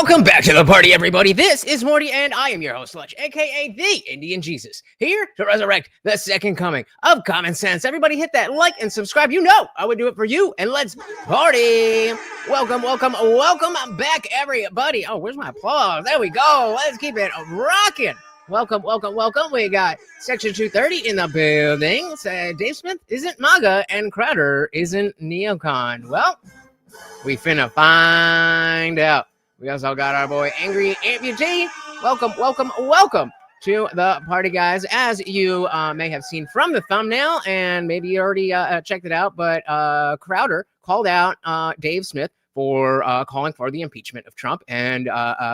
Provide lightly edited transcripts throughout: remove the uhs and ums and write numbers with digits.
Welcome back to the party, everybody. This is Morty, and I am your host, Lutch, aka TheIndianJesus, here to resurrect the second coming of common sense. Everybody hit that like and subscribe. You know I would do it for you, and let's party. Welcome back, everybody. Oh, where's my applause? There we go. Let's keep it rocking. Welcome. We got Section 230 in the building. Dave Smith isn't MAGA, and Crowder isn't neocon. Well, we finna find out. We also got our boy Angry Amputee. Welcome to the party, guys. As you may have seen from the thumbnail, and maybe you already checked it out, but Crowder called out Dave Smith for calling for the impeachment of Trump and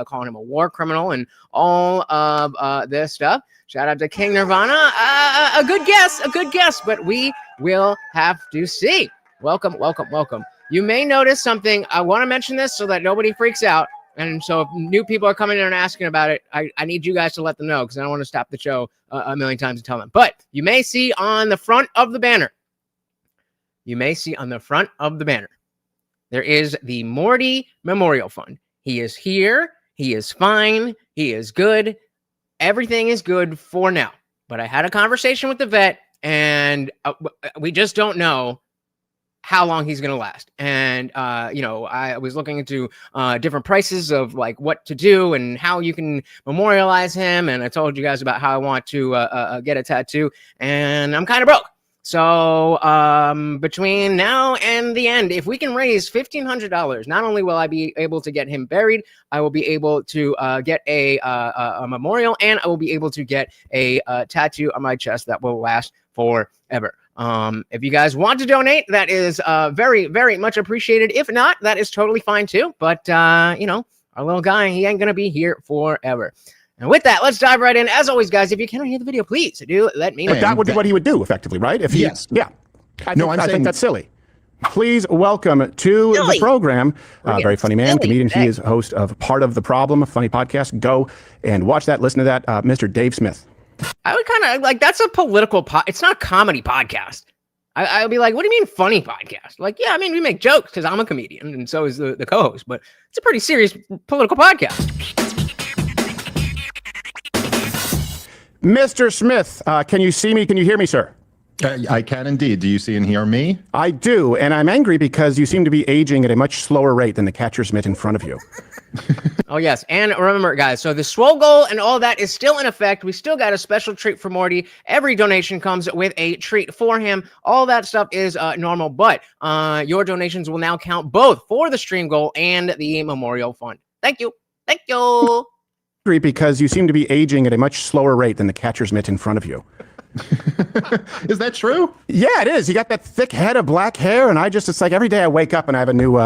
calling him a war criminal and all of this stuff. Shout out to King Nirvana. A good guess, but we will have to see. Welcome. You may notice something. I want to mention this so that nobody freaks out. And so if new people are coming in and asking about it, I need you guys to let them know, because I don't want to stop the show a million times and tell them. But you may see on the front of the banner, there is the Morty Memorial Fund. He is here. He is fine. He is good. Everything is good for now. But I had a conversation with the vet, and we just don't know how long he's going to last. And, I was looking into different prices of like what to do and how you can memorialize him. And I told you guys about how I want to get a tattoo, and I'm kind of broke. So between now and the end, if we can raise $1,500, not only will I be able to get him buried, I will be able to get a memorial, and I will be able to get a tattoo on my chest that will last forever. If you guys want to donate, that is very, very much appreciated. If not, that is totally fine too. But, our little guy, he ain't going to be here forever. And with that, let's dive right in. As always, guys, if you cannot hear the video, please do let me know. But that would be what he would do, effectively, right? If he, yes. Yeah. I think that's silly. Please welcome to the program, very funny man, comedian. He is host of Part of the Problem, a funny podcast. Go and watch that, listen to that, Mr. Dave Smith. I would kind of like, that's a political it's not a comedy podcast. I would be like, what do you mean funny podcast? Like, yeah, I mean, we make jokes because I'm a comedian and so is the co-host, but it's a pretty serious political podcast. Mr. Smith, can you see me? Can you hear me, sir? I can indeed. Do you see and hear me? I do, and I'm angry because you seem to be aging at a much slower rate than the catcher's mitt in front of you. Oh, yes. And remember, guys, so the swole goal and all that is still in effect. We still got a special treat for Morty. Every donation comes with a treat for him. All that stuff is normal, but your donations will now count both for the stream goal and the memorial fund. Thank you. Because you seem to be aging at a much slower rate than the catcher's mitt in front of you. Is that true? Yeah, it is. You got that thick head of black hair, and it's like every day I wake up and I have a new,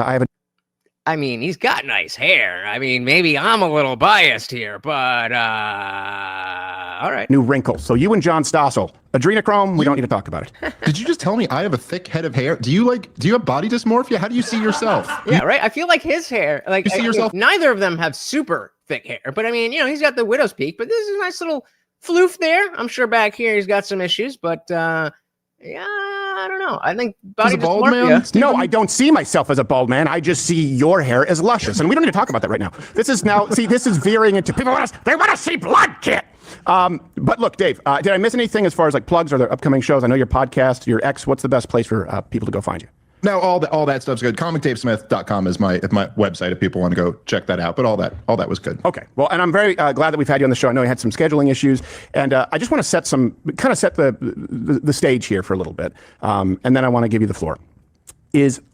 I mean, he's got nice hair. I mean, maybe I'm a little biased here, but all right. New wrinkle. So you and John Stossel, adrenochrome, we don't need to talk about it. Did you just tell me I have a thick head of hair? Do you have body dysmorphia? How do you see yourself? Yeah, right. I feel like his hair, like you see yourself? Neither of them have super thick hair, but I mean, he's got the widow's peak, but this is a nice little floof there. I'm sure back here he's got some issues, but yeah, I don't know. I think body dysmorphia. No, I don't see myself as a bald man. I just see your hair as luscious, and we don't need to talk about that right now. This is veering into people want to see blood, kid. But look, Dave, did I miss anything as far as like plugs or the upcoming shows? I know your podcast, your ex. What's the best place for people to go find you? No, all that stuff's good. ComicDaveSmith.com is my website if people want to go check that out. But all that was good. Okay, well, and I'm very glad that we've had you on the show. I know you had some scheduling issues, and I just want to set the stage here for a little bit, and then I want to give you the floor.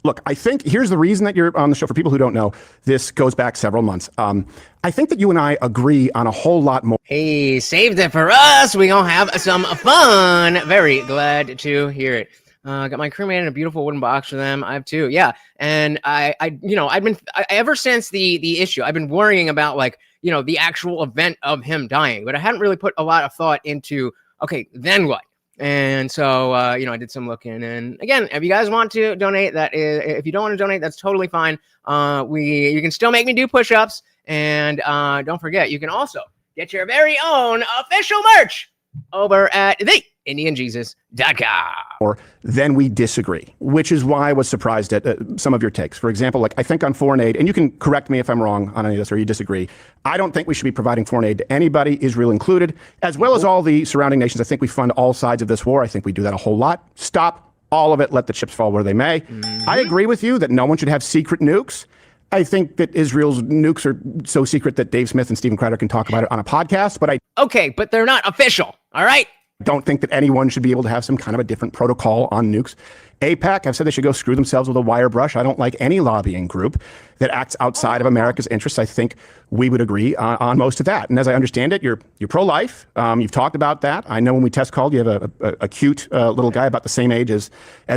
Look, I think here's the reason that you're on the show. For people who don't know, this goes back several months. I think that you and I agree on a whole lot more. Hey, saved it for us. We gonna have some fun. Very glad to hear it. Got my crewmate in a beautiful wooden box for them. I have two. Yeah. And I've been ever since the issue, I've been worrying about the actual event of him dying, but I hadn't really put a lot of thought into, okay, then what? And so, I did some looking, and again, if you guys want to donate, if you don't want to donate, that's totally fine. You can still make me do push-ups, and don't forget, you can also get your very own official merch over at TheIndianJesus.com. Or then we disagree, which is why I was surprised at some of your takes. For example, like I think on foreign aid, and you can correct me if I'm wrong on any of this or you disagree, I don't think we should be providing foreign aid to anybody, Israel included, as well as all the surrounding nations. I think we fund all sides of this war. I think we do that a whole lot. Stop all of it. Let the chips fall where they may. I agree with you that no one should have secret nukes. I think that Israel's nukes are so secret that Dave Smith and Steven Crowder can talk about it on a podcast, but Okay, but they're not official, all right? don't think that anyone should be able to have some kind of a different protocol on nukes. AIPAC, I've said they should go screw themselves with a wire brush. I don't like any lobbying group that acts outside of America's interests. I think we would agree on most of that. And as I understand it, you're pro-life. You've talked about that. I know when we test called, you have a cute little guy about the same age as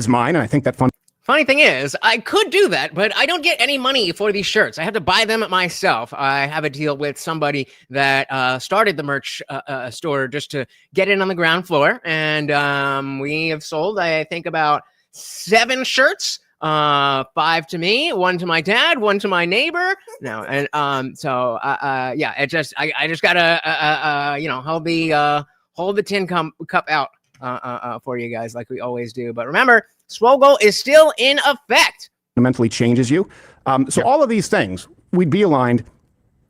mine, and I think that Funny thing is, I could do that, but I don't get any money for these shirts. I have to buy them myself. I have a deal with somebody that started the merch store just to get in on the ground floor. And we have sold, I think, about 7 shirts. 5 to me, 1 to my dad, 1 to my neighbor. No, and yeah, I just gotta hold the tin cup out for you guys like we always do. But remember, Swogle is still in effect. Fundamentally changes you. So all of these things, we'd be aligned.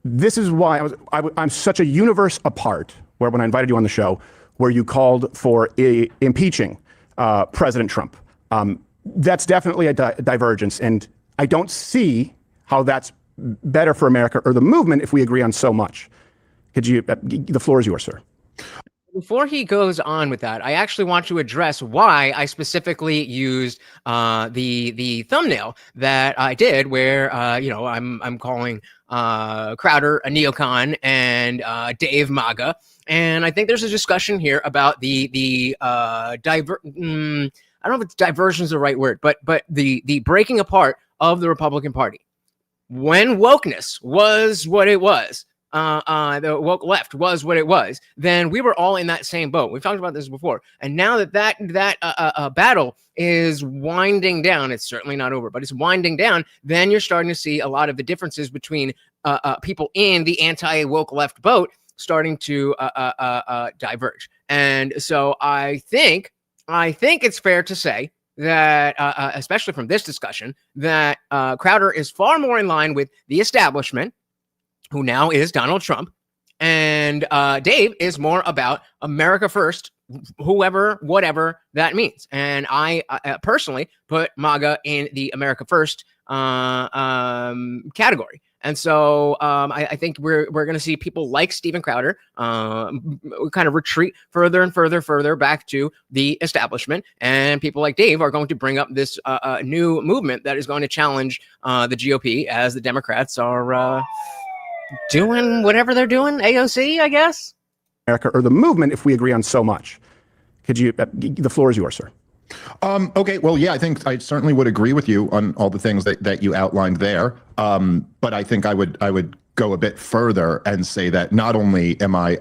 This is why I'm such a universe apart, where when I invited you on the show, where you called for impeaching President Trump. That's definitely a divergence. And I don't see how that's better for America or the movement if we agree on so much. The floor is yours, sir. Before he goes on with that, I actually want to address why I specifically used the thumbnail that I did, where I'm calling Crowder a neocon and Dave MAGA, and I think there's a discussion here about the I don't know if it's diversion is the right word, but the breaking apart of the Republican Party. When wokeness was what it was, the woke left was what it was, then we were all in that same boat. We've talked about this before. And now that battle is winding down, it's certainly not over, but it's winding down, then you're starting to see a lot of the differences between people in the anti-woke left boat starting to diverge. And so I think it's fair to say that, especially from this discussion, that Crowder is far more in line with the establishment, who now is Donald Trump, and Dave is more about America first, whoever, whatever that means. And I personally put MAGA in the America first category. And so I think we're going to see people like Steven Crowder kind of retreat further and further back to the establishment. And people like Dave are going to bring up this new movement that is going to challenge the GOP as the Democrats are doing whatever they're doing. AOC, I guess. America or the movement if we agree on so much. The floor is yours, sir. Okay, well, yeah, I think I certainly would agree with you on all the things that you outlined there. But I think I would go a bit further and say that not only am I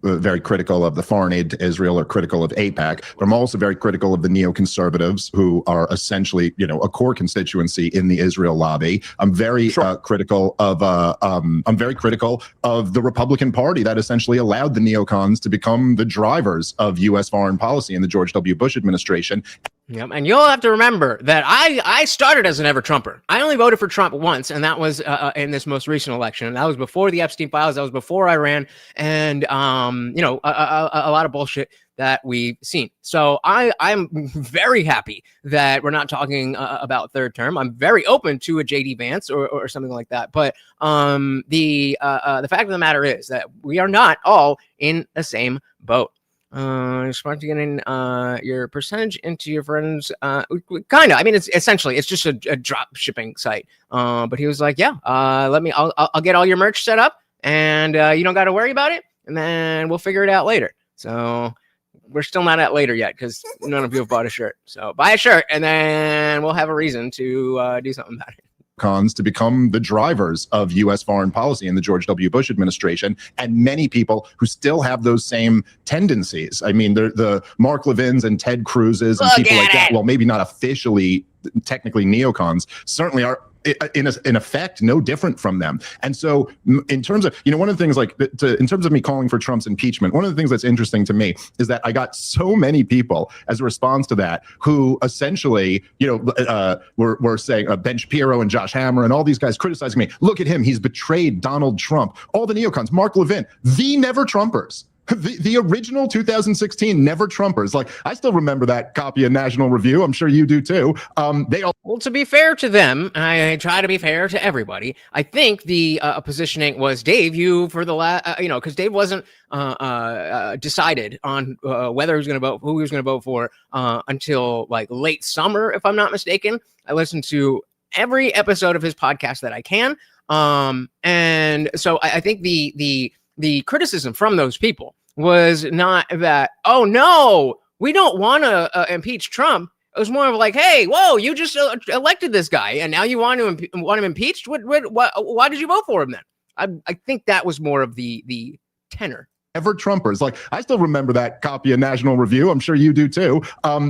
very critical of the foreign aid to Israel or critical of AIPAC, but I'm also very critical of the neoconservatives who are essentially, a core constituency in the Israel lobby. I'm very critical of the Republican Party that essentially allowed the neocons to become the drivers of U.S. foreign policy in the George W. Bush administration. Yep, and you'll have to remember that I started as an ever-Trumper. I only voted for Trump once, and that was in this most recent election. And that was before the Epstein files. That was before I ran, and a lot of bullshit that we've seen. So I'm very happy that we're not talking about third term. I'm very open to a JD Vance or something like that. But the fact of the matter is that we are not all in the same boat. Just want to get in your percentage into your friends. Kind of. I mean, it's essentially just a drop shipping site. But he was like, yeah, I'll get all your merch set up, and you don't got to worry about it, and then we'll figure it out later. So we're still not at later yet because none of you have bought a shirt. So buy a shirt, and then we'll have a reason to do something about it. Cons to become the drivers of U.S. foreign policy in the George W. Bush administration, and many people who still have those same tendencies. I mean, the Mark Levins and Ted Cruzes and people like that, well, maybe not officially, technically neocons, certainly are in effect, no different from them. And so in terms of, one of the things in terms of me calling for Trump's impeachment, one of the things that's interesting to me is that I got so many people as a response to that who essentially, were saying Ben Shapiro and Josh Hammer and all these guys criticizing me. Look at him. He's betrayed Donald Trump. All the neocons, Mark Levin, the never Trumpers. The original 2016 never Trumpers. Like, I still remember that copy of National Review. I'm sure you do too. Well, to be fair to them, I try to be fair to everybody. I think the positioning was Dave. You for the last, because Dave wasn't decided on whether he was going to vote, who he was going to vote for until like late summer, if I'm not mistaken. I listened to every episode of his podcast that I can, and so I think the criticism from those people was not that, oh no, we don't want to impeach Trump. It was more of like, hey, whoa, you just elected this guy and now you want him impeached? Why did you vote for him then? I think that was more of the tenor. Ever Trumpers. Like, I still remember that copy of National Review. I'm sure you do too.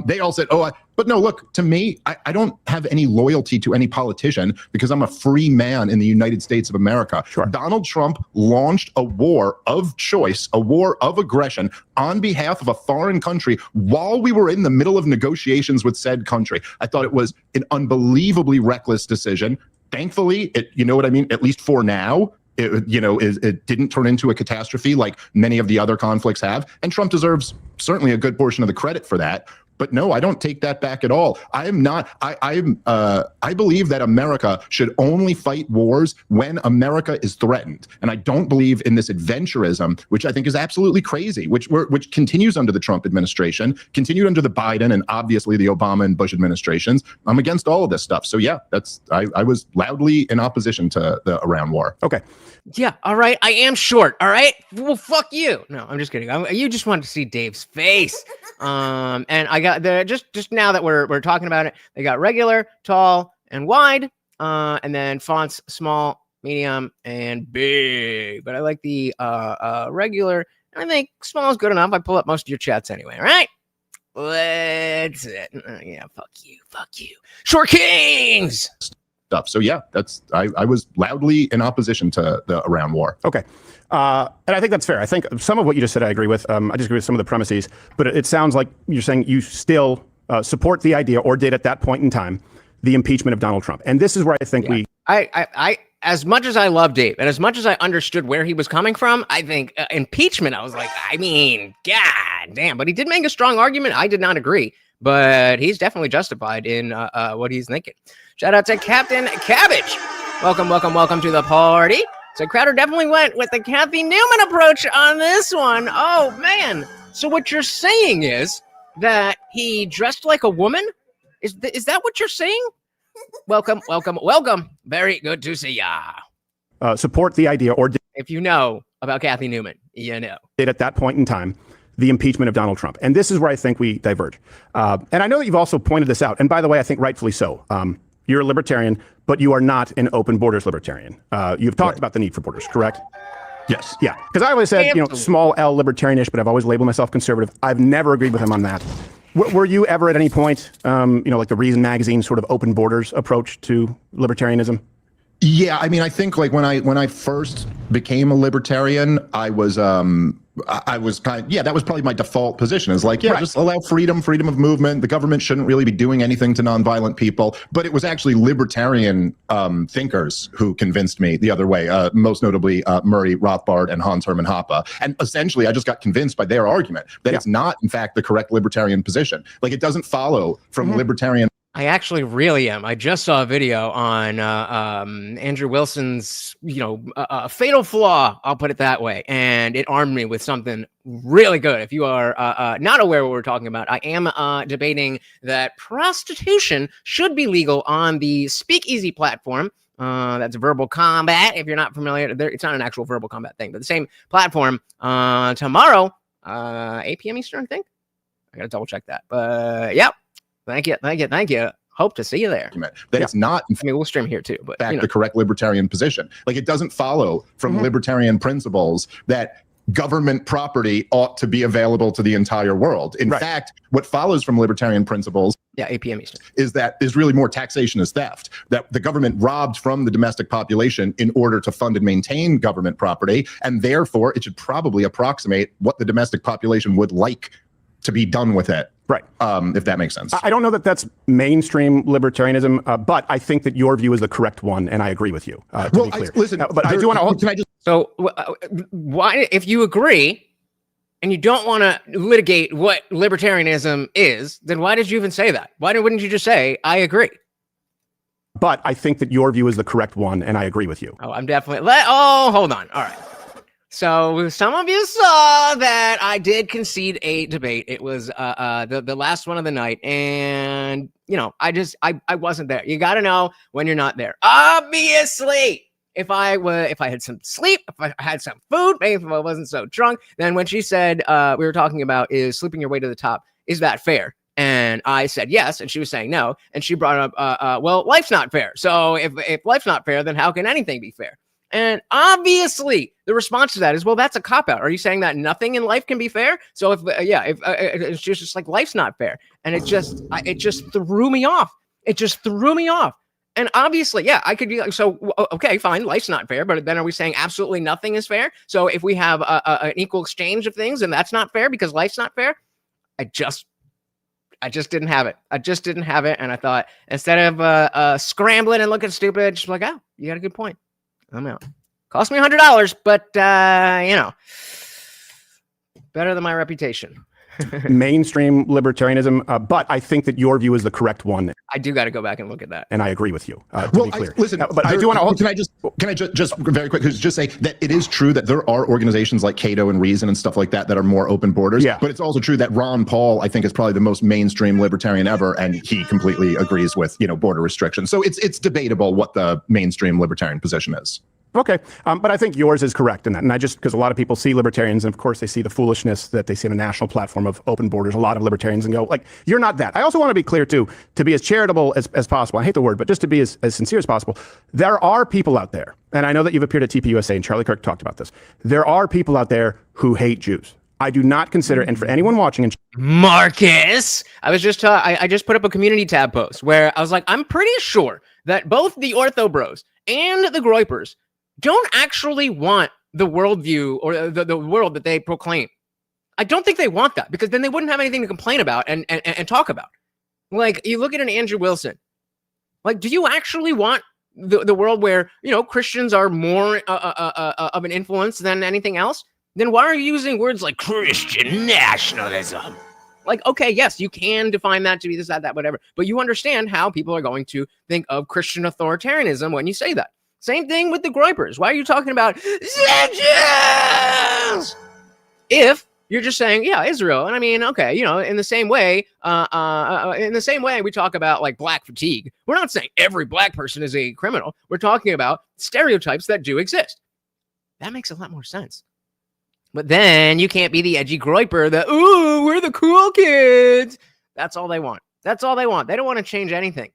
They all said, but no, look, to me, I don't have any loyalty to any politician because I'm a free man in the United States of America. Sure. Donald Trump launched a war of choice, a war of aggression on behalf of a foreign country while we were in the middle of negotiations with said country. I thought it was an unbelievably reckless decision. Thankfully, at least for now, it didn't turn into a catastrophe like many of the other conflicts have. And Trump deserves certainly a good portion of the credit for that. But no, I don't take that back at all. I believe that America should only fight wars when America is threatened. And I don't believe in this adventurism, which I think is absolutely crazy, which continues under the Trump administration, continued under the Biden and obviously the Obama and Bush administrations. I'm against all of this stuff. So yeah, I was loudly in opposition to the Iran war. Okay. Yeah, all right. I am short, all right? Well, fuck you. No, I'm just kidding. You just wanted to see Dave's face. And I got just now that we're talking about it, they got regular, tall, and wide, and then fonts small, medium, and big. But I like the regular, and I think small is good enough. I pull up most of your chats anyway, all right? That's it. Yeah, fuck you. Short Kings! Stuff. So yeah, I was loudly in opposition to the Iran war. Okay. And I think that's fair. I think some of what you just said I agree with. I disagree with some of the premises, but it sounds like you're saying you still support the idea, or did at that point in time, the impeachment of Donald Trump. And this is where I think I as much as I love Dave and as much as I understood where he was coming from, I think impeachment, I was like, god damn. But he did make a strong argument. I did not agree, but he's definitely justified in what he's thinking. Shout out to Captain Cabbage. Welcome to the party. So Crowder definitely went with the Kathy Newman approach on this one. Oh, man. So what you're saying is that he dressed like a woman? Is that what you're saying? Welcome. Very good to see ya. Support the idea, or if you know about Kathy Newman, you know. Did at that point in time, the impeachment of Donald Trump. And this is where I think we diverge. And I know that you've also pointed this out. And by the way, I think rightfully so. You're a libertarian, but you are not an open borders libertarian. You've talked about the need for borders, correct? Yes. Yeah. Because I always said, small L libertarianish, but I've always labeled myself conservative. I've never agreed with him on that. Were you ever at any point, like the Reason Magazine sort of open borders approach to libertarianism? Yeah, I think like when I first became a libertarian, I was that was probably my default position, is like, just allow freedom of movement. The government shouldn't really be doing anything to nonviolent people. But it was actually libertarian thinkers who convinced me the other way, most notably Murray Rothbard and Hans Hermann Hoppe. And essentially, I just got convinced by their argument that it's not, in fact, the correct libertarian position. Like, it doesn't follow from libertarian. I actually really am. I just saw a video on Andrew Wilson's, fatal flaw, I'll put it that way. And it armed me with something really good. If you are not aware of what we're talking about, I am debating that prostitution should be legal on the Speakeasy platform. That's Verbal Combat. If you're not familiar, it's not an actual Verbal Combat thing, but the same platform tomorrow, 8 p.m. Eastern, I think. I got to double check that. But, yep. Thank you. Hope to see you there. That it's not, we'll stream here too, but the correct libertarian position. Like, it doesn't follow from libertarian principles that government property ought to be available to the entire world. In fact, what follows from libertarian principles Yeah, 8 p.m. Eastern. Is really more taxation is theft, that the government robbed from the domestic population in order to fund and maintain government property, and therefore it should probably approximate what the domestic population would like to be done with it. Right. If that makes sense. I don't know that that's mainstream libertarianism, but I think that your view is the correct one, and I agree with you, to be clear. Listen, but I do want to... Can I just... So why, if you agree and you don't want to litigate what libertarianism is, then why did you even say that? Why wouldn't you just say, I agree? But I think that your view is the correct one, and I agree with you. Oh, I'm definitely... hold on. All right. So some of you saw that I did concede a debate. It was the last one of the night, and you know, I wasn't there. You got to know when you're not there. Obviously, if I had some sleep, if I had some food, maybe if I wasn't so drunk, then when she said we were talking about is sleeping your way to the top, is that fair? And I said yes, and she was saying no, and she brought up well, life's not fair. So if life's not fair, then how can anything be fair? And obviously, the response to that is, well, that's a cop-out. Are you saying that nothing in life can be fair? So if it's just like life's not fair, and it just threw me off. It just threw me off. And obviously, yeah, I could be like, so okay, fine, life's not fair, but then are we saying absolutely nothing is fair? So if we have an equal exchange of things, and that's not fair because life's not fair, I just didn't have it. I just didn't have it, and I thought instead of scrambling and looking stupid, just like, oh, you got a good point. I'm out. Cost me $100, but you know, better than my reputation. Mainstream libertarianism, but I think that your view is the correct one. I do got to go back and look at that, and I agree with you. To be clear, listen, but I do want to. Can I just very quick just say that it is true that there are organizations like Cato and Reason and stuff like that that are more open borders. Yeah. But it's also true that Ron Paul, I think, is probably the most mainstream libertarian ever, and he completely agrees with border restrictions. So it's debatable what the mainstream libertarian position is. Okay, but I think yours is correct in that. And I just, because a lot of people see libertarians, and of course they see the foolishness that they see on a national platform of open borders, a lot of libertarians, and go, like, you're not that. I also want to be clear, too, to be as charitable as possible. I hate the word, but just to be as sincere as possible. There are people out there, and I know that you've appeared at TPUSA, and Charlie Kirk talked about this. There are people out there who hate Jews. I do not consider, and for anyone watching... Marcus! I just put up a community tab post where I was like, I'm pretty sure that both the Ortho Bros and the Groypers don't actually want the worldview or the world that they proclaim. I don't think they want that, because then they wouldn't have anything to complain about and talk about. Like, you look at an Andrew Wilson. Like, do you actually want the world where, Christians are more of an influence than anything else? Then why are you using words like Christian nationalism? Like, okay, yes, you can define that to be this, that, whatever. But you understand how people are going to think of Christian authoritarianism when you say that. Same thing with the Groypers. Why are you talking about Jews? If you're just saying, yeah, Israel. And I mean, okay, in the same way, we talk about like black fatigue. We're not saying every black person is a criminal. We're talking about stereotypes that do exist. That makes a lot more sense. But then you can't be the edgy Groyper that, ooh, we're the cool kids. That's all they want. That's all they want. They don't want to change anything.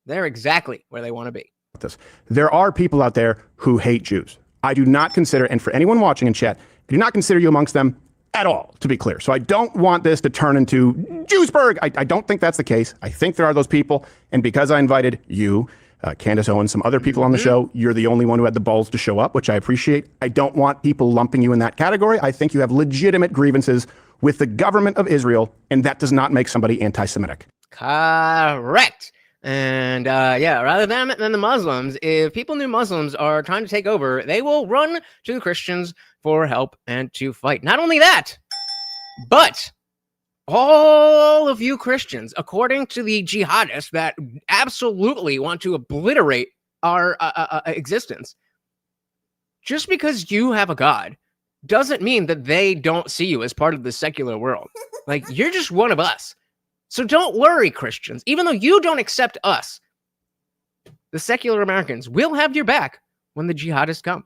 They're exactly where they want to be. This. There are people out there who hate Jews. I do not consider, and for anyone watching in chat, I do not consider you amongst them at all, to be clear. So I don't want this to turn into Jewsburg. I don't think that's the case. I think there are those people, and because I invited you, Candace Owens, some other people on the show, you're the only one who had the balls to show up, which I appreciate. I don't want people lumping you in that category. I think you have legitimate grievances with the government of Israel, and that does not make somebody anti-Semitic. Correct. And rather than the Muslims, if people knew Muslims are trying to take over, they will run to the Christians for help and to fight. Not only that, but all of you Christians, according to the jihadists that absolutely want to obliterate our existence, just because you have a God doesn't mean that they don't see you as part of the secular world. Like, you're just one of us. So don't worry, Christians. Even though you don't accept us, the secular Americans will have your back when the jihadists come.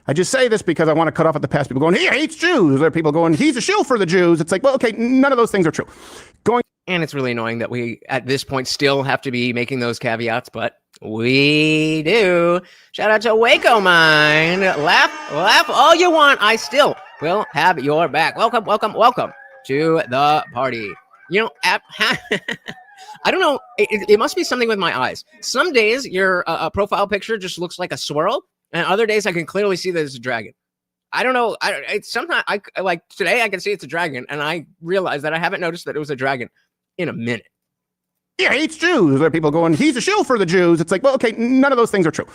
I just say this because I want to cut off at the past people going, he hates Jews. There are people going, he's a shill for the Jews. It's like, well, okay, none of those things are true. And it's really annoying that we, at this point, still have to be making those caveats, but we do. Shout out to Waco Mind. Laugh all you want. I still will have your back. Welcome to the party. You know, I don't know. It must be something with my eyes. Some days your profile picture just looks like a swirl, and other days I can clearly see that it's a dragon. I don't know. Sometimes I like today I can see it's a dragon, and I realize that I haven't noticed that it was a dragon in a minute. He hates Jews. There are people going, he's a shill for the Jews. It's like, well, okay, none of those things are true.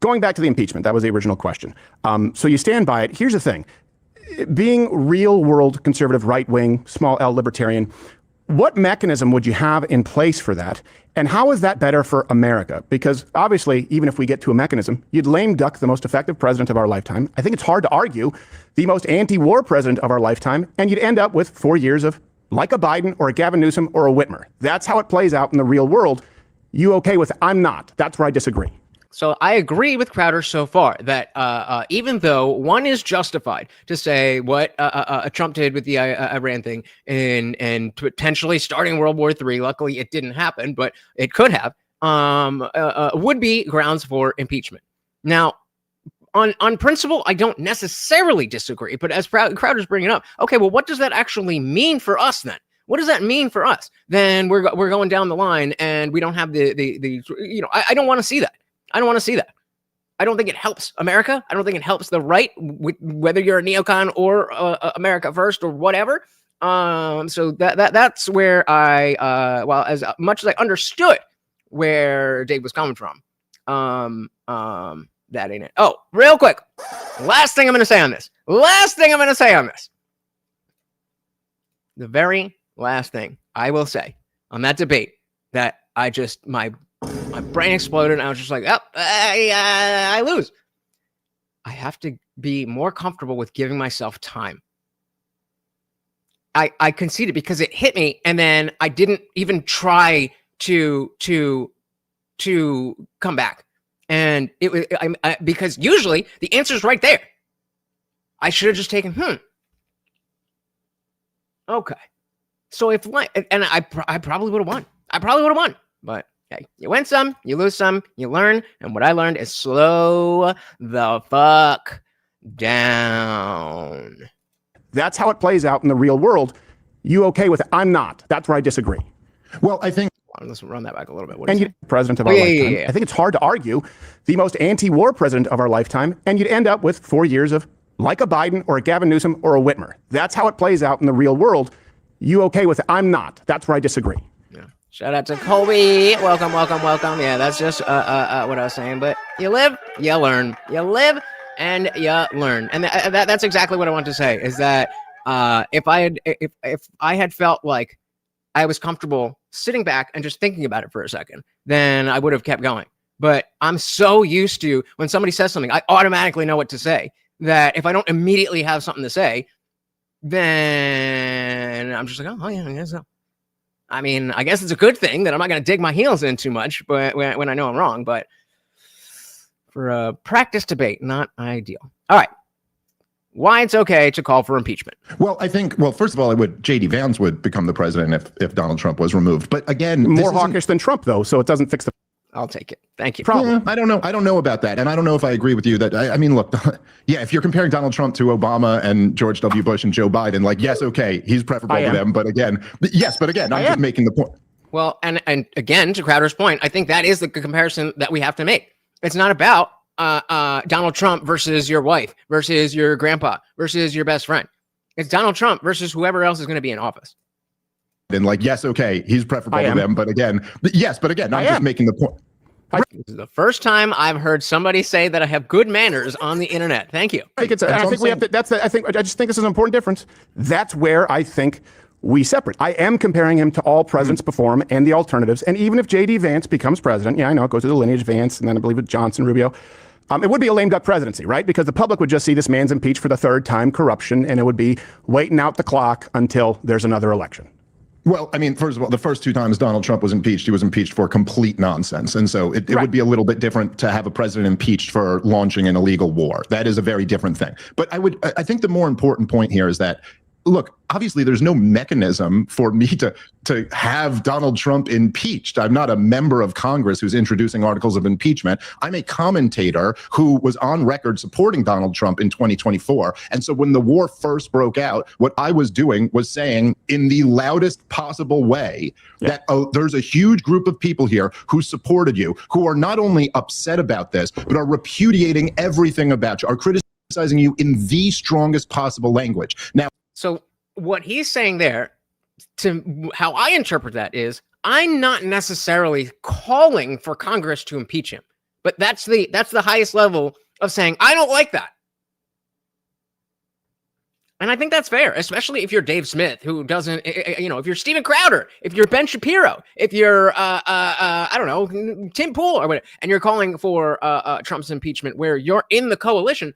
Going back to the impeachment, that was the original question. So you stand by it. Here's the thing. Being real world conservative, right wing, small L libertarian, what mechanism would you have in place for that? And how is that better for America? Because obviously, even if we get to a mechanism, you'd lame duck the most effective president of our lifetime. I think it's hard to argue the most anti-war president of our lifetime. And you'd end up with 4 years of like a Biden or a Gavin Newsom or a Whitmer. That's how it plays out in the real world. You okay with it? I'm not. That's where I disagree. So I agree with Crowder so far that even though one is justified to say what Trump did with the Iran thing and potentially starting World War III, luckily it didn't happen, but it could have, would be grounds for impeachment. Now, on principle, I don't necessarily disagree, but as Crowder's bringing up, okay, well, what does that actually mean for us then? What does that mean for us? Then we're going down the line and we don't have the you know, I don't want to see that. I don't want to see that. I don't think it helps America. I don't think it helps the right, whether you're a neocon or America First or whatever. So that's where I, well, as much as I understood where Dave was coming from, that ain't it. Oh, real quick. Last thing I'm going to say on this. The very last thing I will say on that debate that I just, my brain exploded and I was just like, oh, I lose. I have to be more comfortable with giving myself time. I conceded because it hit me, and then I didn't even try to come back. And it was because usually the answer's right there. I should have just taken, okay. So if and I probably would have won. But hey, you win some, you lose some, you learn. And what I learned is slow the fuck down. That's how it plays out in the real world. You okay with it? I'm not. That's where I disagree. Well, I think. Let's run that back a little bit. And you're president of our lifetime. I think it's hard to argue the most anti-war president of our lifetime. And you'd end up with 4 years of like a Biden or a Gavin Newsom or a Whitmer. That's how it plays out in the real world. You okay with it? I'm not. That's where I disagree. Shout out to Colby. Welcome. Yeah, that's just what I was saying. But you live, you learn. You live and you learn. And that's exactly what I want to say is that if I had felt like I was comfortable sitting back and just thinking about it for a second, then I would have kept going. But I'm so used to when somebody says something, I automatically know what to say, that if I don't immediately have something to say, then I'm just like, oh yeah, I guess so. I mean, I guess it's a good thing that I'm not going to dig my heels in too much, but when I know I'm wrong. But for a practice debate, not ideal. All right. Why it's okay to call for impeachment? Well, I think, first of all, J.D. Vance would become the president if Donald Trump was removed. But again, more hawkish than Trump, though, so it doesn't fix the I'll take it. Thank you. Problem. Yeah, I don't know about that. And I don't know if I agree with you that, I mean, look, yeah, if you're comparing Donald Trump to Obama and George W. Bush and Joe Biden, like, yes, okay, he's preferable to them. But again, I'm just making the point. Well, and again, to Crowder's point, I think that is the comparison that we have to make. It's not about Donald Trump versus your wife versus your grandpa versus your best friend. It's Donald Trump versus whoever else is going to be in office. And like, yes, okay, he's preferable to them. But again, I'm just making the point. This is the first time I've heard somebody say that I have good manners on the internet. Thank you. I just think this is an important difference. That's where I think we separate. I am comparing him to all presidents before him and the alternatives. And even if J.D. Vance becomes president, yeah, I know it goes through the lineage Vance, and then I believe with Johnson, Rubio. It would be a lame duck presidency, right? Because the public would just see this man's impeached for the third time, corruption, and it would be waiting out the clock until there's another election. Well, I mean, first of all, the first two times Donald Trump was impeached, he was impeached for complete nonsense. And so it would be a little bit different to have a president impeached for launching an illegal war. That is a very different thing. But I think the more important point here is that look, obviously there's no mechanism for me to have Donald Trump impeached. I'm not a member of Congress who's introducing articles of impeachment. I'm a commentator who was on record supporting Donald Trump in 2024. And so when the war first broke out, what I was doing was saying in the loudest possible way that there's a huge group of people here who supported you, who are not only upset about this, but are repudiating everything about you, are criticizing you in the strongest possible language. Now, so what he's saying there, to how I interpret that, is I'm not necessarily calling for Congress to impeach him, but that's the highest level of saying I don't like that. And I think that's fair, especially if you're Dave Smith, who doesn't, if you're Steven Crowder, if you're Ben Shapiro, if you're, I don't know, Tim Pool or whatever, and you're calling for Trump's impeachment where you're in the coalition.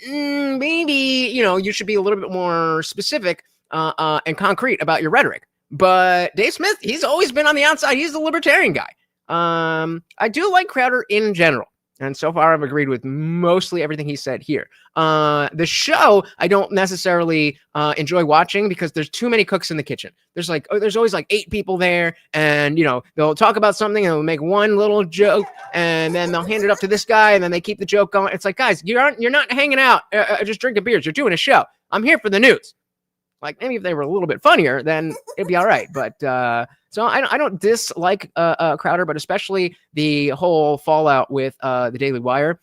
Maybe, you should be a little bit more specific and concrete about your rhetoric. But Dave Smith, he's always been on the outside. He's the libertarian guy. I do like Crowder in general. And so far, I've agreed with mostly everything he said here. The show, I don't necessarily enjoy watching because there's too many cooks in the kitchen. There's always like 8 people there, and they'll talk about something and they'll make one little joke, and then they'll hand it up to this guy, and then they keep the joke going. It's like, guys, you're not hanging out just drinking beers. You're doing a show. I'm here for the news. Like, maybe if they were a little bit funnier, then it'd be all right. But so I don't dislike Crowder, but especially the whole fallout with the Daily Wire.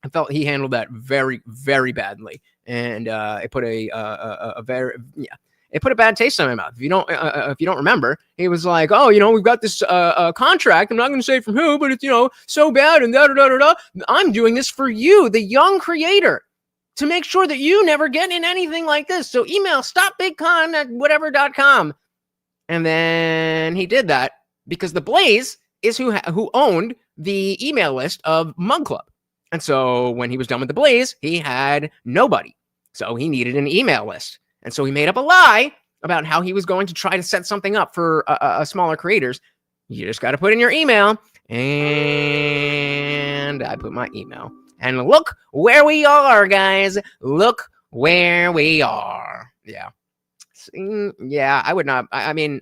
I felt he handled that very, very badly, and it put it put a bad taste in my mouth. If you don't remember, he was like, "Oh, we've got this contract. I'm not going to say from who, but it's so bad and da da da da da. I'm doing this for you, the young creator, to make sure that you never get in anything like this. So email stopbigcon@whatever.com." And then he did that because the Blaze is who owned the email list of Mug Club. And so when he was done with the Blaze, he had nobody. So he needed an email list. And so he made up a lie about how he was going to try to set something up for smaller creators. You just got to put in your email. And I put my email. And look where we are, guys. Look where we are. Yeah. Yeah, I would not. I mean,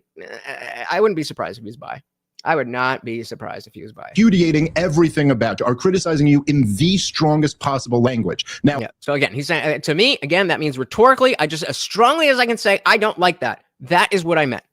I wouldn't be surprised if he was bi. I would not be surprised if he was bi. Repudiating everything about you, are criticizing you in the strongest possible language. Now, yeah. So again, he's saying, to me, again, that means rhetorically, I just, as strongly as I can say, I don't like that. That is what I meant.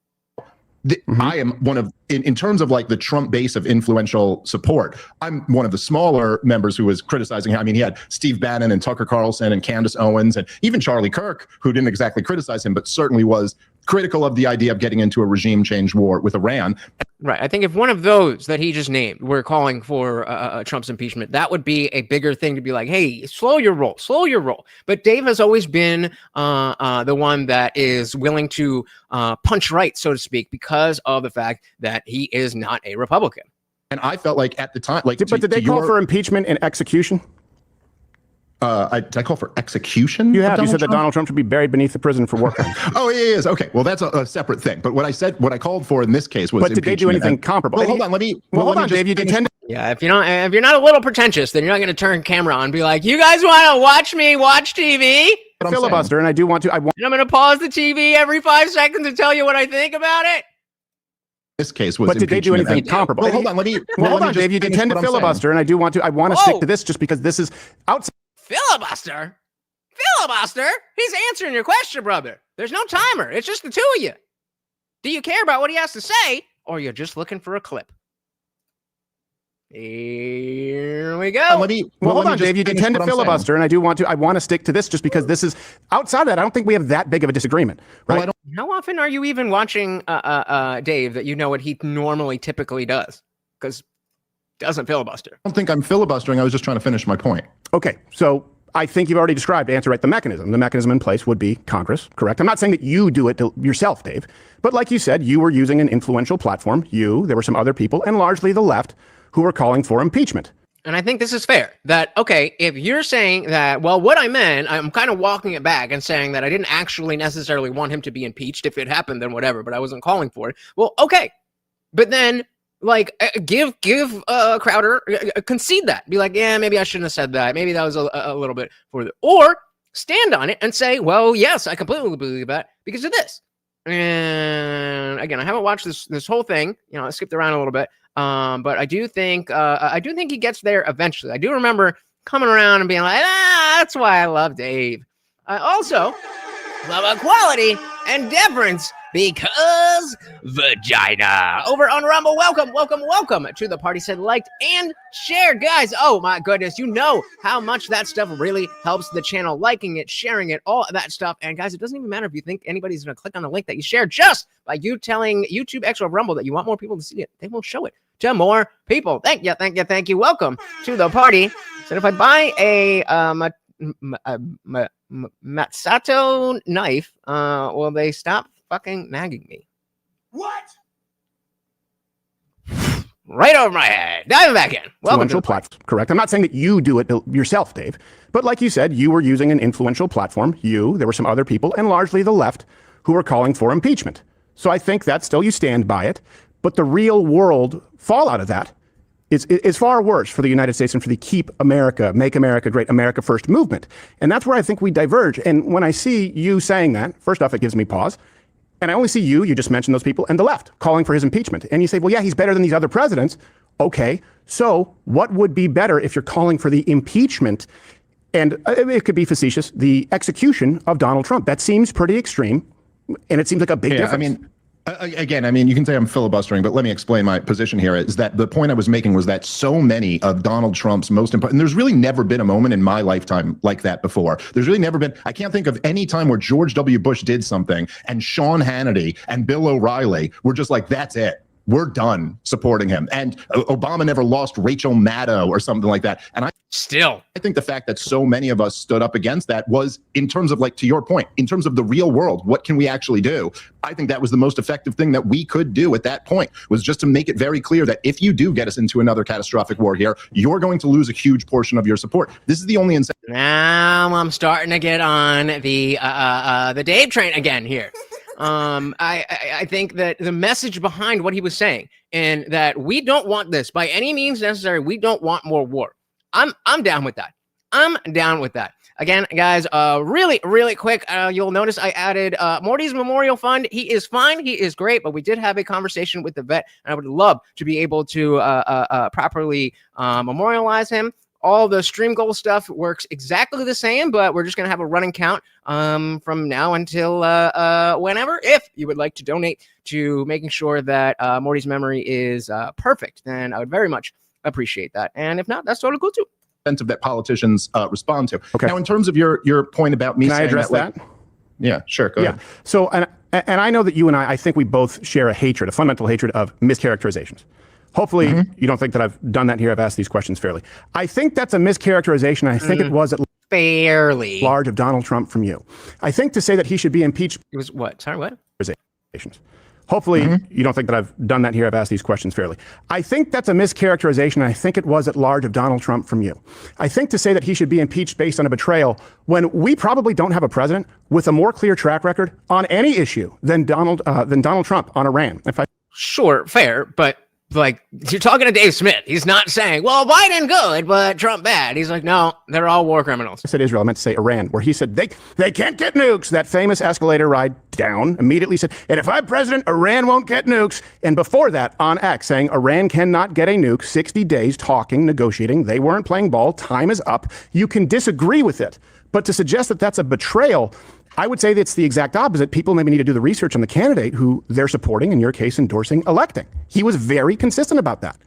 I am one of, in terms of like the Trump base of influential support, I'm one of the smaller members who was criticizing him. I mean, he had Steve Bannon and Tucker Carlson and Candace Owens and even Charlie Kirk, who didn't exactly criticize him, but certainly was critical of the idea of getting into a regime change war with Iran. Right. I think if one of those that he just named were calling for Trump's impeachment, that would be a bigger thing to be like, hey, slow your roll. But Dave has always been the one that is willing to punch right, so to speak, because of the fact that he is not a Republican. And I felt like at the time, like, but did they call for impeachment and execution? Did I call for execution? You have. You said that Donald Trump should be buried beneath the prison for war crimes. Oh, yeah, yes. Okay. Well, that's a separate thing. But what I called for in this case was. But did they do anything comparable? Well, hold on. Let me. Hold on, Dave. You intend. Yeah. If you're not a little pretentious, then you're not going to turn camera on and be like, "You guys want to watch me watch TV?" Filibuster, and I do want to. And I'm going to pause the TV every 5 seconds and tell you what I think about it. This case was. But did they do anything comparable? Well, hold on. Hold on, Dave. You intend to filibuster, and I do want to. I want to stick to this just because this is outside. Filibuster? He's answering your question, brother. There's no timer. It's just the two of you. Do you care about what he has to say, or you're just looking for a clip? Here we go. Hold on, Dave. You intend to filibuster, and I do want to. I want to stick to this just because this is outside of that. I don't think we have that big of a disagreement, right? How often are you even watching Dave that you know what he normally typically does? Because doesn't filibuster. I don't think I'm filibustering. I was just trying to finish my point. Okay, so I think you've already described, to answer right, the mechanism. The mechanism in place would be Congress, correct? I'm not saying that you do it yourself, Dave, but like you said, you were using an influential platform. There were some other people, and largely the left, who were calling for impeachment. And I think this is fair. That, okay, if you're saying that, well, what I meant, I'm kind of walking it back and saying that I didn't actually necessarily want him to be impeached. If it happened, then whatever, but I wasn't calling for it. Well, okay. But then, like, give Crowder, concede that. Be like, yeah, maybe I shouldn't have said that. Maybe that was a little bit for the, or stand on it and say, well, yes, I completely believe that because of this. And again, I haven't watched this whole thing. I skipped around a little bit. But I do think he gets there eventually. I do remember coming around and being like, that's why I love Dave. I also love equality and deference because vagina. Over on Rumble, welcome to the party. Said liked and shared, guys. Oh my goodness, you know how much that stuff really helps the channel. Liking it, sharing it, all of that stuff. And guys, it doesn't even matter if you think anybody's gonna click on the link that you shared. Just by you telling YouTube Extra Rumble that you want more people to see it, they will show it to more people. Thank you. Welcome to the party. So if I buy a Matsuto knife, will they stop fucking nagging me? What? Right over my head. Diving back in. Welcome to the platform. Correct. I'm not saying that you do it yourself, Dave. But like you said, you were using an influential platform. There were some other people, and largely the left, who were calling for impeachment. So I think that still you stand by it. But the real world fallout of that is far worse for the United States and for the Keep America, Make America Great, America First movement. And that's where I think we diverge. And when I see you saying that, first off, it gives me pause. And I only see you just mentioned those people, and the left calling for his impeachment. And you say, well, yeah, he's better than these other presidents. Okay, so what would be better if you're calling for the impeachment? And it could be facetious, the execution of Donald Trump. That seems pretty extreme. And it seems like a big difference. Again, you can say I'm filibustering, but let me explain my position here. Is that the point I was making was that so many of Donald Trump's most important, and there's really never been a moment in my lifetime like that before. There's really never been, I can't think of any time where George W. Bush did something and Sean Hannity and Bill O'Reilly were just like, that's it. We're done supporting him. And Obama never lost Rachel Maddow or something like that. And I think the fact that so many of us stood up against that was, in terms of, like, to your point, in terms of the real world, what can we actually do? I think that was the most effective thing that we could do at that point, was just to make it very clear that if you do get us into another catastrophic war here, you're going to lose a huge portion of your support. This is the only incentive. Now I'm starting to get on the Dave train again here. I think that the message behind what he was saying, and that we don't want this by any means necessary. We don't want more war. I'm down with that. I'm down with that. Again, guys, really quick, you'll notice I added Morty's Memorial Fund. He is fine. He is great. But we did have a conversation with the vet, and I would love to be able to properly memorialize him. All the stream goal stuff works exactly the same, but we're just going to have a running count from now until whenever. If you would like to donate to making sure that Morty's memory is perfect, then I would very much appreciate that. And if not, that's totally cool too. That politicians respond to. Okay. Now, in terms of your point about me, can I address that? Yeah, sure. Go ahead. So, and I know that you and I think we both share a fundamental hatred of mischaracterizations. Hopefully, you don't think that I've done that here. I've asked these questions fairly. I think that's a mischaracterization. I think it was at fairly large of Donald Trump from you. I think to say that he should be impeached. It was what? Sorry, what? Hopefully, you don't think that I've done that here. I've asked these questions fairly. I think that's a mischaracterization. I think it was at large of Donald Trump from you. I think to say that he should be impeached based on a betrayal, when we probably don't have a president with a more clear track record on any issue than Donald Trump on Iran. Sure, fair, but like, you're talking to Dave Smith. He's not saying, well, Biden good, but Trump bad. He's like, no, they're all war criminals. I said Israel, I meant to say Iran, where he said they can't get nukes. That famous escalator ride down, immediately said, and if I'm president, Iran won't get nukes. And before that, on X, saying Iran cannot get a nuke, 60 days talking, negotiating. They weren't playing ball. Time is up. You can disagree with it. But to suggest that that's a betrayal, I would say that's the exact opposite. People maybe need to do the research on the candidate who they're supporting, in your case, endorsing, electing. He was very consistent about that.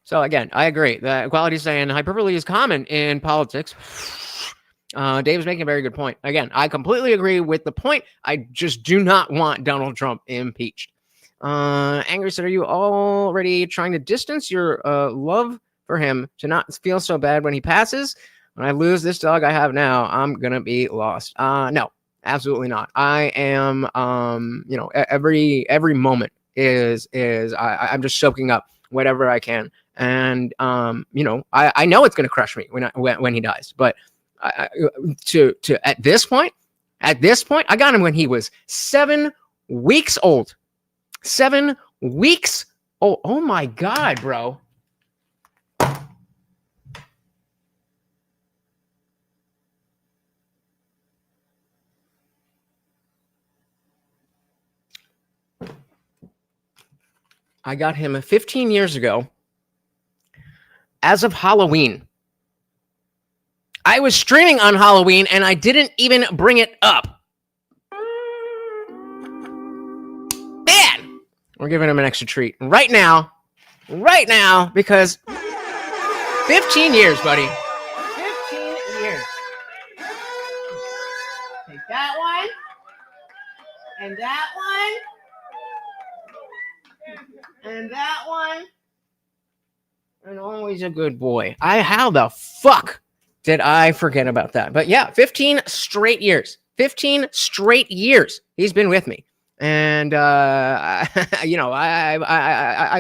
So again, I agree that equality is saying hyperbole is common in politics. Dave is making a very good point. Again, I completely agree with the point. I just do not want Donald Trump impeached. Angry said, are you already trying to distance your love for him to not feel so bad when he passes? When I lose this dog I have now, I'm going to be lost. No, absolutely not. I am, every moment I'm just soaking up whatever I can. And, I know it's going to crush me when he dies. But at this point, I got him when he was 7 weeks old. 7 weeks old. Oh my God, bro. I got him 15 years ago as of Halloween. I was streaming on Halloween and I didn't even bring it up. Man, we're giving him an extra treat right now, because 15 years, buddy. 15 years. Take that one. And that one. And that one. And always a good boy. How the fuck did I forget about that? But yeah, 15 straight years. 15 straight years he's been with me. And, I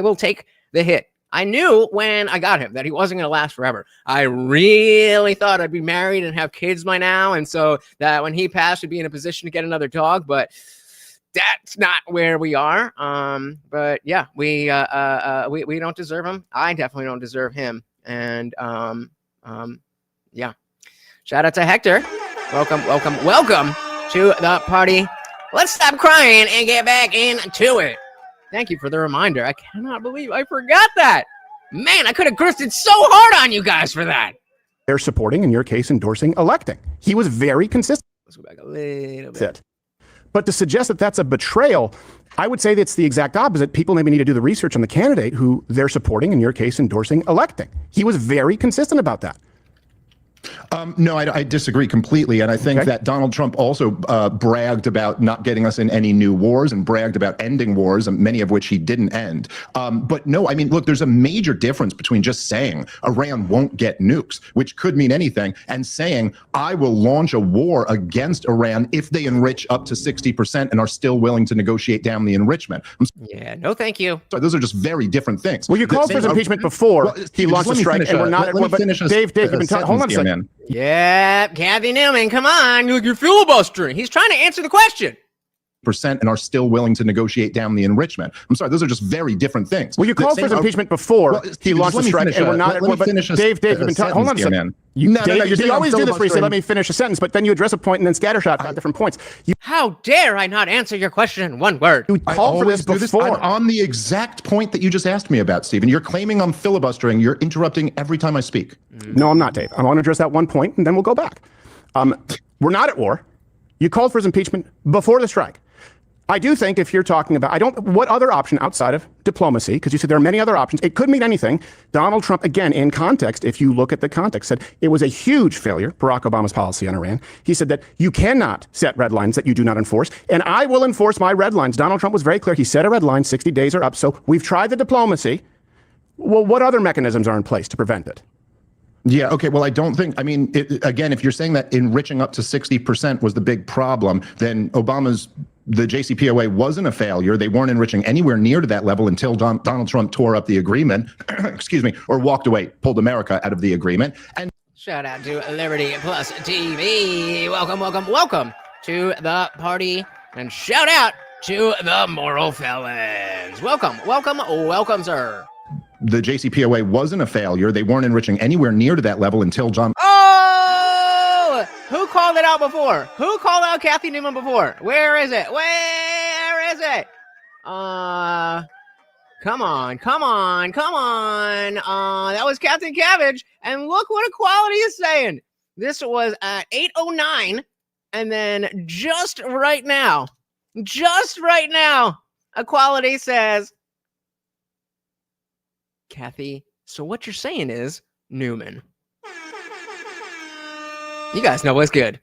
will take the hit. I knew when I got him that he wasn't going to last forever. I really thought I'd be married and have kids by now. And so that when he passed, we'd be in a position to get another dog. But that's not where we are. But yeah, we don't deserve him. I definitely don't deserve him. And, yeah. Shout out to Hector. Welcome to the party. Let's stop crying and get back into it. Thank you for the reminder. I cannot believe I forgot that. Man, I could have grifted so hard on you guys for that. They're supporting, in your case, endorsing electing. He was very consistent. Let's go back a little bit. But to suggest that that's a betrayal, I would say that's the exact opposite. People maybe need to do the research on the candidate who they're supporting, in your case, endorsing electing. He was very consistent about that. No, I disagree completely. And I think that Donald Trump also bragged about not getting us in any new wars and bragged about ending wars, many of which he didn't end. But no, I mean, look, there's a major difference between just saying Iran won't get nukes, which could mean anything, and saying I will launch a war against Iran if they enrich up to 60% and are still willing to negotiate down the enrichment. Yeah, no, thank you. So those are just very different things. Well, you called for his impeachment before he launched a strike, and we're not at war. But Dave, you've been talking. Hold on a second. Yeah, Kathy Newman, come on. You're filibustering. He's trying to answer the question. And are still willing to negotiate down the enrichment. I'm sorry, those are just very different things. Well, you called for his impeachment before he launched a strike, and we're not at war. But Dave, you've been talking. Hold on a second. You always do this where you say, let me finish a sentence, but then you address a point and then scattershot about different points. How dare I not answer your question in one word? You called for this before. On the exact point that you just asked me about, Stephen. You're claiming I'm filibustering. You're interrupting every time I speak. No, I'm not, Dave. I want to address that one point, and then we'll go back. We're not at war. You called for his impeachment before the strike. I do think if you're talking about, what other option outside of diplomacy, because you said there are many other options, it could mean anything. Donald Trump, again, in context, if you look at the context, said it was a huge failure, Barack Obama's policy on Iran. He said that you cannot set red lines that you do not enforce, and I will enforce my red lines. Donald Trump was very clear. He set a red line, 60 days are up. So we've tried the diplomacy. Well, what other mechanisms are in place to prevent it? Yeah, okay, well, I don't think, again, if you're saying that enriching up to 60% was the big problem, then the JCPOA wasn't a failure. They weren't enriching anywhere near to that level until Donald Trump tore up the agreement, or walked away, pulled America out of the agreement. And shout out to Liberty Plus TV. Welcome to the party. And shout out to the moral felons. Welcome, sir. The JCPOA wasn't a failure. They weren't enriching anywhere near to that level until Oh! Who called it out before? Who called out Kathy Newman before? Where is it? Come on. That was Captain Cabbage. And look what Equality is saying. This was at 8:09. And then just right now, Equality says, Kathy, so what you're saying is Newman. You guys know what's good.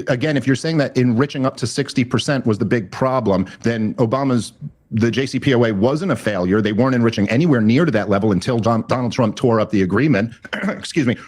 Again, if you're saying that enriching up to 60% was the big problem, then the JCPOA wasn't a failure. They weren't enriching anywhere near to that level until Donald Trump tore up the agreement,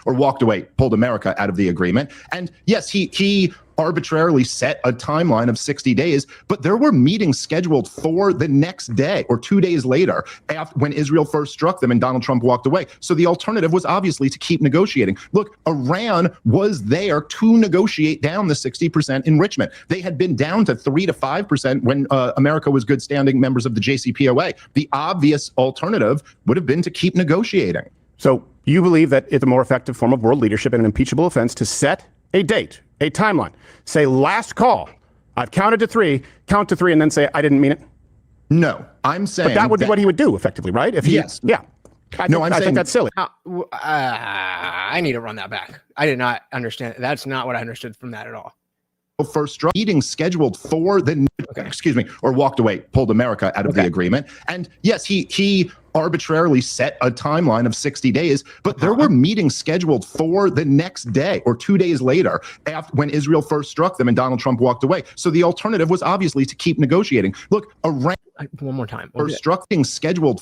or walked away, pulled America out of the agreement. And yes, he arbitrarily set a timeline of 60 days, but there were meetings scheduled for the next day or 2 days later when Israel first struck them and Donald Trump walked away. So the alternative was obviously to keep negotiating. Look, Iran was there to negotiate down the 60% enrichment. They had been down to 3 to 5% when America was good standing members of the JCPOA. The obvious alternative would have been to keep negotiating. So you believe that it's a more effective form of world leadership in an impeachable offense to set a date, a timeline, say last call. I've counted to three, count to three, and then say I didn't mean it. No, I'm saying But that would be what he would do effectively, right? If he, Yes. Yeah. I'm I saying think that's silly. I need to run that back. I did not understand. That's not what I understood from that at all. First struck meeting scheduled for the or walked away, pulled America out of the agreement. And yes, he arbitrarily set a timeline of 60 days, but there were meetings scheduled for the next day or 2 days later after when Israel first struck them and Donald Trump walked away. So the alternative was obviously to keep negotiating. Look, Iran One more time. first struck things scheduled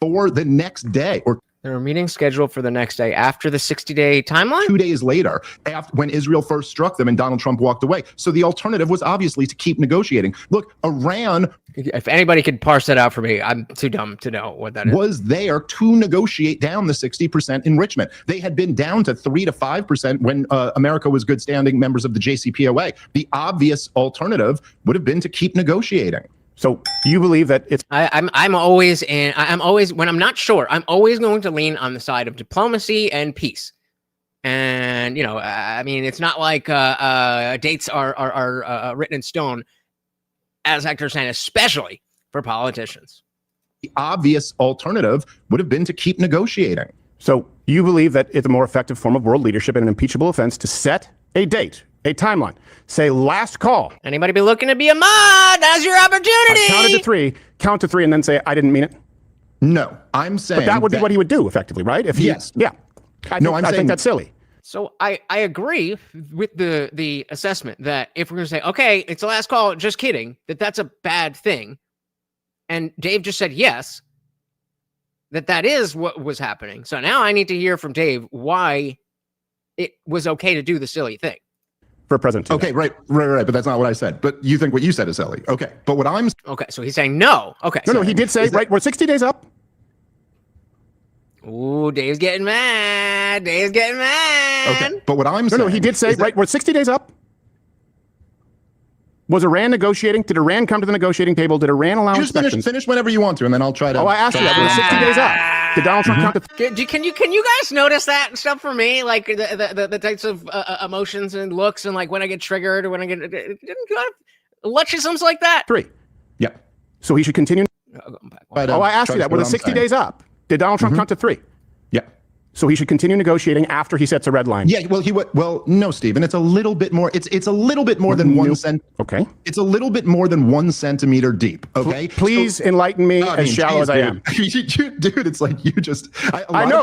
for the next day or There are meetings scheduled for the next day after the 60-day timeline? 2 days later after when Israel first struck them and Donald Trump walked away. So the alternative was obviously to keep negotiating. Look, Iran, If anybody could parse that out for me, I'm too dumb to know what that is. was there to negotiate down the 60% enrichment. They had been down to 3 to 5% when America was good standing members of the JCPOA. The obvious alternative would have been to keep negotiating. So you believe that it's I'm always when I'm not sure, I'm always going to lean on the side of diplomacy and peace. And I mean, it's not like dates are written in stone, as Hector's saying, especially for politicians. The obvious alternative would have been to keep negotiating. so you believe that it's a more effective form of world leadership in an impeachable offense to set a date, a timeline, say last call. Anybody be looking to be a mod? Now's your opportunity. Count to three, and then say I didn't mean it. No, I'm saying But that would be what he would do effectively, right? If he, Yes. yeah. I think that's silly. So I agree with the assessment that if we're going to say, okay, it's the last call, just kidding, that's a bad thing. And Dave just said yes, that is what was happening. So now I need to hear from Dave why it was okay to do the silly thing. For a president. Okay, right. But that's not what I said. But you think what you said is silly. Okay, but what I'm Okay, so he's saying no. Okay. No, he did say, right, we're 60 days up. Ooh, Dave's getting mad. okay, but what I'm saying. No, he did say, right, we're 60 days up. Was Iran negotiating? Did Iran come to the negotiating table? Did Iran allow Just inspections? finish whenever you want to, and then I'll try to. Oh, I asked you that. We're 60 days up. Did Donald Trump come to? Can you guys notice that stuff for me? Like the types of emotions and looks and like when I get triggered or when I get lechisms like that? 3. Yeah. So he should continue. But, I asked you that. Were the 60 days up? Did Donald Trump count to 3? Yeah. So he should continue negotiating after he sets a red line. Yeah, well, well, no, Stephen. It's a little bit more. It's a little bit more than 1 cent. Okay. It's a little bit more than 1 centimeter deep. Okay. Please enlighten me as shallow as I am. Dude, it's like you just. I know.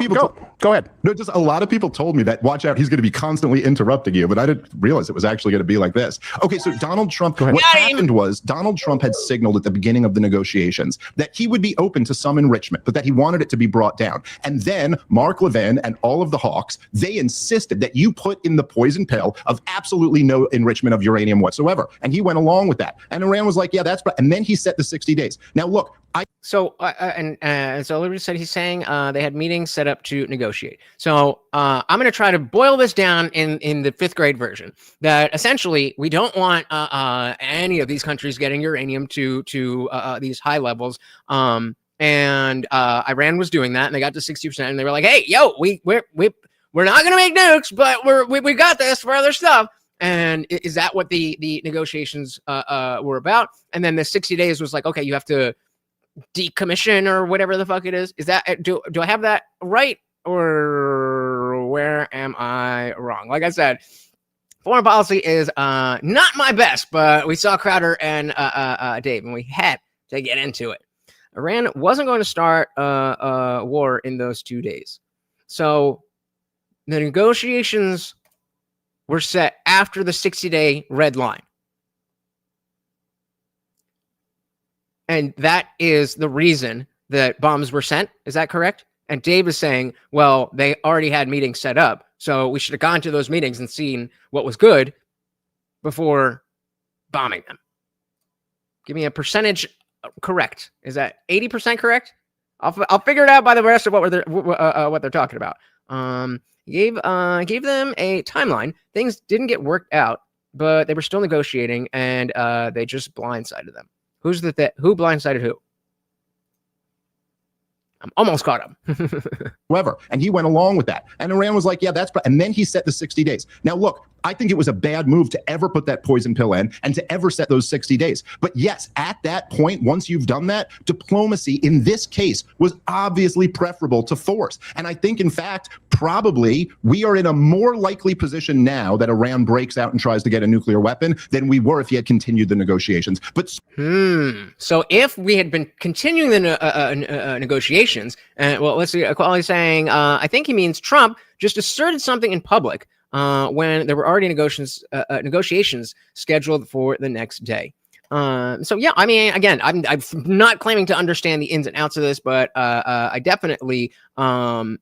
Go ahead. No, just a lot of people told me that. Watch out, he's going to be constantly interrupting you. But I didn't realize it was actually going to be like this. Okay, so Donald Trump. What happened was Donald Trump had signaled at the beginning of the negotiations that he would be open to some enrichment, but that he wanted it to be brought down. And then Mark Levin and all of the hawks, they insisted that you put in the poison pill of absolutely no enrichment of uranium whatsoever. And he went along with that. And Iran was like, yeah, that's right. And then he set the 60 days. Now, look, so Liberty said he's saying they had meetings set up to negotiate. So I'm going to try to boil this down in the 5th grade version. That essentially we don't want any of these countries getting uranium to these high levels. And Iran was doing that, and they got to 60%, and they were like, "Hey, yo, we're not going to make nukes, but we got this for other stuff." And is that what the negotiations were about? And then the 60 days was like, okay, you have to decommission or whatever the fuck it is. Is that do I have that right, or where am I wrong? Like I said, foreign policy is not my best, but we saw Crowder and Dave, and we had to get into it. Iran wasn't going to start a war in those 2 days. So the negotiations were set after the 60-day red line. And that is the reason that bombs were sent. Is that correct? And Dave is saying, well, they already had meetings set up, so we should have gone to those meetings and seen what was good before bombing them. Give me a percentage correct. Is that 80% correct? I'll figure it out by the rest of what they're talking about. Gave them a timeline. Things didn't get worked out, but they were still negotiating, and they just blindsided them. Who blindsided who? I'm almost caught up. Whoever. And he went along with that. And Iran was like, yeah, that's and then he set the 60 days. Now, look, I think it was a bad move to ever put that poison pill in and to ever set those 60 days. But yes, at that point, once you've done that, diplomacy in this case was obviously preferable to force. And I think, in fact, probably we are in a more likely position now that Iran breaks out and tries to get a nuclear weapon than we were if he had continued the negotiations. But so if we had been continuing the negotiations, well, let's see, Quality saying, I think he means Trump just asserted something in public when there were already negotiations scheduled for the next day. So yeah, I mean, again, I'm not claiming to understand the ins and outs of this, but I definitely, I'm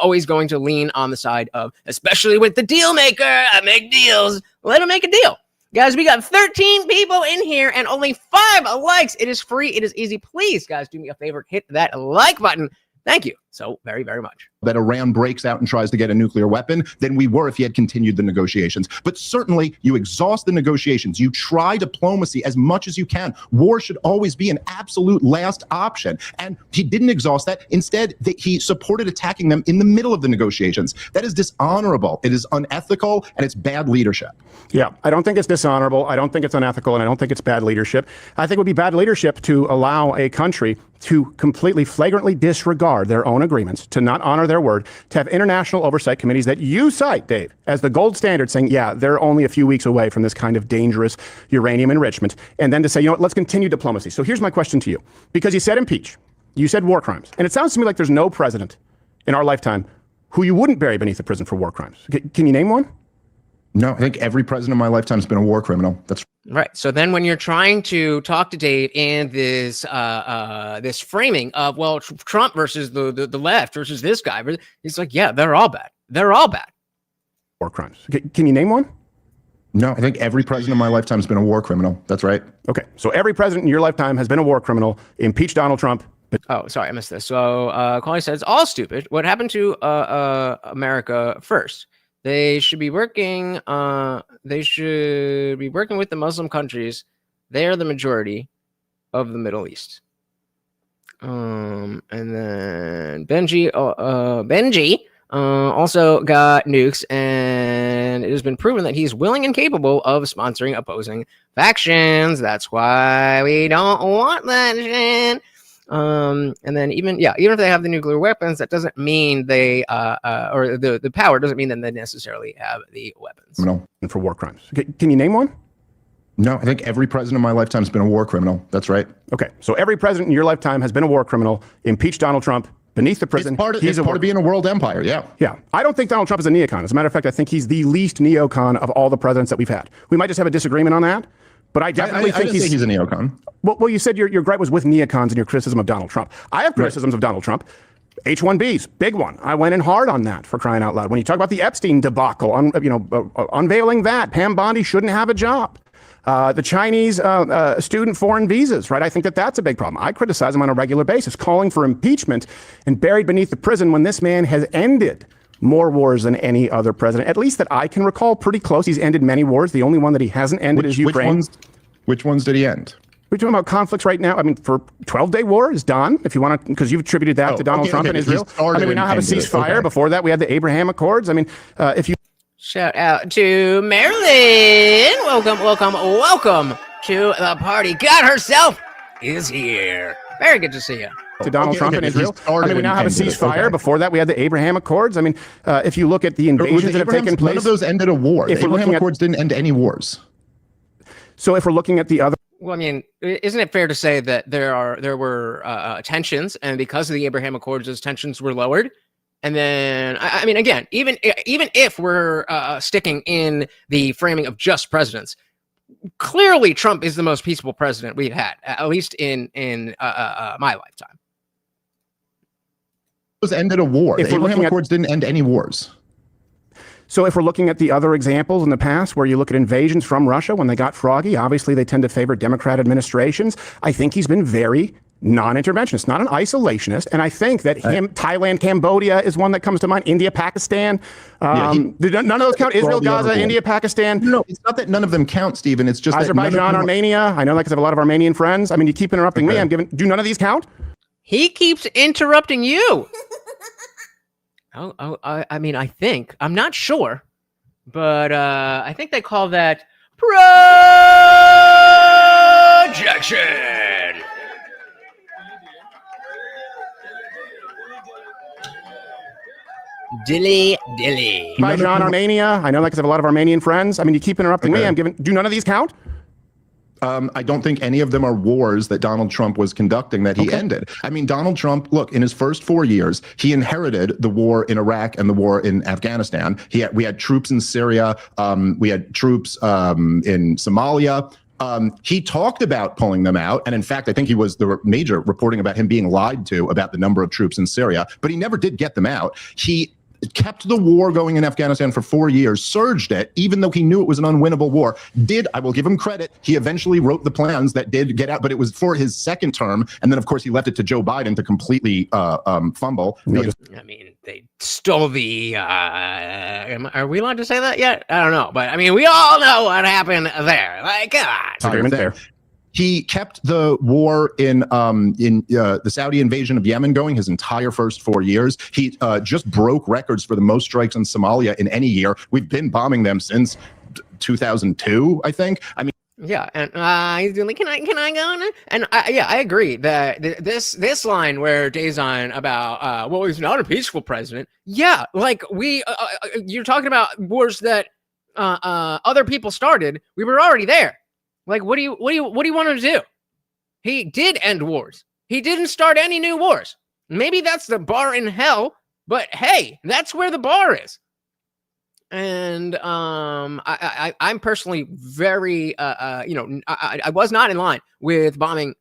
always going to lean on the side of, especially with the deal maker, I make deals, let him make a deal. Guys, we got 13 people in here and only 5 likes. It is free. It is easy. Please, guys, do me a favor. Hit that like button. Thank you so very, very much. That Iran breaks out and tries to get a nuclear weapon than we were if he had continued the negotiations. But certainly you exhaust the negotiations. You try diplomacy as much as you can. War should always be an absolute last option. And he didn't exhaust that. Instead, he supported attacking them in the middle of the negotiations. That is dishonorable. It is unethical, and it's bad leadership. Yeah, I don't think it's dishonorable. I don't think it's unethical, and I don't think it's bad leadership. I think it would be bad leadership to allow a country to completely flagrantly disregard their own agreements, to not honor their word, to have international oversight committees that you cite, Dave, as the gold standard, saying, yeah, they're only a few weeks away from this kind of dangerous uranium enrichment, and then to say, you know what, let's continue diplomacy. So here's my question to you. Because you said impeach, you said war crimes, and it sounds to me like there's no president in our lifetime who you wouldn't bury beneath the prison for war crimes. Can you name one? No, I think every president in my lifetime has been a war criminal. That's right. So then when you're trying to talk to Dave in this this framing of, well, Trump versus the left versus this guy, he's like, yeah, they're all bad. They're all bad. War crimes. Can you name one? No, I think every president in my lifetime has been a war criminal. That's right. Okay. So every president in your lifetime has been a war criminal. Impeach Donald Trump. Oh, sorry, I missed this. So Quality says, all stupid. What happened to America first? They should be working. They should be working with the Muslim countries. They are the majority of the Middle East. And then Benji also got nukes, and it has been proven that he's willing and capable of sponsoring opposing factions. That's why we don't want that shit. And then even if they have the nuclear weapons, that doesn't mean they or the power doesn't mean that they necessarily have the weapons. No. And for war crimes. Can you name one? No, I think every president in my lifetime has been a war criminal. That's right. Okay, so every president in your lifetime has been a war criminal. Impeach Donald Trump beneath the prison. It's part of being a world empire. Yeah. Yeah. I don't think Donald Trump is a neocon. As a matter of fact, I think he's the least neocon of all the presidents that we've had. We might just have a disagreement on that. But I definitely think he's a neocon. Well, you said your gripe was with neocons and your criticism of Donald Trump. I have criticisms of Donald Trump. H-1Bs, big one. I went in hard on that, for crying out loud. When you talk about the Epstein debacle, unveiling that, Pam Bondi shouldn't have a job. The Chinese student foreign visas, right? I think that's a big problem. I criticize him on a regular basis, calling for impeachment and buried beneath the prison when this man has ended more wars than any other president, at least that I can recall. Pretty close. He's ended many wars. The only one that he hasn't ended is Ukraine. Which ones did he end? We're talking about conflicts right now. I mean, for 12-day war is done, if you want to, because you've attributed that to Donald Trump and Israel. I mean, we now have a ceasefire. Okay. Before that, we had the Abraham Accords. I mean, if you... Shout out to Marilyn. Welcome to the party. God herself is here. Very good to see you. To Donald Trump and Israel. I mean, we now have a ceasefire. Okay. Before that, we had the Abraham Accords. I mean, if you look at the invasions that have taken place... None of those ended a war. The Abraham Accords didn't end any wars. So if we're looking at the other... Well, I mean, isn't it fair to say that there were tensions, and because of the Abraham Accords, those tensions were lowered? And then, I mean, again, even if we're sticking in the framing of just presidents, clearly Trump is the most peaceful president we've had, at least in my lifetime. Those ended a war. The Abraham Accords didn't end any wars. So if we're looking at the other examples in the past where you look at invasions from Russia when they got froggy, obviously they tend to favor Democrat administrations. I think he's been very non-interventionist, not an isolationist. And I think that Thailand, Cambodia is one that comes to mind. India, Pakistan. None of those count. Israel, Gaza, India, Pakistan. No, it's not that none of them count, Stephen. It's just Azerbaijan, Armenia. I know that because I have a lot of Armenian friends. I mean, you keep interrupting me. Do none of these count? He keeps interrupting you. I mean, I think, I'm not sure, but I think they call that projection. Dilly. Azerbaijan, Armenia. I know that because I have a lot of Armenian friends. I mean, you keep interrupting me. I'm giving. Do none of these count? I don't think any of them are wars that Donald Trump was conducting that he ended. I mean, Donald Trump, look, in his first 4 years, he inherited the war in Iraq and the war in Afghanistan. We had troops in Syria. We had troops in Somalia. He talked about pulling them out. And in fact, I think he was the major reporting about him being lied to about the number of troops in Syria, but he never did get them out. He kept the war going in Afghanistan for 4 years, surged it, even though he knew it was an unwinnable war. I will give him credit, he eventually wrote the plans that did get out, but it was for his second term. And then, of course, he left it to Joe Biden to completely fumble. I mean, they stole the, are we allowed to say that yet? I don't know. But, I mean, we all know what happened there. Like, God. He kept the war in the Saudi invasion of Yemen going his entire first 4 years. He just broke records for the most strikes on Somalia in any year. We've been bombing them since 2002, I think. I mean, yeah, and he's doing like, can I go on? And I agree that this line where Dave's on about well, he's not a peaceful president. Yeah, like you're talking about wars that other people started. We were already there. Like, what do you want him to do? He did end wars. He didn't start any new wars. Maybe that's the bar in hell, but hey, that's where the bar is. And I'm personally very, I was not in line with bombing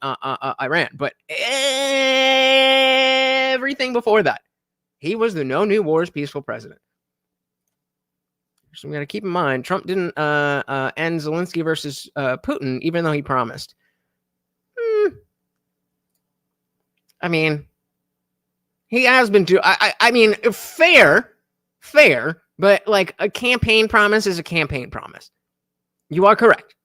Iran, but everything before that, he was the no new wars peaceful president. So we got to keep in mind, Trump didn't end Zelensky versus Putin, even though he promised. I mean, he has been doing. I mean, fair, but like a campaign promise is a campaign promise. You are correct,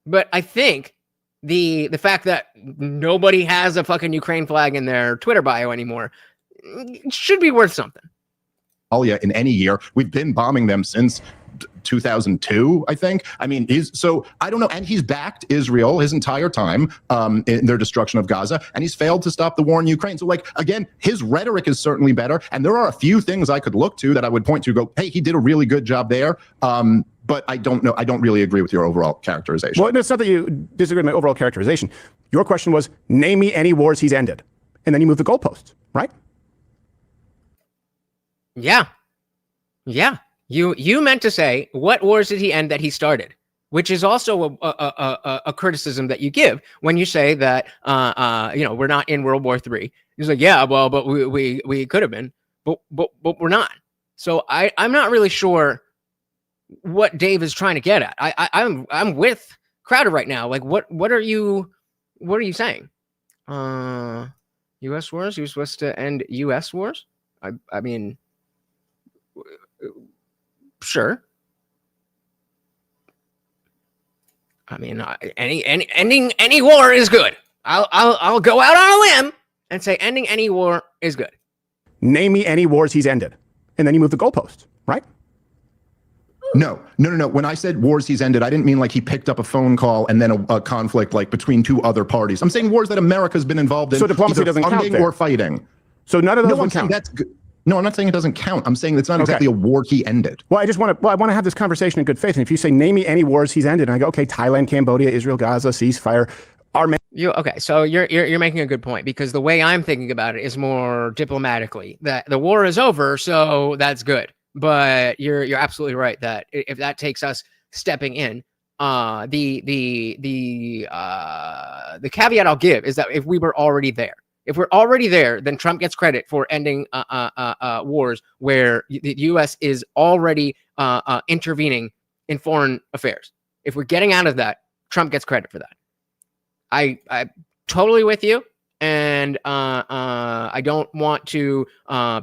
but I think the fact that nobody has a fucking Ukraine flag in their Twitter bio anymore should be worth something. In any year. We've been bombing them since 2002, I think. I mean, I don't know. And he's backed Israel his entire time in their destruction of Gaza, and he's failed to stop the war in Ukraine. So, like, again, his rhetoric is certainly better. And there are a few things I could look to that I would point to, go, hey, he did a really good job there. But I don't know. I don't really agree with your overall characterization. Well, it's not that you disagree with my overall characterization. Your question was, name me any wars he's ended. And then you move the goalposts, right? Yeah. You meant to say, what wars did he end that he started? Which is also a criticism that you give when you say that we're not in World War III. He's like, yeah, well, but we could have been, but we're not. So I'm not really sure what Dave is trying to get at. I'm with Crowder right now. Like, what are you saying? U.S. wars? You're supposed to end U.S. wars? I mean, sure. I mean, ending any war is good. I'll go out on a limb and say ending any war is good. Name me any wars he's ended, and then you move the goalposts, right? No. When I said wars he's ended, I didn't mean like he picked up a phone call and then a conflict like between two other parties. I'm saying wars that America's been involved in. So diplomacy doesn't count there. Or fighting. So none of those would count. That's good. No, I'm not saying it doesn't count. I'm saying it's not exactly a war he ended. Well, I want to have this conversation in good faith. And if you say, name me any wars he's ended, and I go, okay, Thailand, Cambodia, Israel, Gaza, ceasefire, Armenia. So you're making a good point, because the way I'm thinking about it is more diplomatically, that the war is over, so that's good. But you're absolutely right that if that takes us stepping in, the caveat I'll give is that if we were already there. If we're already there, then Trump gets credit for ending wars where the U.S. is already intervening in foreign affairs. If we're getting out of that, Trump gets credit for that. I'm totally with you, and I don't want to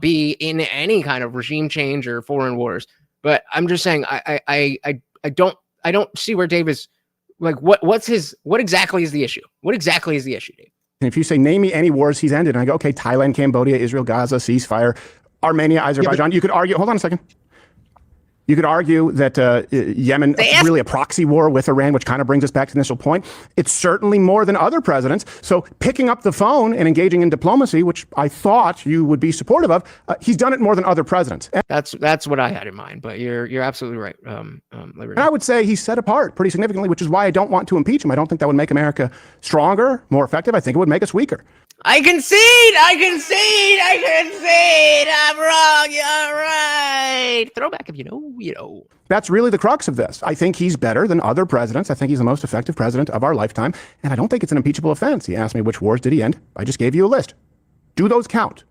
be in any kind of regime change or foreign wars. But I'm just saying I don't see where Dave is. Like, what exactly is the issue? What exactly is the issue, Dave? And if you say, name me any wars he's ended, and I go, okay, Thailand, Cambodia, Israel, Gaza, ceasefire, Armenia, Azerbaijan, you could argue, hold on a second. You could argue that Yemen is really a proxy war with Iran, which kind of brings us back to the initial point. It's certainly more than other presidents. So picking up the phone and engaging in diplomacy, which I thought you would be supportive of, he's done it more than other presidents. That's what I had in mind. But you're absolutely right. And I would say he's set apart pretty significantly, which is why I don't want to impeach him. I don't think that would make America stronger, more effective. I think it would make us weaker. I concede. I'm wrong. You're right. Throwback, if you know, you know. That's really the crux of this. I think he's better than other presidents. I think he's the most effective president of our lifetime. And I don't think it's an impeachable offense. He asked me which wars did he end. I just gave you a list. Do those count?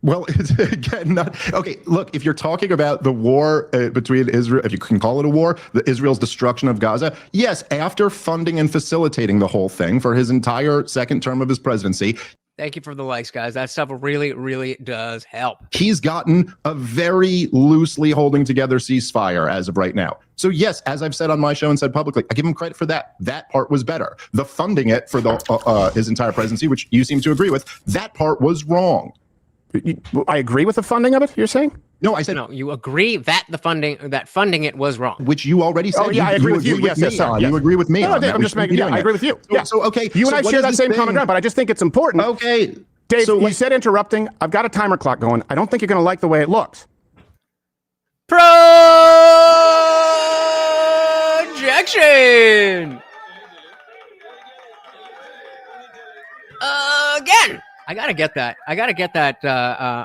Well, it's again not okay. Look, if you're talking about the war between Israel, if you can call it a war, Israel's destruction of Gaza, yes, after funding and facilitating the whole thing for his entire second term of his presidency. Thank you for the likes, guys. That stuff really, really does help. He's gotten a very loosely holding together ceasefire as of right now. So yes, as I've said on my show and said publicly, I give him credit for that. That part was better. The funding it for the his entire presidency, which you seem to agree with, that part was wrong. I agree with the funding of it, you're saying? No, I said no. You agree that funding it was wrong, which you already said. Oh yeah, I agree with you. Yes, yes, yes. You agree with me. No, I'm just making. Yeah, I agree with you. Yeah. So okay, you and I share that same common ground, but I just think it's important. Okay, Dave, you said interrupting. I've got a timer clock going. I don't think you're going to like the way it looks. Projection. Again. I gotta get that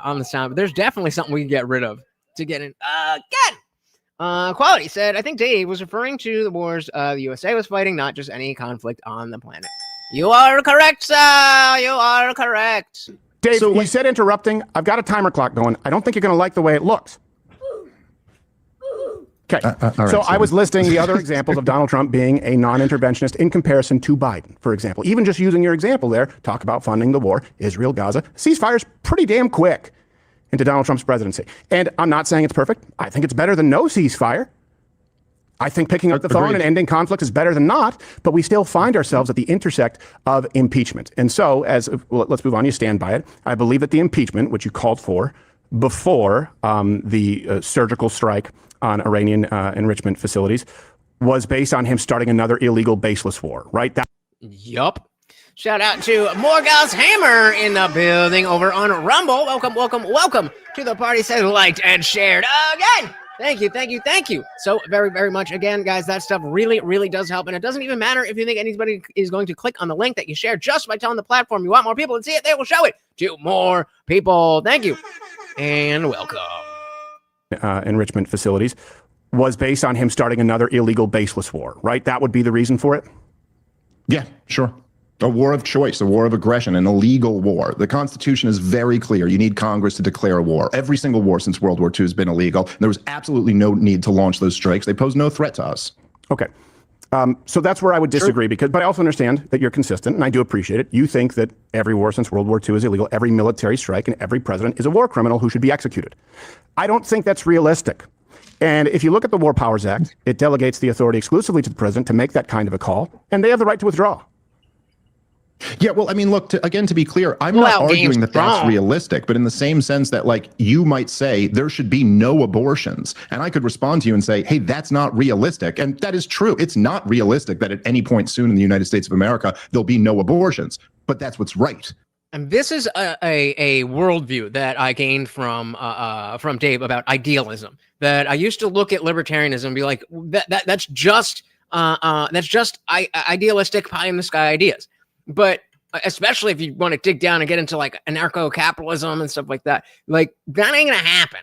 on the sound, but there's definitely something we can get rid of to get in again. Quality said, I think Dave was referring to the wars the USA was fighting, not just any conflict on the planet. You are correct, sir. You are correct. Dave, you said interrupting. I've got a timer clock going. I don't think you're going to like the way it looks. Okay, so I was listing the other examples of Donald Trump being a non-interventionist in comparison to Biden, for example. Even just using your example there, talk about funding the war, Israel, Gaza. Ceasefire's pretty damn quick into Donald Trump's presidency. And I'm not saying it's perfect. I think it's better than no ceasefire. I think picking up the phone and ending conflict is better than not, but we still find ourselves at the intersect of impeachment. And so, let's move on, you stand by it. I believe that the impeachment, which you called for before the surgical strike on Iranian enrichment facilities, was based on him starting another illegal baseless war, right? Yup. Shout out to Morgau's Hammer in the building over on Rumble. Welcome to the party. Said liked and shared again. Thank you. So very, very much. Again, guys, that stuff really, really does help. And it doesn't even matter if you think anybody is going to click on the link that you share just by telling the platform you want more people to see it. They will show it to more people. Thank you. And welcome. Enrichment facilities was based on him starting another illegal baseless war, right? That would be the reason for it? Yeah, sure. A war of choice, a war of aggression, an illegal war. The Constitution is very clear. You need Congress to declare a war. Every single war since World War II has been illegal. There was absolutely no need to launch those strikes. They pose no threat to us. Okay. So that's where I would disagree, but I also understand that you're consistent, and I do appreciate it. You think that every war since World War II is illegal, every military strike, and every president is a war criminal who should be executed. I don't think that's realistic. And if you look at the War Powers Act, it delegates the authority exclusively to the president to make that kind of a call, and they have the right to withdraw. Yeah, well, I mean, look, to be clear, I'm not arguing that that's realistic, but in the same sense that, like, you might say there should be no abortions. And I could respond to you and say, hey, that's not realistic. And that is true. It's not realistic that at any point soon in the United States of America, there'll be no abortions. But that's what's right. And this is a worldview that I gained from Dave about idealism. That I used to look at libertarianism and be like, that's just idealistic pie in the sky ideas. But especially if you want to dig down and get into like anarcho-capitalism and stuff like that, like that ain't gonna happen.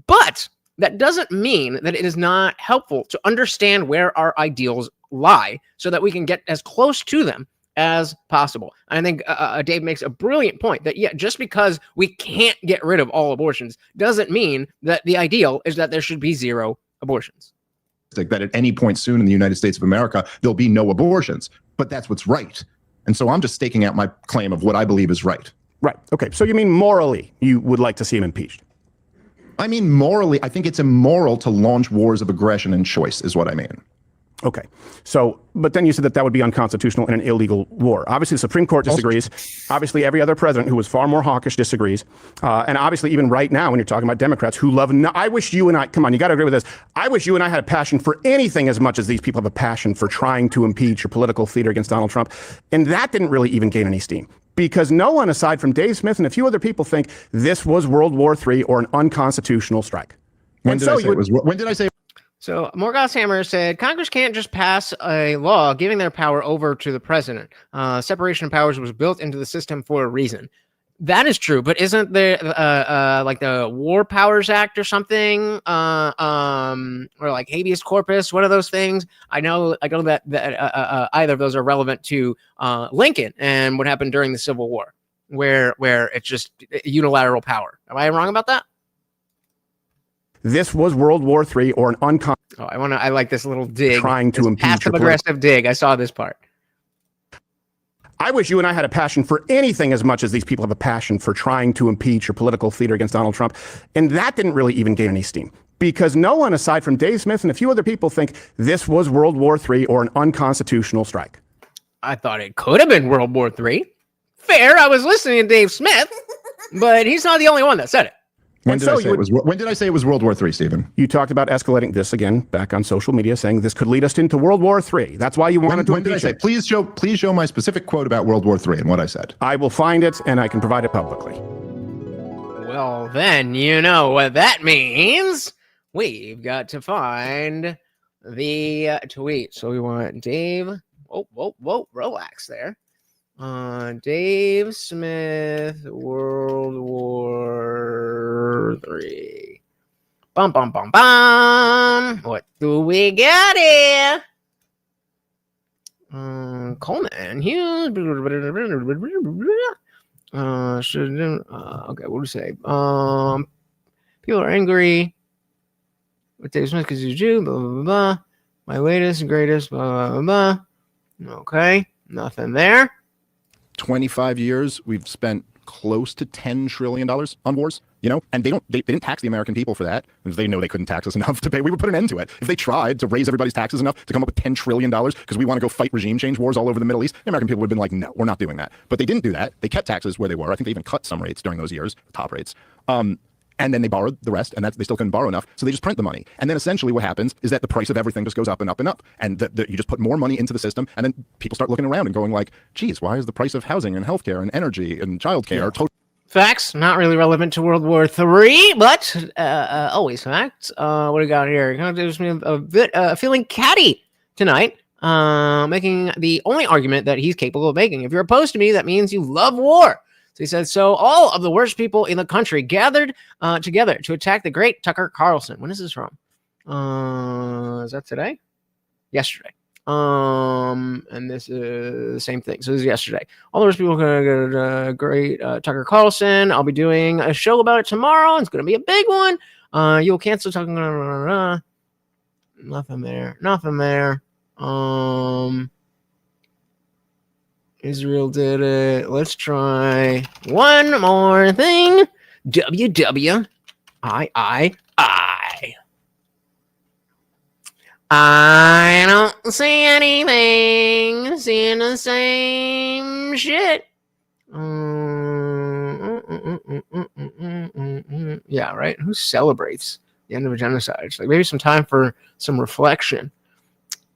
But that doesn't mean that it is not helpful to understand where our ideals lie so that we can get as close to them as possible. And I think Dave makes a brilliant point that, yeah, just because we can't get rid of all abortions doesn't mean that the ideal is that there should be zero abortions. That at any point soon in the United States of America, there'll be no abortions. But that's what's right. And so I'm just staking out my claim of what I believe is right. Right. Okay. So you mean morally, you would like to see him impeached? I mean, morally, I think it's immoral to launch wars of aggression and choice is what I mean. Okay. So, but then you said that that would be unconstitutional in an illegal war. Obviously, the Supreme Court disagrees. Obviously, every other president who was far more hawkish disagrees. And obviously, even right now, when you're talking about Democrats who love, I wish you and I, come on, you got to agree with this. I wish you and I had a passion for anything as much as these people have a passion for trying to impeach or political theater against Donald Trump. And that didn't really even gain any steam. Because no one, aside from Dave Smith and a few other people, think this was World War III or an unconstitutional strike. When did I say? So Morgoth Hammer said Congress can't just pass a law giving their power over to the president. Separation of powers was built into the system for a reason. That is true, but isn't there like the War Powers Act or something, or like habeas corpus? One of those things. I know that either of those are relevant to Lincoln and what happened during the Civil War, where it's just unilateral power. Am I wrong about that? This was World War III or an unconstitutional. I like this little dig. Trying to impeach. Passive aggressive dig. I saw this part. I wish you and I had a passion for anything as much as these people have a passion for trying to impeach or political theater against Donald Trump. And that didn't really even gain any steam. Because no one, aside from Dave Smith and a few other people, think this was World War III or an unconstitutional strike. I thought it could have been World War III. Fair. I was listening to Dave Smith, but he's not the only one that said it. When did I say it was World War III, Stephen? You talked about escalating this again back on social media, saying this could lead us into World War III. That's why you wanted to impeach it. Please show my specific quote about World War III and what I said. I will find it and I can provide it publicly. Well, then you know what that means. We've got to find the tweet. So we want Dave. Whoa, relax there. Dave Smith, World War III. Bum. What do we got here? Coleman Hughes. Okay, what do we say? People are angry with Dave Smith because he's a Jew. Blah blah blah. My latest and greatest. Blah blah blah. Okay, nothing there. 25 years, we've spent close to $10 trillion on wars, and they didn't tax the American people for that. They know they couldn't tax us enough to pay. We would put an end to it. If they tried to raise everybody's taxes enough to come up with $10 trillion because we want to go fight regime change wars all over the Middle East, the American people would have been like, no, we're not doing that. But they didn't do that. They kept taxes where they were. I think they even cut some rates during those years, top rates. And then they borrowed the rest, and they still couldn't borrow enough, so they just print the money. And then essentially what happens is that the price of everything just goes up and up and up. And you just put more money into the system, and then people start looking around and going like, geez, why is the price of housing and healthcare and energy and childcare totally... Facts, not really relevant to World War III, but always facts. What do we got here? A bit feeling catty tonight, making the only argument that he's capable of making. If you're opposed to me, that means you love war. So he said, so all of the worst people in the country gathered together to attack the great Tucker Carlson. When is this from? Is that today? Yesterday. And this is the same thing. So this is yesterday. All the worst people are going to go to great Tucker Carlson. I'll be doing a show about it tomorrow. It's going to be a big one. You'll cancel talking. Nothing there. Israel did it. Let's try one more thing. WWII. I don't see anything. Seeing the same shit. Yeah, right? Who celebrates the end of a genocide? It's like maybe some time for some reflection.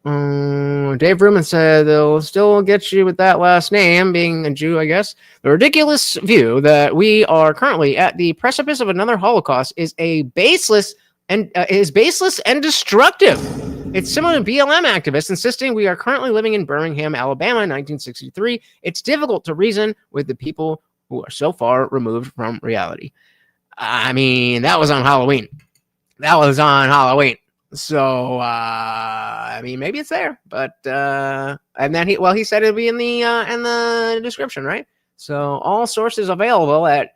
Dave Ruman said they'll still get you with that last name, being a Jew, I guess. The ridiculous view that we are currently at the precipice of another Holocaust is baseless and destructive. It's similar to BLM activists insisting we are currently living in Birmingham, Alabama, in 1963. It's difficult to reason with the people who are so far removed from reality. I mean, that was on Halloween. So, I mean, maybe it's there, but, and then he said it'd be in the description, right? So all sources available at,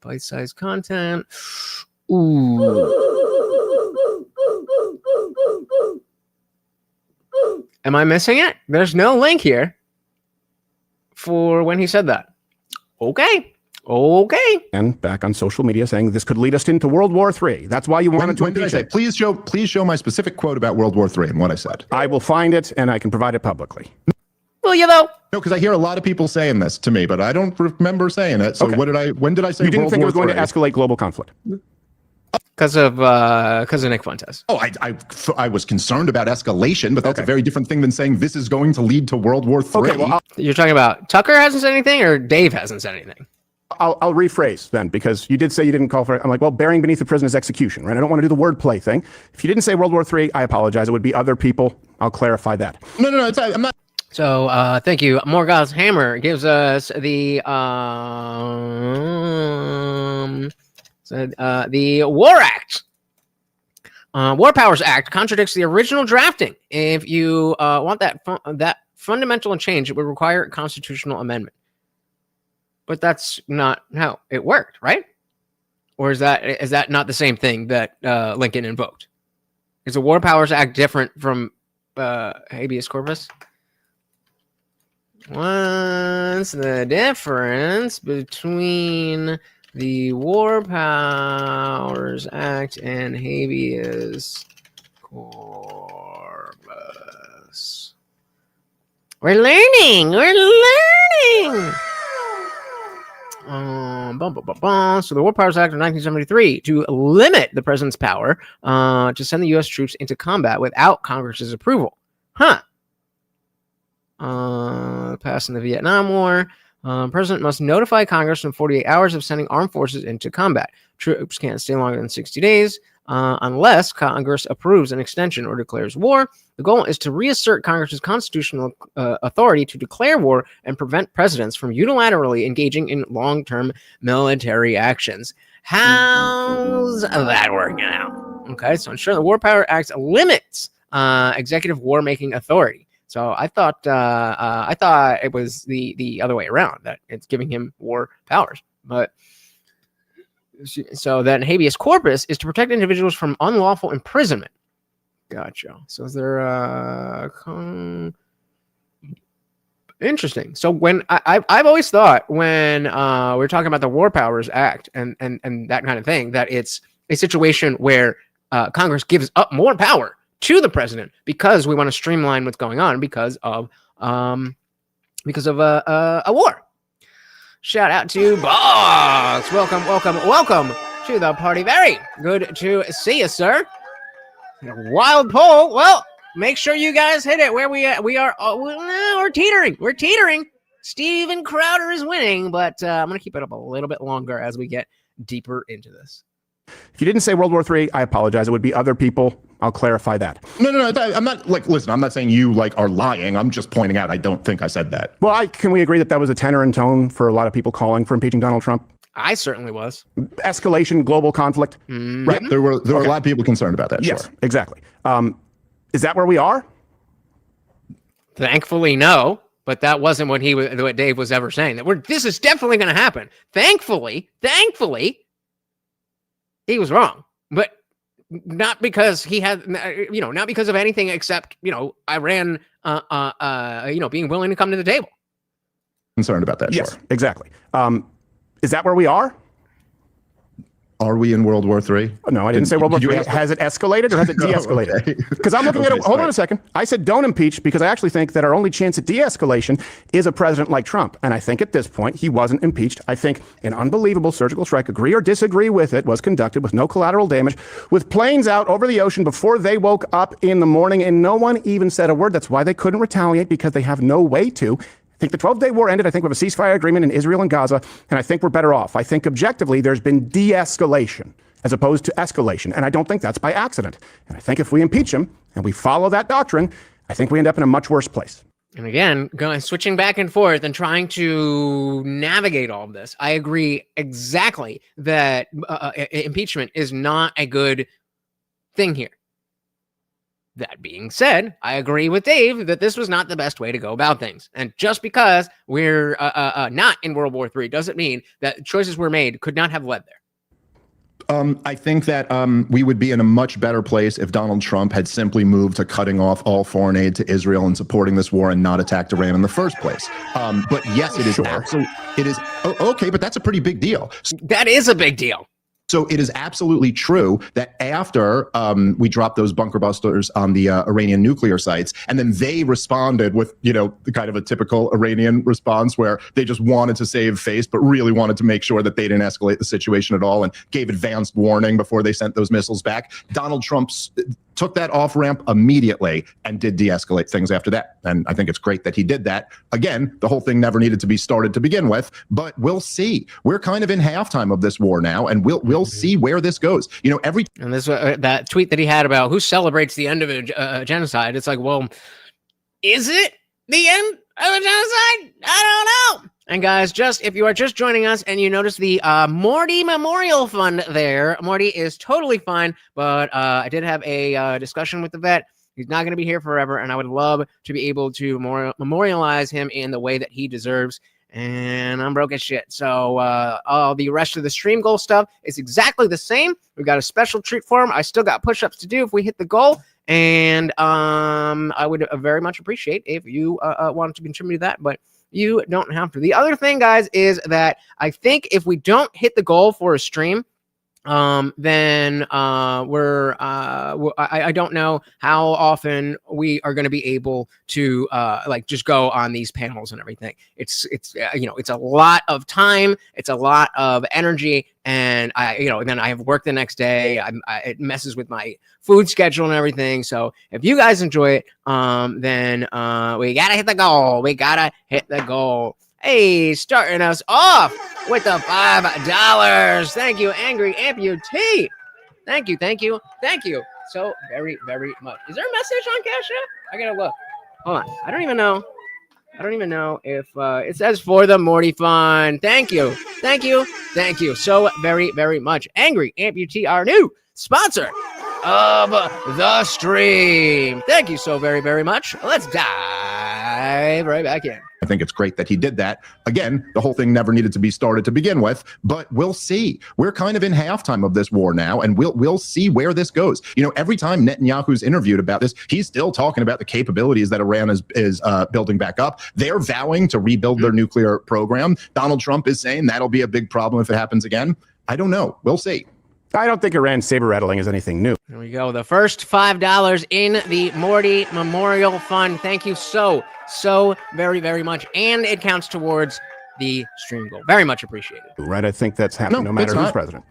bite-sized content. Ooh. Am I missing it? There's no link here for when he said that. Okay. Okay. And back on social media saying this could lead us into World War III. That's why you wanted to When did I impeach say? him. Please show my specific quote about World War III and what I said. I will find it and I can provide it publicly. Will you though? No, because I hear a lot of people saying this to me, but I don't remember saying it. So Okay. when did I say You didn't World think War it was going to III? escalate global conflict? Because of Nick Fuentes. Oh, I was concerned about escalation, but that's a very different thing than saying this is going to lead to World War III. Okay, well, You're talking about Tucker hasn't said anything or Dave hasn't said anything? I'll rephrase then, because you did say you didn't call for it. I'm like, well, bearing beneath the prisoner's execution, right? I don't want to do the wordplay thing. If you didn't say World War III, I apologize. It would be other people. I'll clarify that. No, I'm not. So thank you. Morgoth's Hammer gives us the War Act. War Powers Act contradicts the original drafting. If you want that fundamental change, it would require a constitutional amendment. But that's not how it worked, right? Or is that not the same thing that Lincoln invoked? Is the War Powers Act different from habeas corpus? What's the difference between the War Powers Act and habeas corpus? We're learning. So the War Powers Act of 1973 to limit the president's power to send the U.S. troops into combat without Congress's approval. Passing the Vietnam War. President must notify Congress in 48 hours of sending armed forces into combat. Troops can't stay longer than 60 days unless Congress approves an extension or declares war. The goal is to reassert Congress's constitutional authority to declare war and prevent presidents from unilaterally engaging in long-term military actions. How's that working out? Okay, so ensure the War Power Act limits executive war-making authority. So I thought it was the other way around, that it's giving him war powers. But so then habeas corpus is to protect individuals from unlawful imprisonment. Gotcha. So is there interesting. So when I've always thought when we're talking about the War Powers Act and that kind of thing, that it's a situation where Congress gives up more power to the president because we want to streamline what's going on because of a war. Shout out to Boss. Welcome to the party. Very good to see you, sir. Wild poll. Well, make sure you guys hit it. Where we are? We're teetering. Steven Crowder is winning, but I'm gonna keep it up a little bit longer as we get deeper into this. If you didn't say World War III, I apologize. It would be other people. I'll clarify that. No. I'm not listen, I'm not saying you are lying. I'm just pointing out I don't think I said that. Well, can we agree that was a tenor and tone for a lot of people calling for impeaching Donald Trump? I certainly was. Escalation, global conflict. Mm-hmm. Right. There were a lot of people concerned about that. Yes, sure. Exactly. Is that where we are? Thankfully, no. But that wasn't what Dave was ever saying. This is definitely going to happen. Thankfully, he was wrong. But not because he had, not because of anything except, Iran, being willing to come to the table. Concerned about that. Yes, sure. Exactly. Is that where we are? Are we in World War III? No, I didn't say World War III. Has it escalated or has it de-escalated? Because I'm looking at it. Hold on a second. I said don't impeach because I actually think that our only chance at de-escalation is a president like Trump. And I think at this point, he wasn't impeached. I think an unbelievable surgical strike, agree or disagree with it, was conducted with no collateral damage, with planes out over the ocean before they woke up in the morning, and no one even said a word. That's why they couldn't retaliate, because they have no way to. I think the 12-day war ended. I think we have a ceasefire agreement in Israel and Gaza, and I think we're better off. I think objectively there's been de-escalation as opposed to escalation, and I don't think that's by accident. And I think if we impeach him and we follow that doctrine, I think we end up in a much worse place. And again, switching back and forth and trying to navigate all of this, I agree exactly that impeachment is not a good thing here. That being said, I agree with Dave that this was not the best way to go about things. And just because we're not in World War III doesn't mean that choices were made could not have led there. I think that we would be in a much better place if Donald Trump had simply moved to cutting off all foreign aid to Israel and supporting this war and not attacked Iran in the first place. But yes, it is absolutely, okay, but that's a pretty big deal. That is a big deal. So it is absolutely true that after we dropped those bunker busters on the Iranian nuclear sites, and then they responded with, the kind of a typical Iranian response where they just wanted to save face, but really wanted to make sure that they didn't escalate the situation at all and gave advanced warning before they sent those missiles back. Donald Trump took that off ramp immediately and did de-escalate things after that. And I think it's great that he did that. Again, the whole thing never needed to be started to begin with, but we'll see. We're kind of in halftime of this war now, and we'll see where this goes. And this that tweet that he had about who celebrates the end of a genocide. It's like, well, is it the end of a genocide? I don't know. And guys, if you are just joining us and you notice the Morty Memorial Fund there, Morty is totally fine, but I did have a discussion with the vet. He's not going to be here forever, and I would love to be able to memorialize him in the way that he deserves. And I'm broke as shit. So all the rest of the stream goal stuff is exactly the same. We've got a special treat for him. I still got push-ups to do if we hit the goal. And I would very much appreciate if you wanted to contribute to that, but you don't have to. The other thing, guys, is that I think if we don't hit the goal for a stream, then I don't know how often we are going to be able to just go on these panels and everything. It's a lot of time, it's a lot of energy, and then I have work the next day. It messes with my food schedule and everything. So if you guys enjoy it, then we gotta hit the goal. We gotta hit the goal. Hey, starting us off with the $5. Thank you, Angry Amputee. Thank you so very, very much. Is there a message on CashApp? I gotta look. Hold on. I don't even know if it says for the Morty Fund. Thank you so very, very much. Angry Amputee, our new sponsor of the stream. Thank you so very, very much. Let's dive right back in. I think it's great that he did that. Again, the whole thing never needed to be started to begin with, but we'll see. We're kind of in halftime of this war now, and we'll see where this goes. Every time Netanyahu's interviewed about this, he's still talking about the capabilities that Iran is building back up. They're vowing to rebuild their nuclear program. Donald Trump is saying that'll be a big problem if it happens again. I don't know. We'll see. I don't think Iran's saber rattling is anything new. There we go. The first $5 in the Morty Memorial Fund. Thank you so very, very much. And it counts towards the stream goal. Very much appreciated. Right. I think that's happening no matter who's president.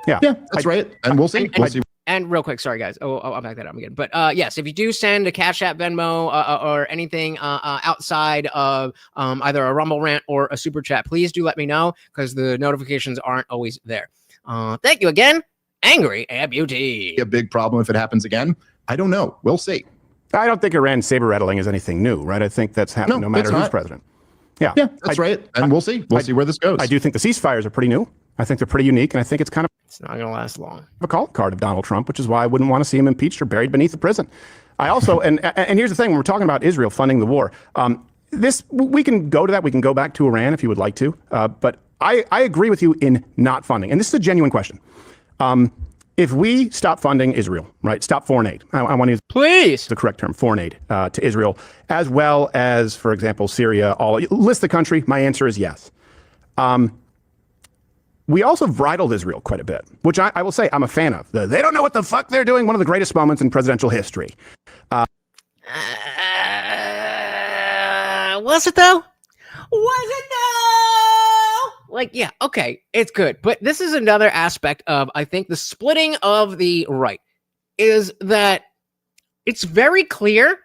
Yeah, that's right. And we'll see. We'll see. And real quick, sorry guys. I'll back that up again. But yes, if you do send a Cash App, Venmo, or anything outside of either a Rumble rant or a super chat, please do let me know because the notifications aren't always there. Thank you again, Angry Amputee. A big problem if it happens again. I don't know. We'll see. I don't think Iran's saber rattling is anything new, right? I think that's happening no matter who's president. Yeah, that's right. And we'll see. We'll see where this goes. I do think the ceasefires are pretty new. I think they're pretty unique, and I think it's kind of it's not going to last long. A call card of Donald Trump, which is why I wouldn't want to see him impeached or buried beneath the prison. I also, and here's the thing: when we're talking about Israel funding the war, we can go to that. We can go back to Iran if you would like to, but I agree with you in not funding, and this is a genuine question. If we stop funding Israel, right, stop foreign aid, I want to use please the correct term, foreign aid to Israel, as well as, for example, Syria, list the country. My answer is yes. We also bridled Israel quite a bit, which I will say I'm a fan of. They don't know what the fuck they're doing. One of the greatest moments in presidential history. Was it though? Like, yeah, okay, it's good. But this is another aspect of, I think, the splitting of the right is that it's very clear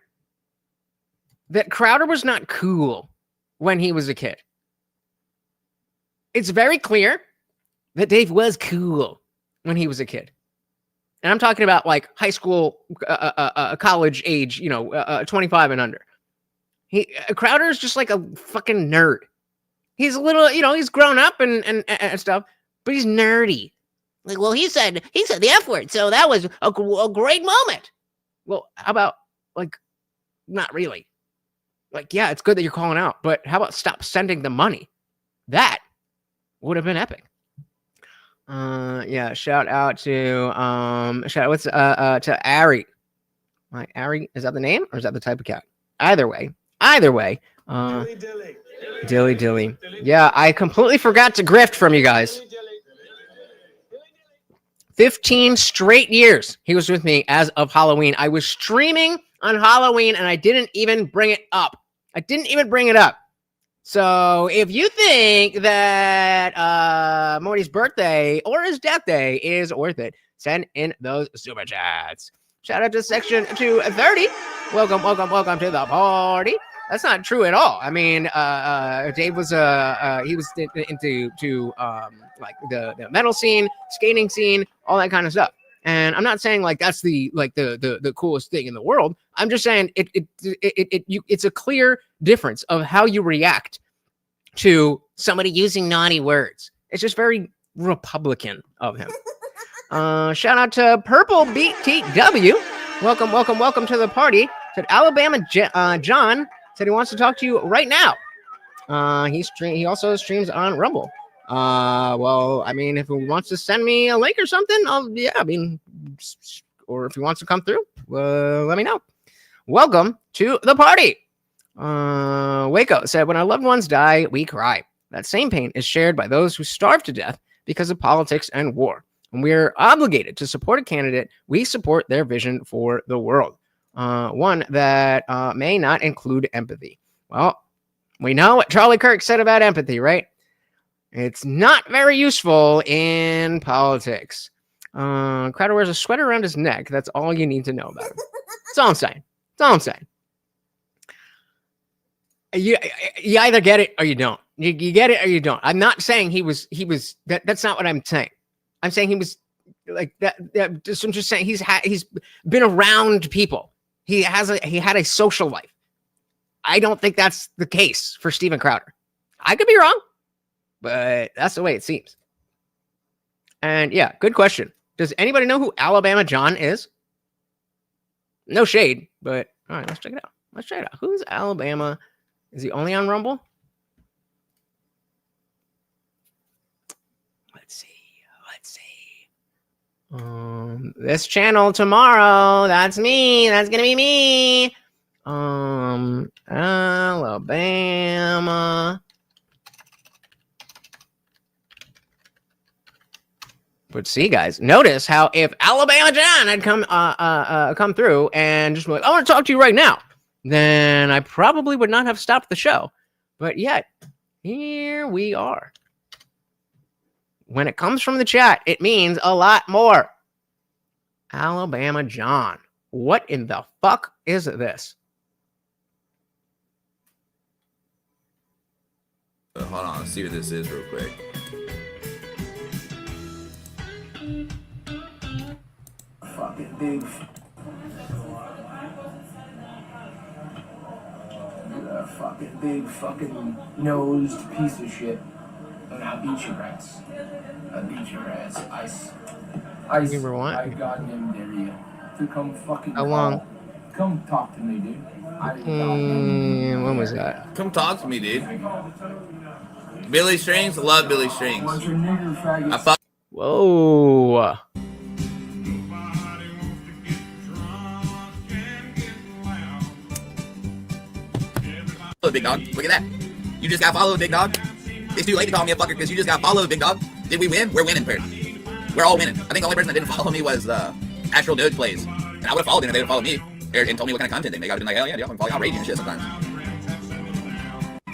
that Crowder was not cool when he was a kid. It's very clear that Dave was cool when he was a kid. And I'm talking about like high school, college age, 25 and under. Crowder is just like a fucking nerd. He's a little, he's grown up and stuff, but he's nerdy. Like, well, he said the F word, so that was a great moment. Well, how about, like, not really? Like, yeah, it's good that you're calling out, but how about stop sending the money? That would have been epic. Yeah, shout out to to Ari. Ari, is that the name or is that the type of cat? Either way. Dilly. Yeah, I completely forgot to grift from you guys. 15 straight years he was with me as of Halloween. I was streaming on Halloween and I didn't even bring it up. So if you think that Morty's birthday or his death day is worth it, send in those super chats. Shout out to Section 230. Welcome to the party. That's not true at all. I mean, Dave was he was into like the metal scene, skating scene, all that kind of stuff. And I'm not saying like that's the coolest thing in the world. I'm just saying it's a clear difference of how you react to somebody using naughty words. It's just very Republican of him. Shout out to Purple BTW. Welcome to the party. Said Alabama John said he wants to talk to you right now. He also streams on Rumble. Well, I mean, if he wants to send me a link or something, or if he wants to come through, let me know. Welcome to the party. Waco said, when our loved ones die, we cry. That same pain is shared by those who starve to death because of politics and war. When we're obligated to support a candidate, we support their vision for the world. One that may not include empathy. Well, we know what Charlie Kirk said about empathy, right? It's not very useful in politics. Crowder wears a sweater around his neck. That's all you need to know about him. That's all I'm saying. You either get it or you don't. You get it or you don't. I'm not saying he was that's not what I'm saying. I'm saying he was like that. I'm just saying he's been around people. He had a social life. I don't think that's the case for Steven Crowder. I could be wrong, but that's the way it seems. And yeah, good question. Does anybody know who Alabama John is? No shade, but all right, let's check it out. Who's Alabama? Is he only on Rumble? Let's see. This channel tomorrow. That's me. That's gonna be me. Alabama. But see, guys, notice how if Alabama John had come through and just like, I want to talk to you right now, then I probably would not have stopped the show. But yet, here we are. When it comes from the chat, it means a lot more. Alabama John. What in the fuck is this? Hold on, let's see what this is real quick. Fucking big. You're a fucking big fucking nosed piece of shit. And I'll beat your ass. Ice. You want? I goddamn dare you to come fucking. How long? Come talk to me, dude. When was that? Come talk to me, dude. Billy Strings, love Billy Strings. I fuck. Whoa. Big dog. Look at that. You just got followed, big dog. It's too late to call me a fucker because you just got followed, big dog. Did we win? We're winning, Perry. We're all winning. I think the only person that didn't follow me was Astral Doge Plays. And I would have followed them if they didn't follow me and told me what kind of content they make. I would have been like, hell yeah, dude, I'm gonna follow. I'll rage you and shit sometimes.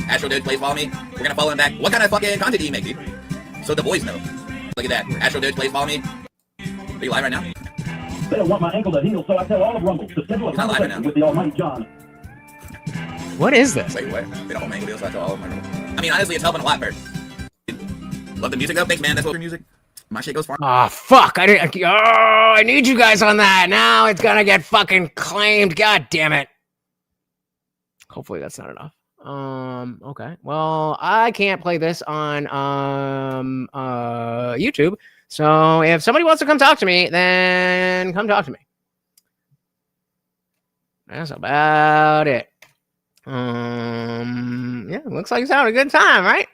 Astral Doge Plays, follow me. We're gonna follow him back. What kind of fucking content do you make, dude? So the boys know. Look at that. Astral Doge Plays, follow me. Are you live right now? They don't want my ankle to heal, so I tell all of Rumble to schedule a conversation with the Almighty John. What is this? Wait, what? They don't want mango deals, so I tell all of my Rumble. I mean, honestly, it's helping a lot, Bert. Love the music though. Thanks, man. That's what your music. My shit goes far. Oh, fuck. I need you guys on that. Now it's gonna get fucking claimed. God damn it. Hopefully that's not enough. Okay. Well, I can't play this on YouTube. So if somebody wants to come talk to me, then come talk to me. That's about it. Yeah, looks like it's having a good time, right?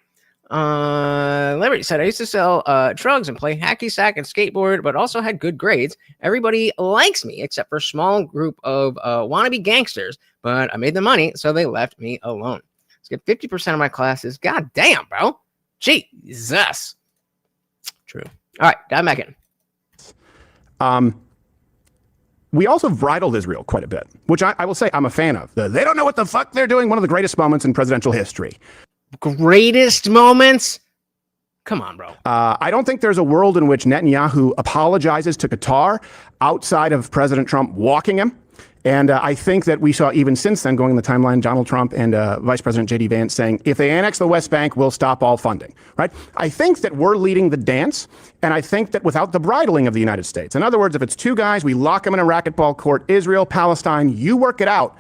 Celebrity said, I used to sell drugs and play hacky sack and skateboard, but also had good grades. Everybody likes me except for a small group of wannabe gangsters, but I made the money, so they left me alone. Skipped 50% of my classes. God damn, bro. Jesus. True. All right, dive back in. We also bridled Israel quite a bit, which I will say I'm a fan of. They don't know what the fuck they're doing. One of the greatest moments in presidential history. Greatest moments? Come on, bro. I don't think there's a world in which Netanyahu apologizes to Qatar outside of President Trump walking him. And I think that we saw even since then, going in the timeline, Donald Trump and Vice President J.D. Vance saying, if they annex the West Bank, we'll stop all funding, right? I think that we're leading the dance, and I think that without the bridling of the United States, in other words, if it's two guys, we lock them in a racquetball court, Israel, Palestine, you work it out,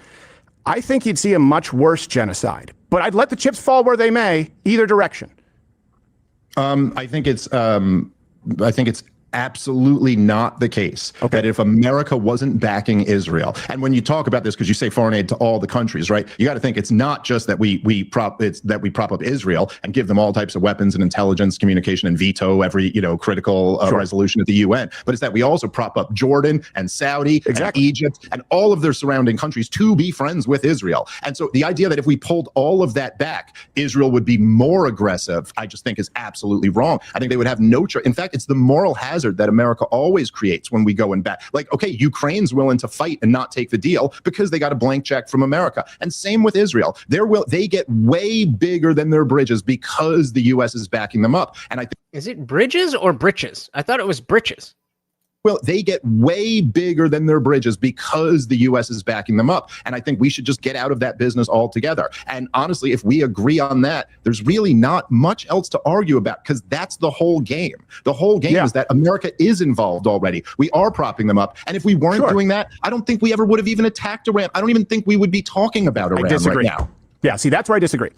I think you'd see a much worse genocide. But I'd let the chips fall where they may, either direction. I think it's absolutely not the case that if America wasn't backing Israel, and when you talk about this, because you say foreign aid to all the countries, right? You got to think it's not just that we prop up Israel and give them all types of weapons and intelligence, communication, and veto every critical resolution at the UN, but it's that we also prop up Jordan and Saudi and Egypt and all of their surrounding countries to be friends with Israel. And so the idea that if we pulled all of that back, Israel would be more aggressive, I just think is absolutely wrong. I think they would have no choice. In fact, it's the moral hazard that America always creates when we go in back. Like, okay, Ukraine's willing to fight and not take the deal because they got a blank check from America. And same with Israel. They get way bigger than their bridges because the U.S. is backing them up. And I think, is it bridges or britches? I thought it was britches. Well, they get way bigger than their bridges because the U.S. is backing them up. And I think we should just get out of that business altogether. And honestly, if we agree on that, there's really not much else to argue about because that's the whole game. The whole game is that America is involved already. We are propping them up. And if we weren't doing that, I don't think we ever would have even attacked Iran. I don't even think we would be talking about Iran right now. Yeah, see, that's where I disagree.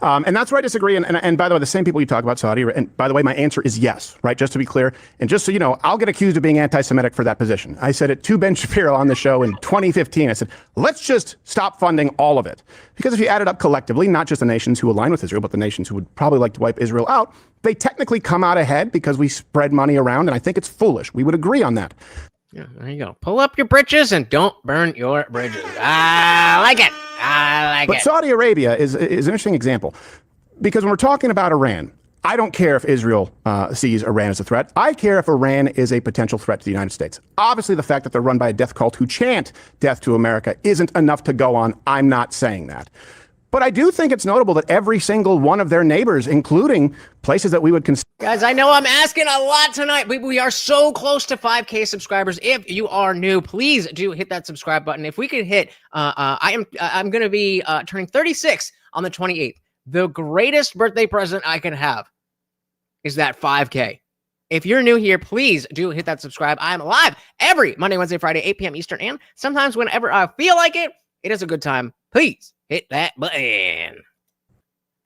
And that's where I disagree. And by the way, the same people you talk about Saudi, and by the way, my answer is yes, right? Just to be clear. And just so you know, I'll get accused of being anti-Semitic for that position. I said it to Ben Shapiro on the show in 2015. I said, let's just stop funding all of it. Because if you add it up collectively, not just the nations who align with Israel, but the nations who would probably like to wipe Israel out, they technically come out ahead because we spread money around. And I think it's foolish. We would agree on that. Yeah, there you go. Pull up your britches and don't burn your bridges. I like it. But Saudi Arabia is an interesting example because when we're talking about Iran, I don't care if Israel sees Iran as a threat. I care if Iran is a potential threat to the United States. Obviously, the fact that they're run by a death cult who chant death to America isn't enough to go on. I'm not saying that. But I do think it's notable that every single one of their neighbors, including places that we would consider. Guys, I know I'm asking a lot tonight. We are so close to 5K subscribers. If you are new, please do hit that subscribe button. If we could hit, I'm going to be turning 36 on the 28th. The greatest birthday present I can have is that 5K. If you're new here, please do hit that subscribe. I'm live every Monday, Wednesday, Friday, 8 p.m. Eastern, and sometimes whenever I feel like it. It is a good time. Please hit that button.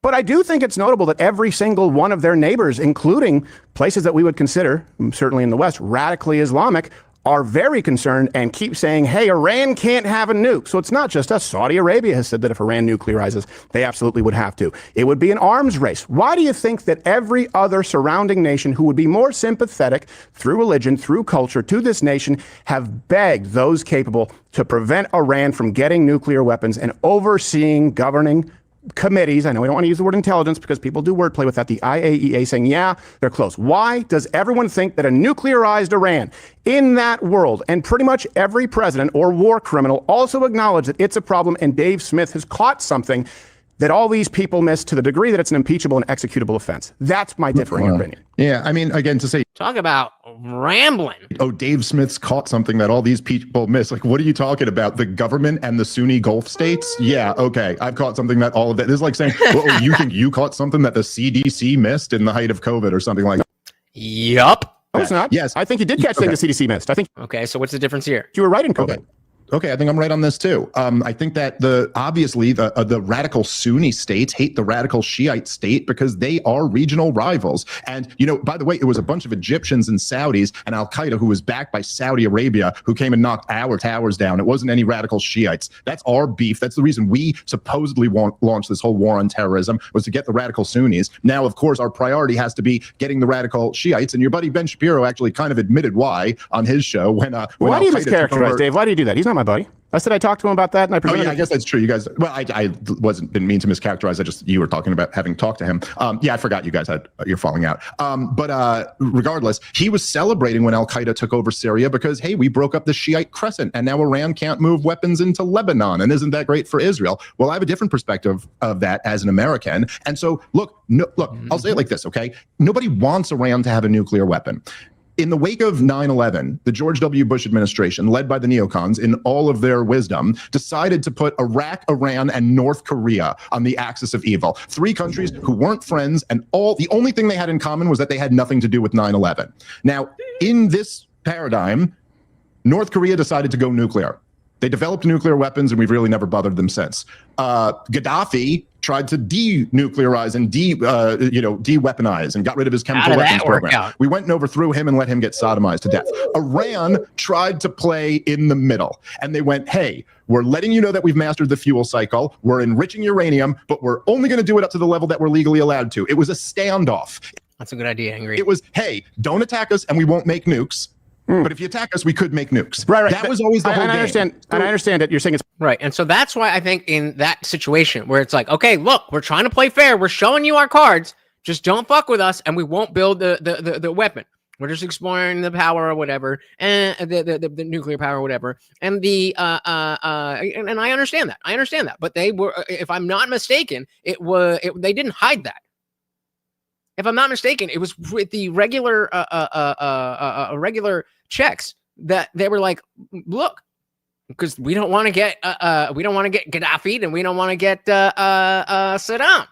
But I do think it's notable that every single one of their neighbors, including places that we would consider, certainly in the West, radically Islamic, are very concerned and keep saying, hey, Iran can't have a nuke. So it's not just us. Saudi Arabia has said that if Iran nuclearizes, they absolutely would have to. It would be an arms race. Why do you think that every other surrounding nation who would be more sympathetic through religion, through culture to this nation have begged those capable to prevent Iran from getting nuclear weapons and overseeing governing committees? I know we don't want to use the word intelligence because people do wordplay with that. The IAEA saying, yeah, they're close. Why does everyone think that a nuclearized Iran in that world, and pretty much every president or war criminal also acknowledge that it's a problem, and Dave Smith has caught something that all these people miss to the degree that it's an impeachable and executable offense? That's my differing opinion. Yeah, I mean, again, to say, talk about rambling. Oh, Dave Smith's caught something that all these people miss. Like, what are you talking about? The government and the Sunni Gulf states? Yeah, okay. I've caught something that all of that. This is like saying, well, you think you caught something that the CDC missed in the height of COVID or something like that? Yup. No, it's not. Yes. I think you did catch things the CDC missed. I think. Okay, so what's the difference here? You were right in COVID. Okay, I think I'm right on this too. I think that obviously the radical Sunni states hate the radical Shiite state because they are regional rivals. And by the way, it was a bunch of Egyptians and Saudis and Al Qaeda who was backed by Saudi Arabia who came and knocked our towers down. It wasn't any radical Shiites. That's our beef. That's the reason we supposedly launched this whole war on terrorism, was to get the radical Sunnis. Now, of course, our priority has to be getting the radical Shiites. And your buddy Ben Shapiro actually kind of admitted why on his show when why do you mischaracterize, Dave? Why do you do that? He's not my buddy. I said I talked to him about that, and I presented. Oh, yeah, I guess that's true. You guys, well, I didn't mean to mischaracterize. You were talking about having talked to him. Yeah, I forgot you guys you're falling out. But regardless, he was celebrating when Al Qaeda took over Syria because, hey, we broke up the Shiite crescent, and now Iran can't move weapons into Lebanon, and isn't that great for Israel? Well, I have a different perspective of that as an American, and so look, I'll say it like this, okay? Nobody wants Iran to have a nuclear weapon. In the wake of 9/11, the George W. Bush administration, led by the neocons in all of their wisdom, decided to put Iraq, Iran, and North Korea on the axis of evil. 3 countries who weren't friends, and the only thing they had in common was that they had nothing to do with 9/11. Now, in this paradigm, North Korea decided to go nuclear. They developed nuclear weapons, and we've really never bothered them since. Gaddafi tried to denuclearize and de-weaponize and got rid of his chemical weapons program. We went and overthrew him and let him get sodomized to death. Iran tried to play in the middle, and they went, hey, we're letting you know that we've mastered the fuel cycle. We're enriching uranium, but we're only going to do it up to the level that we're legally allowed to. It was a standoff. That's a good idea, Angry. It was, hey, don't attack us and we won't make nukes. But if you attack us, we could make nukes. Right. That was always the whole game. I understand that you're saying it's right. And so that's why I think in that situation where it's like, okay, look, we're trying to play fair. We're showing you our cards. Just don't fuck with us, and we won't build the weapon. We're just exploring the power or whatever, and the nuclear power or whatever. And and I understand that. I understand that. But they were, if I'm not mistaken, they didn't hide that. If I'm not mistaken, it was with the regular regular checks that they were like, look, because we don't want to get Gaddafi, and we don't want to get Saddam.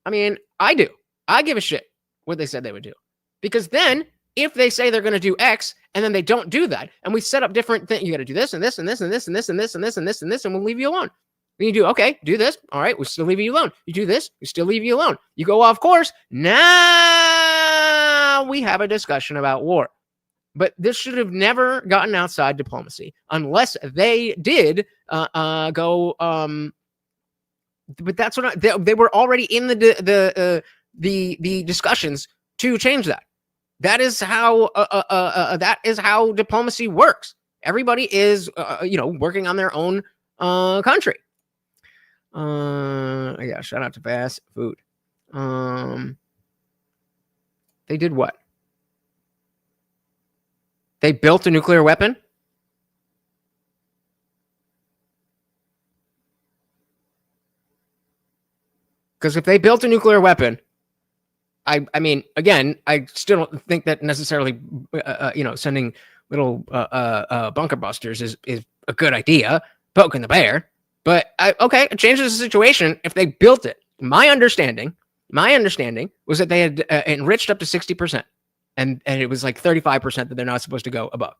I mean, I do. I give a shit what they said they would do, because then if they say they're going to do X and then they don't do that, and we set up different things, you got to do this and this and this and this and this and this and this and this and this, and we'll leave you alone. Then you do, okay, do this. All right, we'll still leave you alone. You do this, we still leave you alone. You go off course. Now we have a discussion about war. But this should have never gotten outside diplomacy unless they did go. But that's what they were already in the discussions to change that. That is how diplomacy works. Everybody is working on their own country. Yeah, shout out to fast food. They did what? They built a nuclear weapon? Because if they built a nuclear weapon, I mean, again, I still don't think that necessarily, sending little bunker busters is a good idea, poking the bear. But okay, it changes the situation if they built it. My understanding was that they had enriched up to 60%. And it was like 35% that they're not supposed to go above.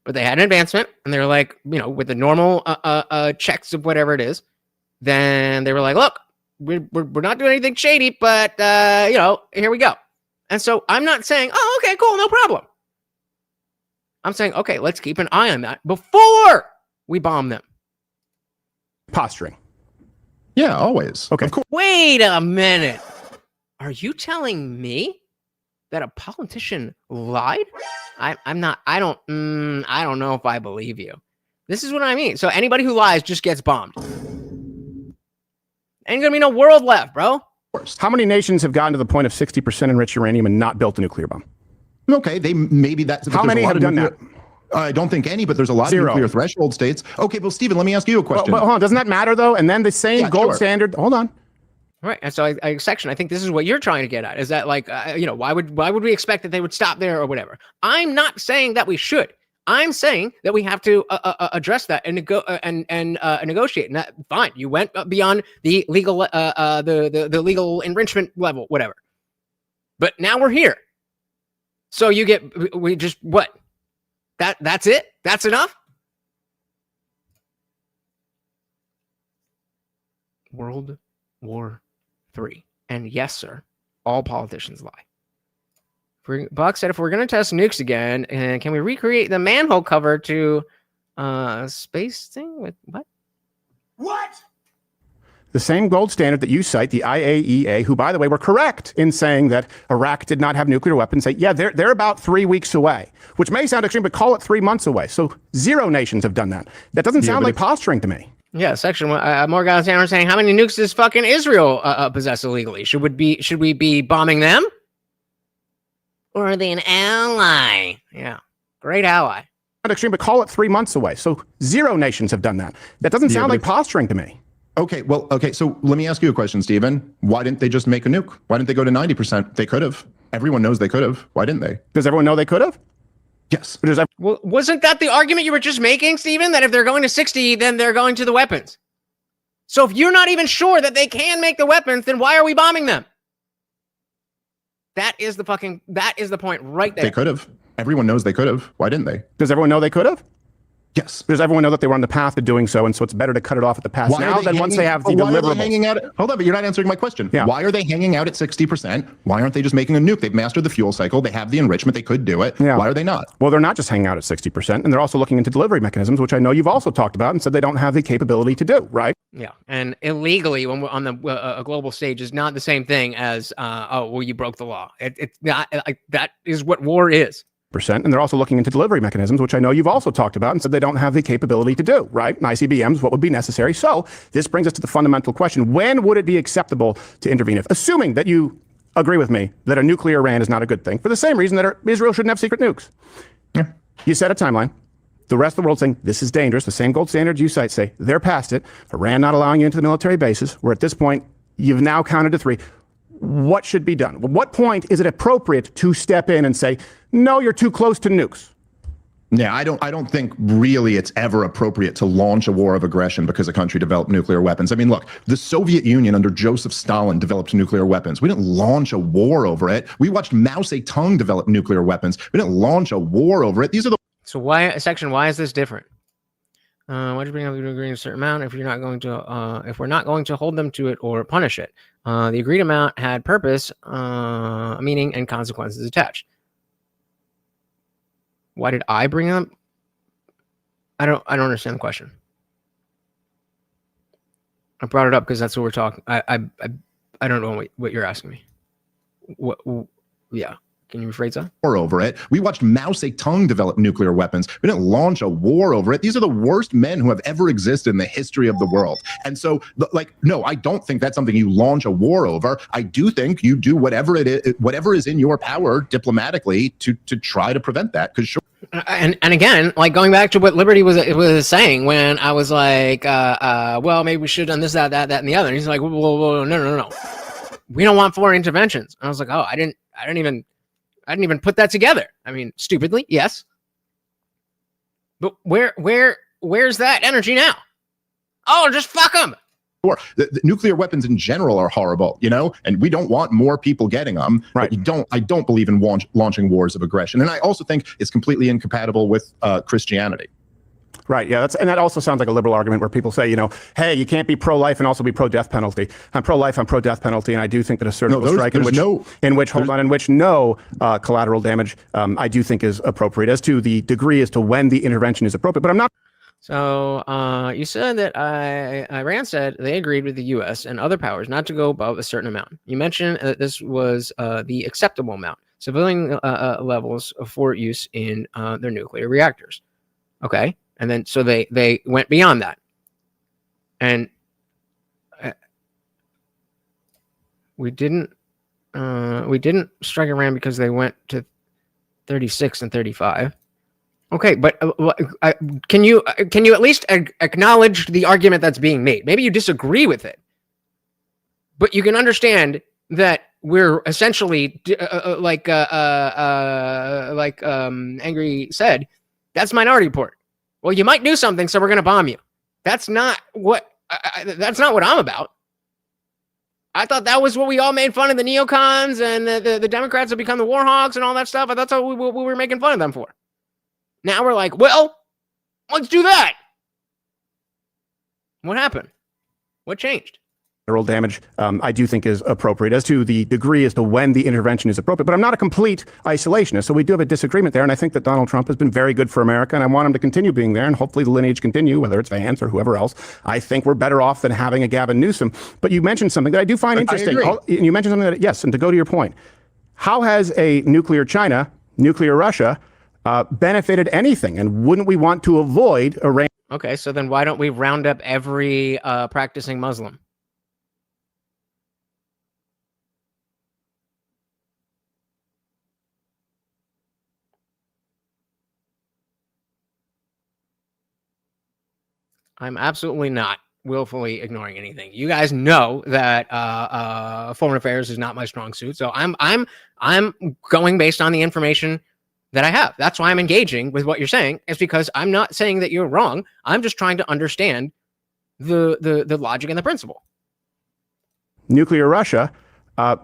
But they had an advancement, and they were like, with the normal checks of whatever it is, then they were like, look, we're not doing anything shady, but, here we go. And so I'm not saying, oh, okay, cool, no problem. I'm saying, okay, let's keep an eye on that before we bomb them. Posturing. Yeah, always. Okay. Wait a minute. Are you telling me that a politician lied? I don't know if I believe you. This is what I mean. So anybody who lies just gets bombed. Ain't gonna be no world left, bro. How many nations have gotten to the point of 60% enriched uranium and not built a nuclear bomb? Okay, that's how many have done that? I don't think any, but there's a lot Zero. of nuclear threshold states. Okay, well, Stephen, let me ask you a question. But hold on, doesn't that matter though? And then the same gold standard. Hold on. Right, and so I think this is what you're trying to get at, is that like, why would we expect that they would stop there or whatever? I'm not saying that we should. I'm saying that we have to address that and negotiate. And that, fine, you went beyond the legal the legal enrichment level, whatever. But now we're here, so we just what? That's it? That's enough? World War III. And yes, sir, all politicians lie. Buck said, if we're going to test nukes again, can we recreate the manhole cover to space thing with what? What? The same gold standard that you cite, the IAEA, who, by the way, were correct in saying that Iraq did not have nuclear weapons, say, yeah, they're about 3 weeks away, which may sound extreme, but call it 3 months away. So 0 nations have done that. That doesn't sound like posturing to me. Yeah, section more guys down saying, how many nukes does fucking Israel possess illegally? Should we be bombing them? Or are they an ally? Yeah, great ally. Not extreme, but call it 3 months away. So 0 nations have done that. That doesn't sound like posturing to me. Okay, well, okay, so let me ask you a question, Stephen. Why didn't they just make a nuke? Why didn't they go to 90%? They could have. Everyone knows they could have. Why didn't they? Does everyone know they could have? Yes. Well, wasn't that the argument you were just making, Stephen? That if they're going to 60, then they're going to the weapons. So if you're not even sure that they can make the weapons, then why are we bombing them? That is the point right there. They could have. Everyone knows they could have. Why didn't they? Does everyone know they could have? Yes. Does everyone know that they were on the path to doing so, and so it's better to cut it off at the pass now than once they have the deliverables? Hanging out hold on, but you're not answering my question. Yeah. Why are they hanging out at 60%? Why aren't they just making a nuke? They've mastered the fuel cycle. They have the enrichment. They could do it. Yeah. Why are they not? Well, they're not just hanging out at 60%, and they're also looking into delivery mechanisms, which I know you've also talked about and said they don't have the capability to do, right? Yeah, and illegally when we're on the a global stage is not the same thing as you broke the law. It's not like that is what war is. And they're also looking into delivery mechanisms, which I know you've also talked about and said they don't have the capability to do, right? And ICBMs, what would be necessary? So this brings us to the fundamental question. When would it be acceptable to intervene? Assuming that you agree with me that a nuclear Iran is not a good thing, for the same reason that Israel shouldn't have secret nukes. Yeah. You set a timeline. The rest of the world saying this is dangerous. The same gold standards you cite say they're past it. Iran not allowing you into the military bases. Where at this point, you've now counted to 3. What should be done? At what point is it appropriate to step in and say, no, you're too close to nukes? Yeah, I don't think really it's ever appropriate to launch a war of aggression because a country developed nuclear weapons. I mean, look, the Soviet Union under Joseph Stalin developed nuclear weapons. We didn't launch a war over it. We watched Mao Zedong develop nuclear weapons. We didn't launch a war over it. These are the So why is this different? Why'd you bring up the agreement a certain amount if you're not going to if we're not going to hold them to it or punish it? The agreed amount had purpose, meaning, and consequences attached. Why did I bring up? I don't understand the question. I brought it up because that's what we're talking. I don't know what you're asking me. What? Yeah. Can you rephrase that? War over it. We watched Mao Zedong develop nuclear weapons. We didn't launch a war over it. These are the worst men who have ever existed in the history of the world. And so, no, I don't think that's something you launch a war over. I do think you do whatever is in your power diplomatically to try to prevent that. Because sure. And again, like going back to what Liberty was saying when I was like, well, maybe we should have done this, that, and the other. And he's like, well, no. We don't want foreign interventions. And I was like, oh, I didn't even put that together. I mean, stupidly, yes. But where's that energy now? Oh, just fuck them. The nuclear weapons in general are horrible, and we don't want more people getting them. Right. But I don't believe in launching wars of aggression. And I also think it's completely incompatible with Christianity. Right. Yeah. And that also sounds like a liberal argument where people say, hey, you can't be pro-life and also be pro-death penalty. I'm pro-life, I'm pro-death penalty, and I do think that a surgical strike in which no collateral damage, I do think is appropriate. As to the degree as to when the intervention is appropriate, but I'm not. So you said that Iran said they agreed with the U.S. and other powers not to go above a certain amount. You mentioned that this was the acceptable amount, civilian levels for use in their nuclear reactors. Okay. And then, so they went beyond that, and we didn't strike Iran because they went to 36 and 35. Okay, but can you at least acknowledge the argument that's being made? Maybe you disagree with it, but you can understand that we're essentially Angry said, that's Minority Report. Well, you might do something, so we're going to bomb you. That's not what I'm about. I thought that was what we all made fun of the neocons and the Democrats have become the war hawks and all that stuff. That's what we were making fun of them for. Now we're like, well, let's do that. What happened? What changed? damage, I do think is appropriate. As to the degree as to when the intervention is appropriate, but I'm not a complete isolationist, so we do have a disagreement there, and I think that Donald Trump has been very good for America, and I want him to continue being there, and hopefully the lineage continue, whether it's Vance or whoever else. I think we're better off than having a Gavin Newsom. But you mentioned something that I do find interesting. You mentioned something that, yes, and to go to your point, how has a nuclear China, nuclear Russia, benefited anything, and wouldn't we want to avoid Iran? Okay, so then why don't we round up every practicing Muslim? I'm absolutely not willfully ignoring anything. You guys know that foreign affairs is not my strong suit, so I'm going based on the information that I have. That's why I'm engaging with what you're saying. Is because I'm not saying that you're wrong. I'm just trying to understand the logic and the principle. Nuclear Russia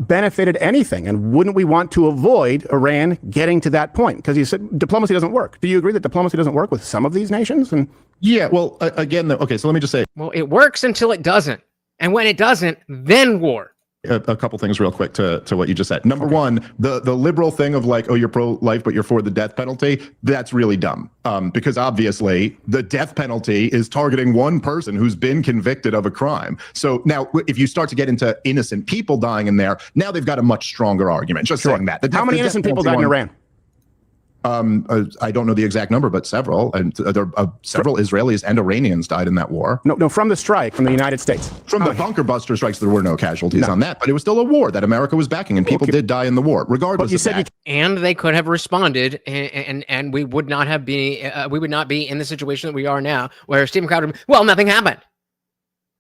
benefited anything, and wouldn't we want to avoid Iran getting to that point? Because you said diplomacy doesn't work. Do you agree that diplomacy doesn't work with some of these nations? And yeah, well, again, okay, so let me just say. Well, it works until it doesn't. And when it doesn't, then war. A couple things real quick to what you just said. Number one, the liberal thing of like, oh, you're pro-life, but you're for the death penalty. That's really dumb. Because obviously the death penalty is targeting one person who's been convicted of a crime. So now if you start to get into innocent people dying in there, now they've got a much stronger argument. Just saying that. How many innocent people died in Iran? I don't know the exact number, but several, and several Israelis and Iranians died in that war. No, from the strike, from the United States. From the bunker buster strikes, there were no casualties on that, but it was still a war that America was backing, and people did die in the war, regardless of that. And they could have responded, and we would not have we would not be in the situation that we are now, where Stephen Crowder, well, nothing happened.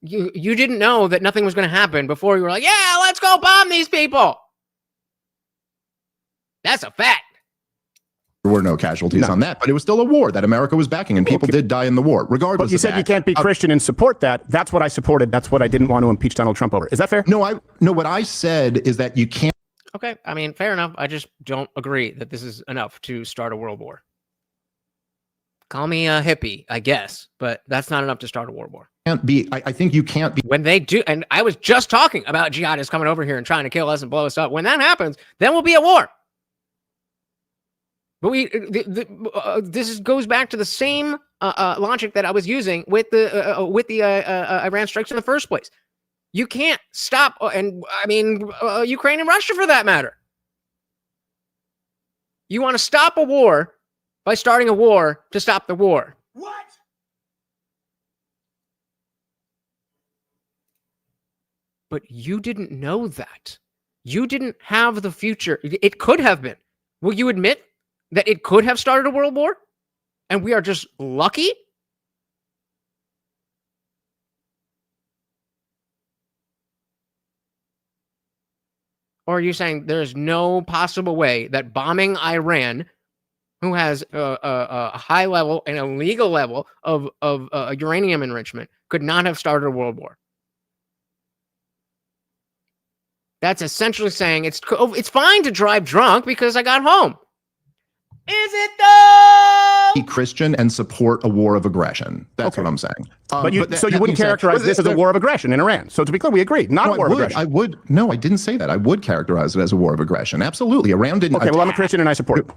You didn't know that nothing was going to happen before you were like, yeah, let's go bomb these people. That's a fact. There were no casualties on that, but it was still a war that America was backing, and people did die in the war, regardless but you said that. You can't be Christian and support that. That's what I supported. That's what I didn't want to impeach Donald Trump over. Is that fair? No, what I said is that you can't. Okay, I mean, fair enough. I just don't agree that this is enough to start a world war. Call me a hippie, I guess, but that's not enough to start a world war. Can't be. I think you can't be. When they do, and I was just talking about jihadists coming over here and trying to kill us and blow us up. When that happens, then we'll be at war. But this goes back to the same logic that I was using with the Iran strikes in the first place. You can't stop, and I mean Ukraine and Russia for that matter. You want to stop a war by starting a war to stop the war. What? But you didn't know that. You didn't have the future. It could have been. Will you admit that it could have started a world war, and we are just lucky? Or are you saying there's no possible way that bombing Iran, who has a high level and a legal level of uranium enrichment, could not have started a world war? That's essentially saying it's fine to drive drunk because I got home. Is it though? Be Christian and support a war of aggression. That's what I'm saying. So you wouldn't characterize this as a war of aggression in Iran. So to be clear, we agree. Not a war of aggression. No, I didn't say that. I would characterize it as a war of aggression. Absolutely. Iran didn't. Okay, well, I'm a Christian and I support it.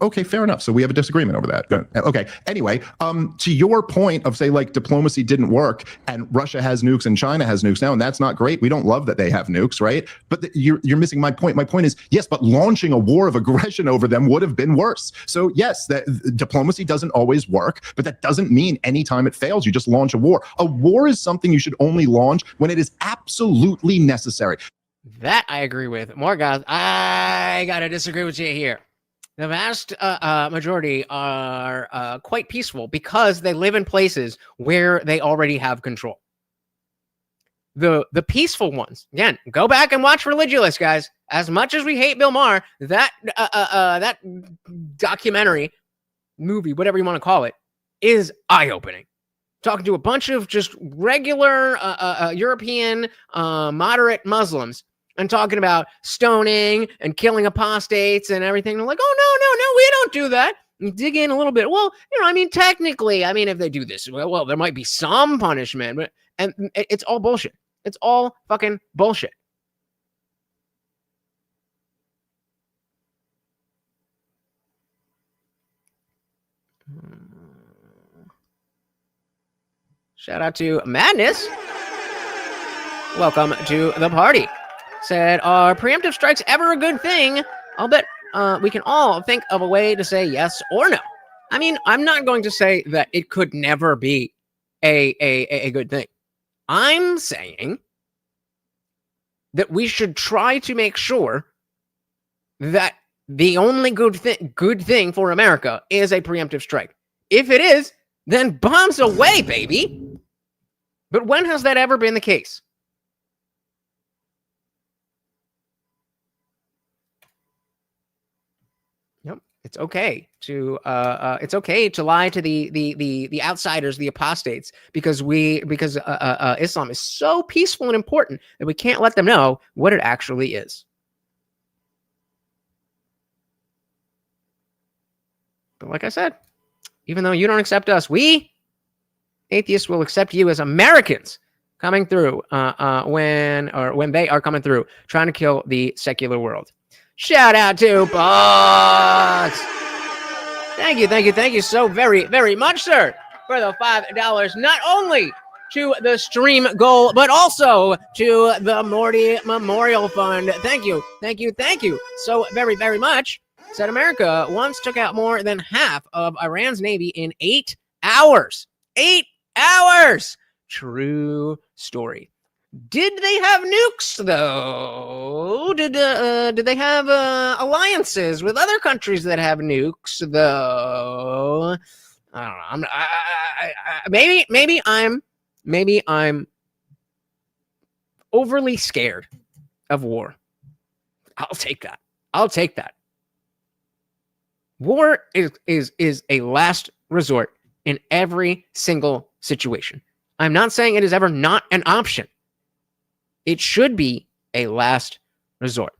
Okay, fair enough. So we have a disagreement over that. Good. Okay. Anyway, to your point of say like diplomacy didn't work and Russia has nukes and China has nukes now, and that's not great. We don't love that they have nukes, right? But you're missing my point. My point is, yes, but launching a war of aggression over them would have been worse. So yes, that diplomacy doesn't always work, but that doesn't mean anytime it fails, you just launch a war. A war is something you should only launch when it is absolutely necessary. That I agree with. More guys, I gotta disagree with you here. The vast majority are quite peaceful because they live in places where they already have control. The peaceful ones, again, go back and watch Religulous, guys. As much as we hate Bill Maher, that documentary, movie, whatever you want to call it, is eye-opening. Talking to a bunch of just regular European moderate Muslims, and talking about stoning and killing apostates and everything. They're like, oh, no, we don't do that. You dig in a little bit. Well, I mean, technically, if they do this, well, there might be some punishment, and it's all bullshit. It's all fucking bullshit. Shout out to Madness. Welcome to the party. Said, are preemptive strikes ever a good thing? I'll bet we can all think of a way to say yes or no. I mean, I'm not going to say that it could never be a good thing. I'm saying that we should try to make sure that the only good thing for America is a preemptive strike. If it is, then bombs away, baby. But when has that ever been the case? Yep, it's okay to lie to the outsiders, the apostates, because Islam is so peaceful and important that we can't let them know what it actually is. But like I said, even though you don't accept us, we atheists will accept you as Americans coming through when they are coming through trying to kill the secular world. Shout out to Box. Thank you so very, very much, sir, for the $5. Not only to the stream goal, but also to the Morty Memorial Fund. Thank you so very, very much. Said America once took out more than half of Iran's navy in 8 hours. 8 hours! True story. Did they have nukes, though? Did they have alliances with other countries that have nukes, though? I don't know. Maybe I'm overly scared of war. I'll take that. War is a last resort in every single situation. I'm not saying it is ever not an option. It should be a last resort.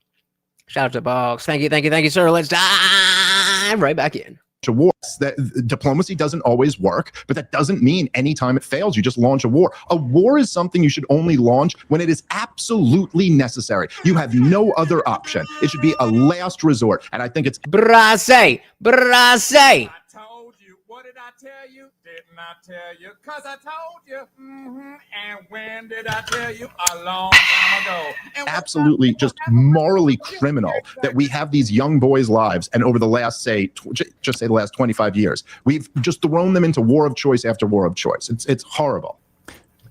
Shout out to Box. Thank you, sir. Let's dive right back in. Wars. That diplomacy doesn't always work, but that doesn't mean anytime it fails, you just launch a war. A war is something you should only launch when it is absolutely necessary. You have no other option. It should be a last resort. And I think it's Brase. I told you. What did I tell you? Didn't I tell you? Because I told you. And when did I tell you? A long time ago. And absolutely just morally criminal that we have these young boys' lives, and over the last, just say the last 25 years, we've just thrown them into war of choice after war of choice. It's horrible.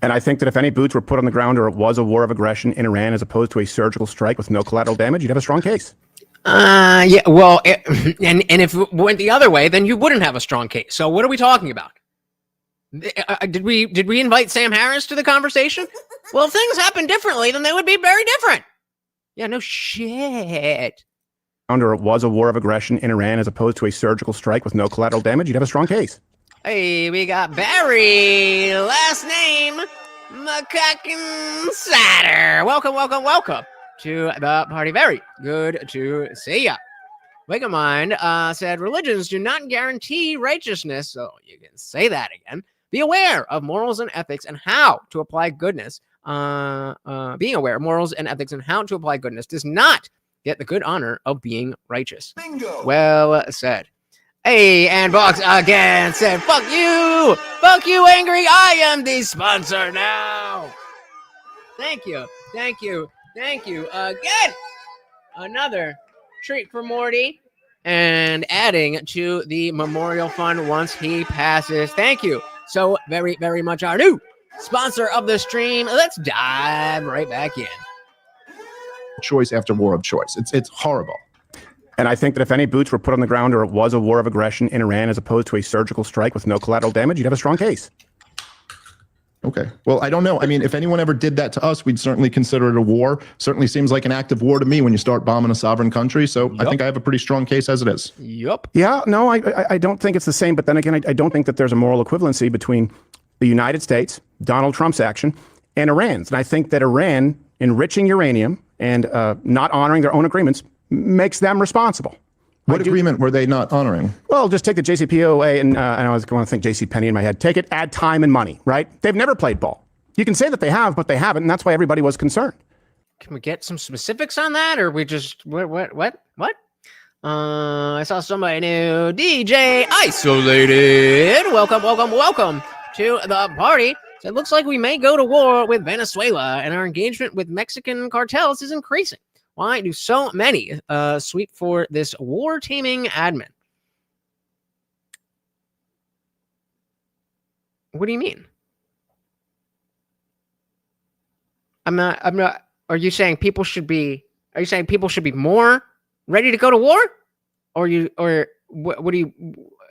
And I think that if any boots were put on the ground or it was a war of aggression in Iran as opposed to a surgical strike with no collateral damage, you'd have a strong case. Yeah, well, and if it went the other way, then you wouldn't have a strong case. So what are we talking about? Did we invite Sam Harris to the conversation? Well, if things happen differently, then they would be very different. Yeah, no shit. Or it was a war of aggression in Iran as opposed to a surgical strike with no collateral damage, you'd have a strong case. Hey, we got Barry, last name McCacken Satter. Welcome to the party. Very good to see ya. Wake of Mind said, religions do not guarantee righteousness, so you can say that again. Be aware of morals and ethics and how to apply goodness. Being aware of morals and ethics and how to apply goodness does not get the good honor of being righteous. bingo. Well said. Hey, and Box again said, fuck you, Angry. I am the sponsor now. Thank you again. Another treat for Morty and adding to the memorial fund once he passes. Thank you so very, very much. Our new sponsor of the stream. Let's dive right back in. Choice after war of choice. It's horrible. And I think that if any boots were put on the ground or it was a war of aggression in Iran as opposed to a surgical strike with no collateral damage, you'd have a strong case. Okay. Well, I don't know. I mean, if anyone ever did that to us, we'd certainly consider it a war. Certainly seems like an act of war to me when you start bombing a sovereign country. So I think I have a pretty strong case as it is. Yup. Yeah, no, I don't think it's the same. But then again, I don't think that there's a moral equivalency between the United States, Donald Trump's action, and Iran's. And I think that Iran enriching uranium and not honoring their own agreements makes them responsible. What agreement were they not honoring? Well, just take the JCPOA, and I was going to think JCPenney in my head. Take it, add time and money, right? They've never played ball. You can say that they have, but they haven't, and that's why everybody was concerned. Can we get some specifics on that, or we just what? I saw somebody new. DJ Isolated. Welcome to the party. So it looks like we may go to war with Venezuela, and our engagement with Mexican cartels is increasing. Why do so many sweep for this war-taming admin? What do you mean? I'm not. Are you saying people should be? Are you saying people should be more ready to go to war? Or what do you?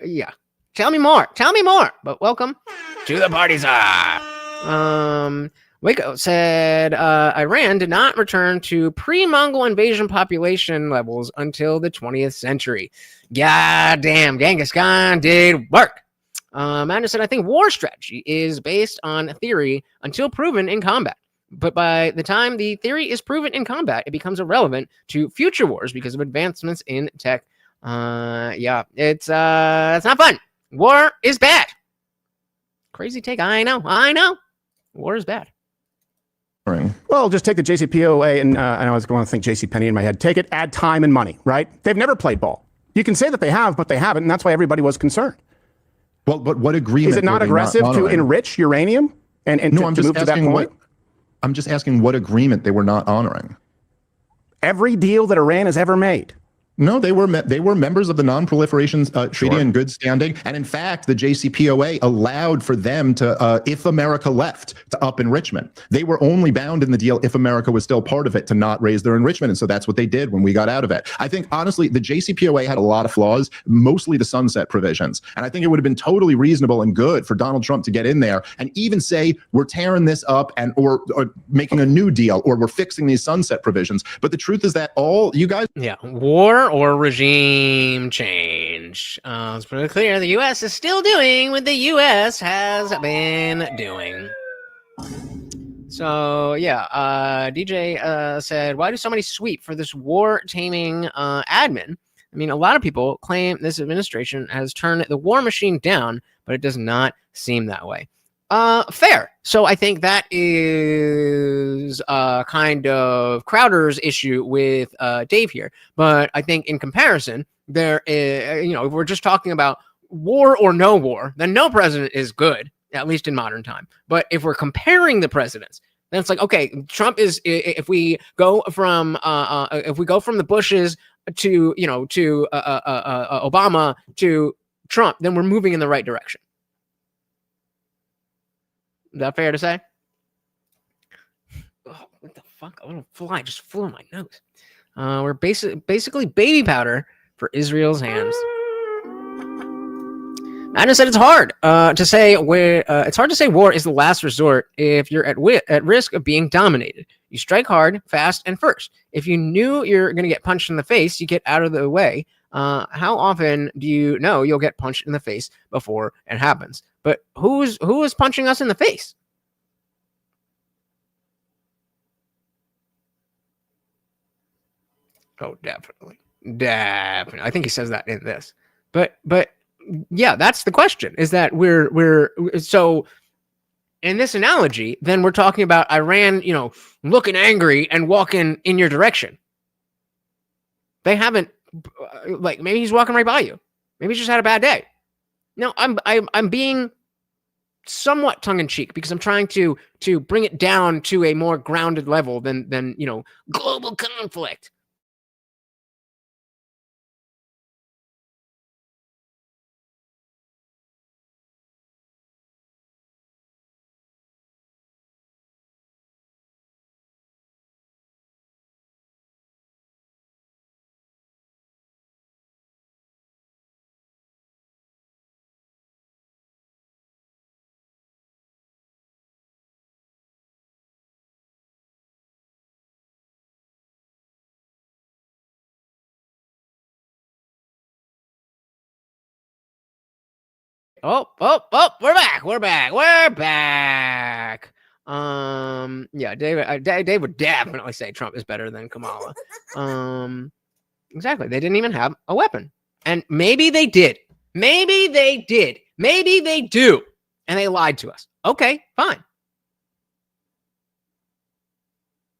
Yeah. Tell me more. But welcome to the party, Waco said Iran did not return to pre-Mongol invasion population levels until the 20th century. Goddamn, Genghis Khan did work. Amanda said, I think war strategy is based on theory until proven in combat. But by the time the theory is proven in combat, it becomes irrelevant to future wars because of advancements in tech. Yeah, it's not fun. War is bad. Crazy take. I know. War is bad. Well, just take the JCPOA, and I was going to think JCPenney in my head. Take it, add time and money, right? They've never played ball. You can say that they have, but they haven't, and that's why everybody was concerned. Well, but what agreement? Is it not aggressive to enrich uranium and no, to move to that point? I'm just asking what agreement they were not honoring. Every deal that Iran has ever made. No, they were members of the Non-Proliferation Treaty in good standing, and in fact, the JCPOA allowed for them to, if America left, to up enrichment. They were only bound in the deal if America was still part of it to not raise their enrichment, and so that's what they did when we got out of it. I think honestly, the JCPOA had a lot of flaws, mostly the sunset provisions, and I think it would have been totally reasonable and good for Donald Trump to get in there and even say we're tearing this up and or making a new deal or we're fixing these sunset provisions. But the truth is that all you guys, war or regime change. It's pretty clear the U.S. is still doing what the U.S. has been doing. So, yeah, DJ said, why do so many sweep for this war-taming admin? I mean, a lot of people claim this administration has turned the war machine down, but it does not seem that way. Fair. So I think that is kind of Crowder's issue with Dave here. But I think in comparison, there is, if we're just talking about war or no war, then no president is good, at least in modern time. But if we're comparing the presidents, then it's like, okay, Trump is, if we go from the Bushes to, Obama to Trump, then we're moving in the right direction. Is that fair to say? Oh, what the fuck? A little fly just flew in my nose. We're basically baby powder for Israel's hands. Madness said it's hard to say war is the last resort if you're at risk of being dominated. You strike hard, fast, and first. If you knew you're going to get punched in the face, you get out of the way. How often do you know you'll get punched in the face before it happens? But who is punching us in the face? Oh, definitely. I think he says that in this. But yeah, that's the question. Is that we're so in this analogy, then we're talking about Iran, looking angry and walking in your direction. They haven't, maybe he's walking right by you. Maybe he's just had a bad day. No, I'm being somewhat tongue-in-cheek because I'm trying to bring it down to a more grounded level than global conflict. Oh, we're back. Yeah, Dave would definitely say Trump is better than Kamala. Exactly. They didn't even have a weapon. And maybe they did. Maybe they do. And they lied to us. Okay, fine.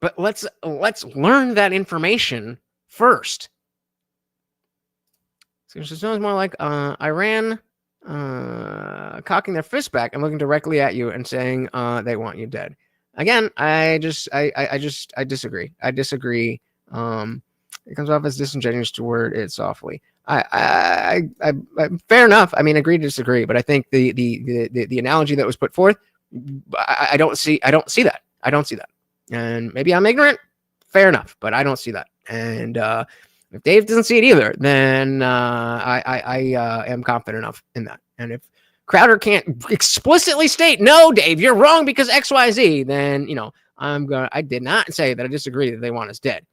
But let's learn that information first. So it sounds more like Iran cocking their fist back and looking directly at you and saying they want you dead. Again, I disagree. I disagree. It comes off as disingenuous to word it softly. I fair enough. I mean, agree to disagree, but I think the analogy that was put forth, I don't see that. I don't see that. And maybe I'm ignorant. Fair enough, but I don't see that. And if Dave doesn't see it either, then I am confident enough in that. And if Crowder can't explicitly state, no, Dave, you're wrong because X, Y, Z, then, you know, I did not say that I disagree that they want us dead.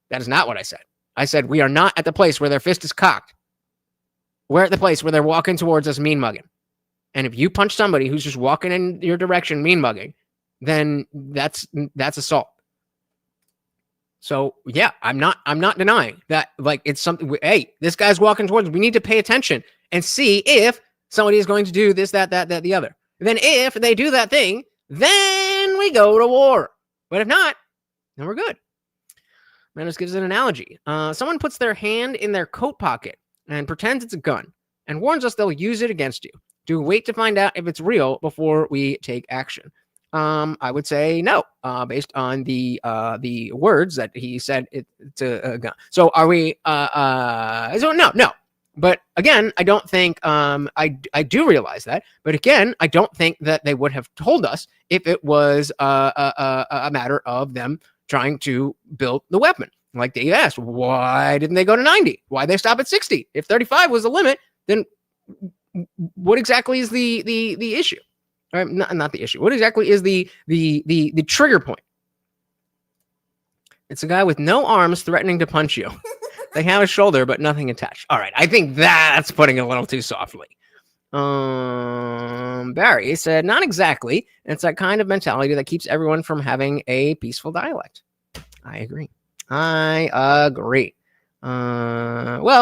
That is not what I said. I said we are not at the place where their fist is cocked. We're at the place where they're walking towards us mean mugging. And if you punch somebody who's just walking in your direction mean mugging, then that's assault. So yeah, I'm not denying that, like, it's something. Hey, this guy's walking towards us. We need to pay attention and see if somebody is going to do this, that, the other. And then if they do that thing, then we go to war. But if not, then we're good. Manus gives an analogy. Someone puts their hand in their coat pocket and pretends it's a gun and warns us they'll use it against you. Do we wait to find out if it's real before we take action? I would say no, based on the words that he said it's a gun. So are we? So no. But again, I don't think I do realize that. But again, I don't think that they would have told us if it was a matter of them trying to build the weapon. Like Dave asked, why didn't they go to 90? Why did they stop at 60? If 35 was the limit, then what exactly is the issue? All right, not the issue. What exactly is the trigger point? It's a guy with no arms threatening to punch you. They have a shoulder, but nothing attached. All right, I think that's putting it a little too softly. Barry said, not exactly. It's that kind of mentality that keeps everyone from having a peaceful dialect. I agree. Well,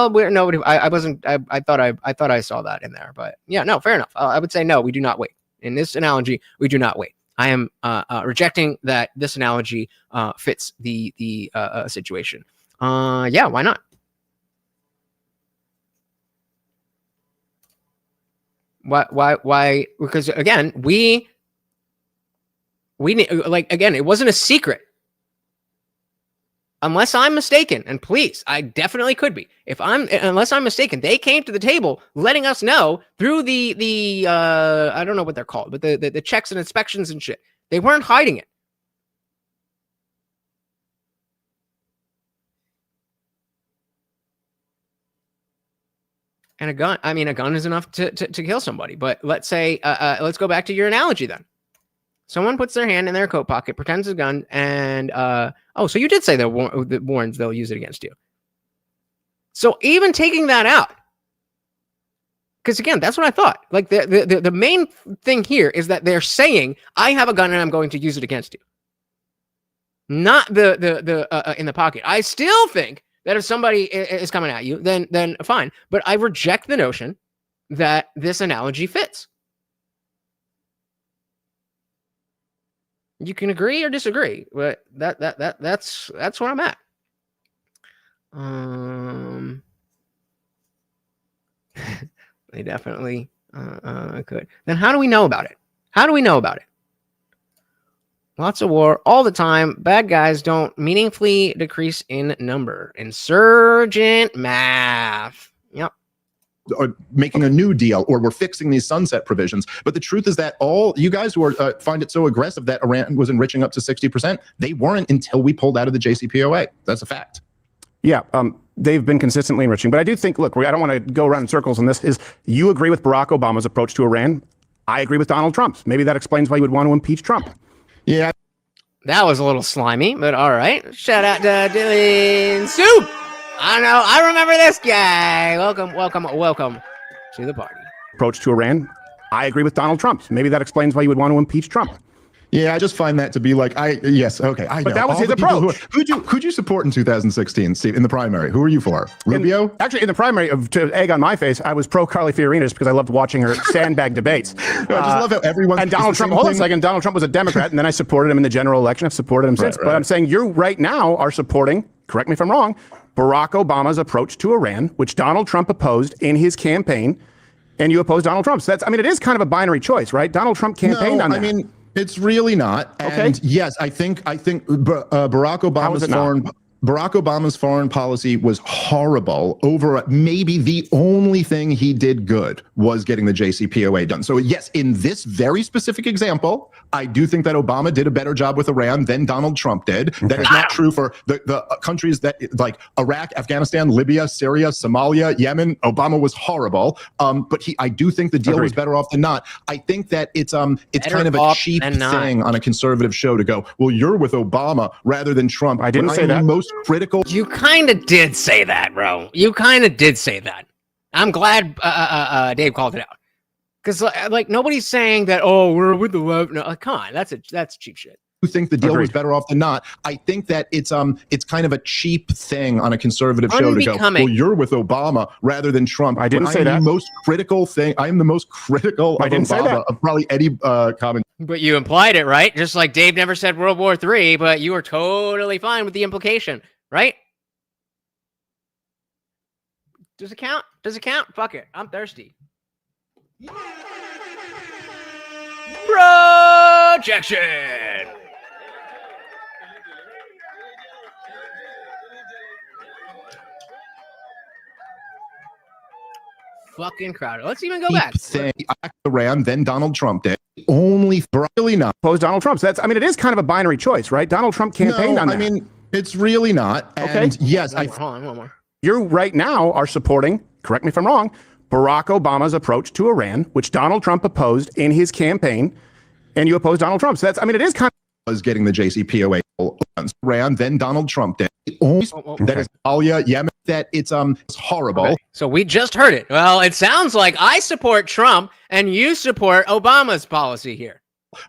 nobody. I wasn't. I thought I saw that in there, but yeah, no, fair enough. I would say no. We do not wait. In this analogy, we do not wait. I am rejecting that this analogy fits the situation. Yeah, why not? Why? Because again, we need, like, again, it wasn't a secret. Unless I'm mistaken, and please, I definitely could be. Unless I'm mistaken, they came to the table letting us know through the I don't know what they're called, but the checks and inspections and shit. They weren't hiding it. And a gun is enough to kill somebody. But let's say, let's go back to your analogy then. Someone puts their hand in their coat pocket, pretends it's a gun, and so you did say that warns they'll use it against you. So even taking that out, because again, that's what I thought. Like the main thing here is that they're saying, I have a gun and I'm going to use it against you. Not the in the pocket. I still think that if somebody is coming at you, then fine. But I reject the notion that this analogy fits. You can agree or disagree, but that's where I'm at. They definitely could. Then how do we know about it? How do we know about it? Lots of war all the time. Bad guys don't meaningfully decrease in number. Insurgent math. Yep. Or making a new deal, or we're fixing these sunset provisions. But the truth is that all you guys who are find it so aggressive that Iran was enriching up to 60%, they weren't until we pulled out of the JCPOA. That's a fact. Yeah, they've been consistently enriching. But I do think, look, I don't want to go around in circles on this. Is you agree with Barack Obama's approach to Iran? I agree with Donald Trump's. Maybe that explains why you would want to impeach Trump. Yeah. That was a little slimy, but all right. Shout out to Dylan Soup. I know. I remember this guy. Welcome to the party. Approach to Iran. I agree with Donald Trump's. Maybe that explains why you would want to impeach Trump. Yeah, I just find that to be like, yes, okay, I know. But that was All his the people approach. Who'd you support in 2016, Steve, in the primary? Who were you for? Rubio? Actually, in the primary, to egg on my face, I was pro Carly Fiorina just because I loved watching her sandbag debates. I just love how everyone. And Donald Trump. Hold on a second. Donald Trump was a Democrat, and then I supported him in the general election. I've supported him since. Right. But I'm saying you right now are supporting. Correct me if I'm wrong. Barack Obama's approach to Iran, which Donald Trump opposed in his campaign, and you oppose Donald Trump. So that's. I mean, it is kind of a binary choice, right? Donald Trump campaigned on that. I mean, it's really not. Okay. And yes, I think Barack Obama's foreign policy was horrible. Over maybe the only thing he did good was getting the JCPOA done. So yes, in this very specific example, I do think that Obama did a better job with Iran than Donald Trump did. That is not true for the countries that like Iraq, Afghanistan, Libya, Syria, Somalia, Yemen. Obama was horrible. But I do think the deal was better off than not. I think that it's kind of a cheap thing on a conservative show to go, well, you're with Obama rather than Trump. I didn't say that. The most critical. You kind of did say that, bro. You kind of did say that. I'm glad Dave called it out. Because like nobody's saying that. Oh, we're with the left. No, like, come on, that's cheap shit. You think the deal was better off than not? I think that it's kind of a cheap thing on a conservative show to go, well, you're with Obama rather than Trump. I didn't say that. The most critical thing. I am the most critical of Obama, of probably any comment. But you implied it, right? Just like Dave never said World War III, but you were totally fine with the implication, right? Does it count? Does it count? Fuck it. I'm thirsty. Projection. Fucking Crowder. Let's even go back. Iran, then Donald Trump did. Only really not oppose Donald Trump. So that's. I mean, it is kind of a binary choice, right? Donald Trump campaigned on that. I mean, it's really not. And okay. Yes, hold on, one more. You right now are supporting. Correct me if I'm wrong. Barack Obama's approach to Iran, which Donald Trump opposed in his campaign, and you oppose Donald Trump. So that's. I mean, it is kind of was getting the JCPOA Iran, then Donald Trump did. That is Somalia, Yemen. That it's horrible. Okay. So we just heard it. Well, it sounds like I support Trump and you support Obama's policy here.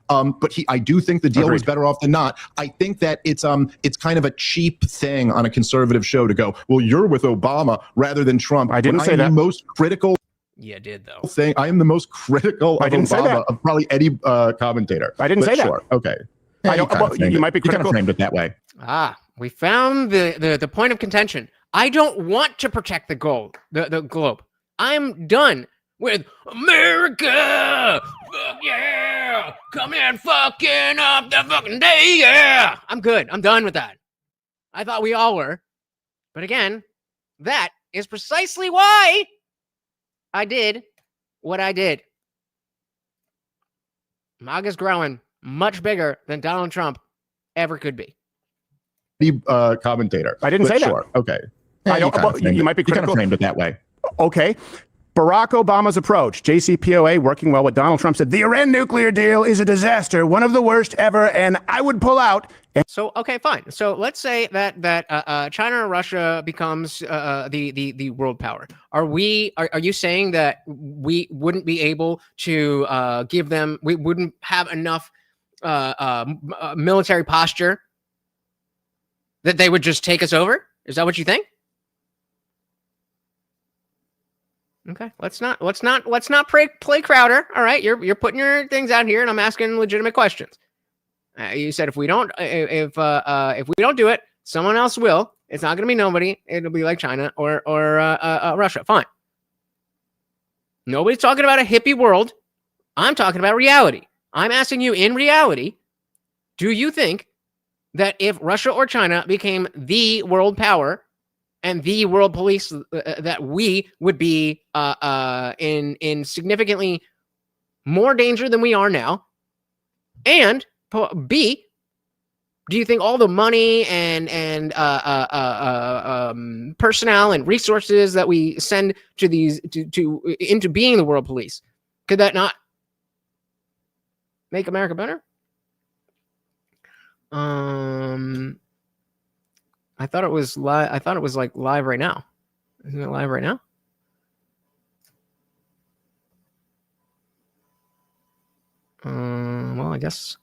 But I do think the deal was better off than not. I think that it's kind of a cheap thing on a conservative show to go, well, you're with Obama rather than Trump. I didn't say that. The most critical. Yeah, did though. Thing. I am the most critical of Obama of probably any commentator. I didn't say that. Sure. Okay. Yeah, you might be critical. You kind of framed it that way. We found the point of contention. I don't want to protect the globe. I'm done with America. Fuck yeah. Come in fucking up the fucking day. Yeah. I'm good. I'm done with that. I thought we all were. But again, that is precisely why I did what I did. MAGA's growing much bigger than Donald Trump ever could be. The commentator. I didn't say that. Okay. You might be critical. You kind of framed it that way. Okay. Barack Obama's approach, JCPOA, working well with Donald Trump, said the Iran nuclear deal is a disaster, one of the worst ever, and I would pull out. So, okay, fine. So let's say that China or Russia becomes the world power. Are you saying that we wouldn't be able to give them? We wouldn't have enough military posture that they would just take us over? Is that what you think? Okay, let's not play Crowder. All right, you're putting your things out here, and I'm asking legitimate questions. You said if we don't do it, someone else will. It's not going to be nobody. It'll be like China or Russia. Fine. Nobody's talking about a hippie world. I'm talking about reality. I'm asking you in reality, do you think that if Russia or China became the world power and the world police, that we would be in significantly more danger than we are now? And B, do you think all the money and personnel and resources that we send to these into being the world police, could that not make America better? I thought it was live. I thought it was like live right now. Isn't it live right now? Well, I guess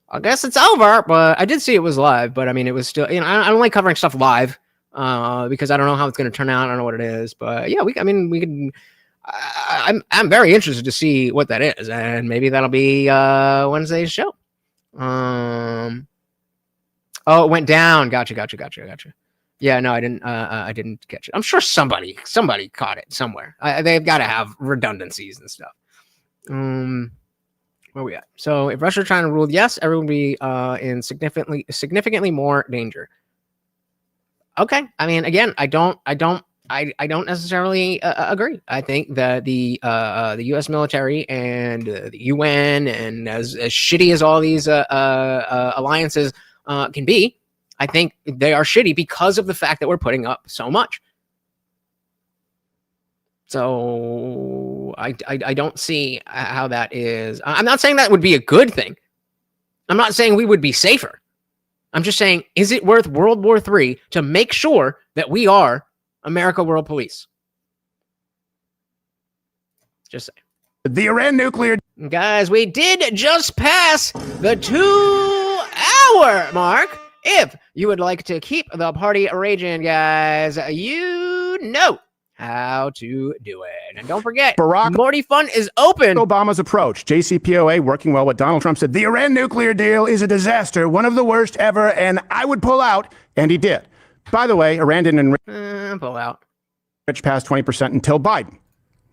I guess it's over, but I did see it was live, but I mean, it was still, you know, I don't like covering stuff live, because I don't know how it's going to turn out. I don't know what it is, but yeah, we can, I'm very interested to see what that is, and maybe that'll be, Wednesday's show. Oh, it went down. Gotcha. Yeah, no, I didn't catch it. I'm sure somebody caught it somewhere. They've got to have redundancies and stuff. Where we at? So if Russia trying to rule yes, everyone would be in significantly more danger. Okay, I mean, again, I don't necessarily agree. I think that the U.S. military and the UN, and as shitty as all these alliances can be, I think they are shitty because of the fact that we're putting up so much. So I don't see how that is. I'm not saying that would be a good thing. I'm not saying we would be safer. I'm just saying, is it worth World War III to make sure that we are America World Police? Just saying. The Iran nuclear... Guys, we did just pass the 2-hour mark. If you would like to keep the party raging, guys, you know how to do it. And don't forget, Morty Fun is open. Obama's approach. JCPOA working well with Donald Trump said, the Iran nuclear deal is a disaster, one of the worst ever, and I would pull out. And he did. By the way, Iran didn't pull out. Rich past 20% until Biden,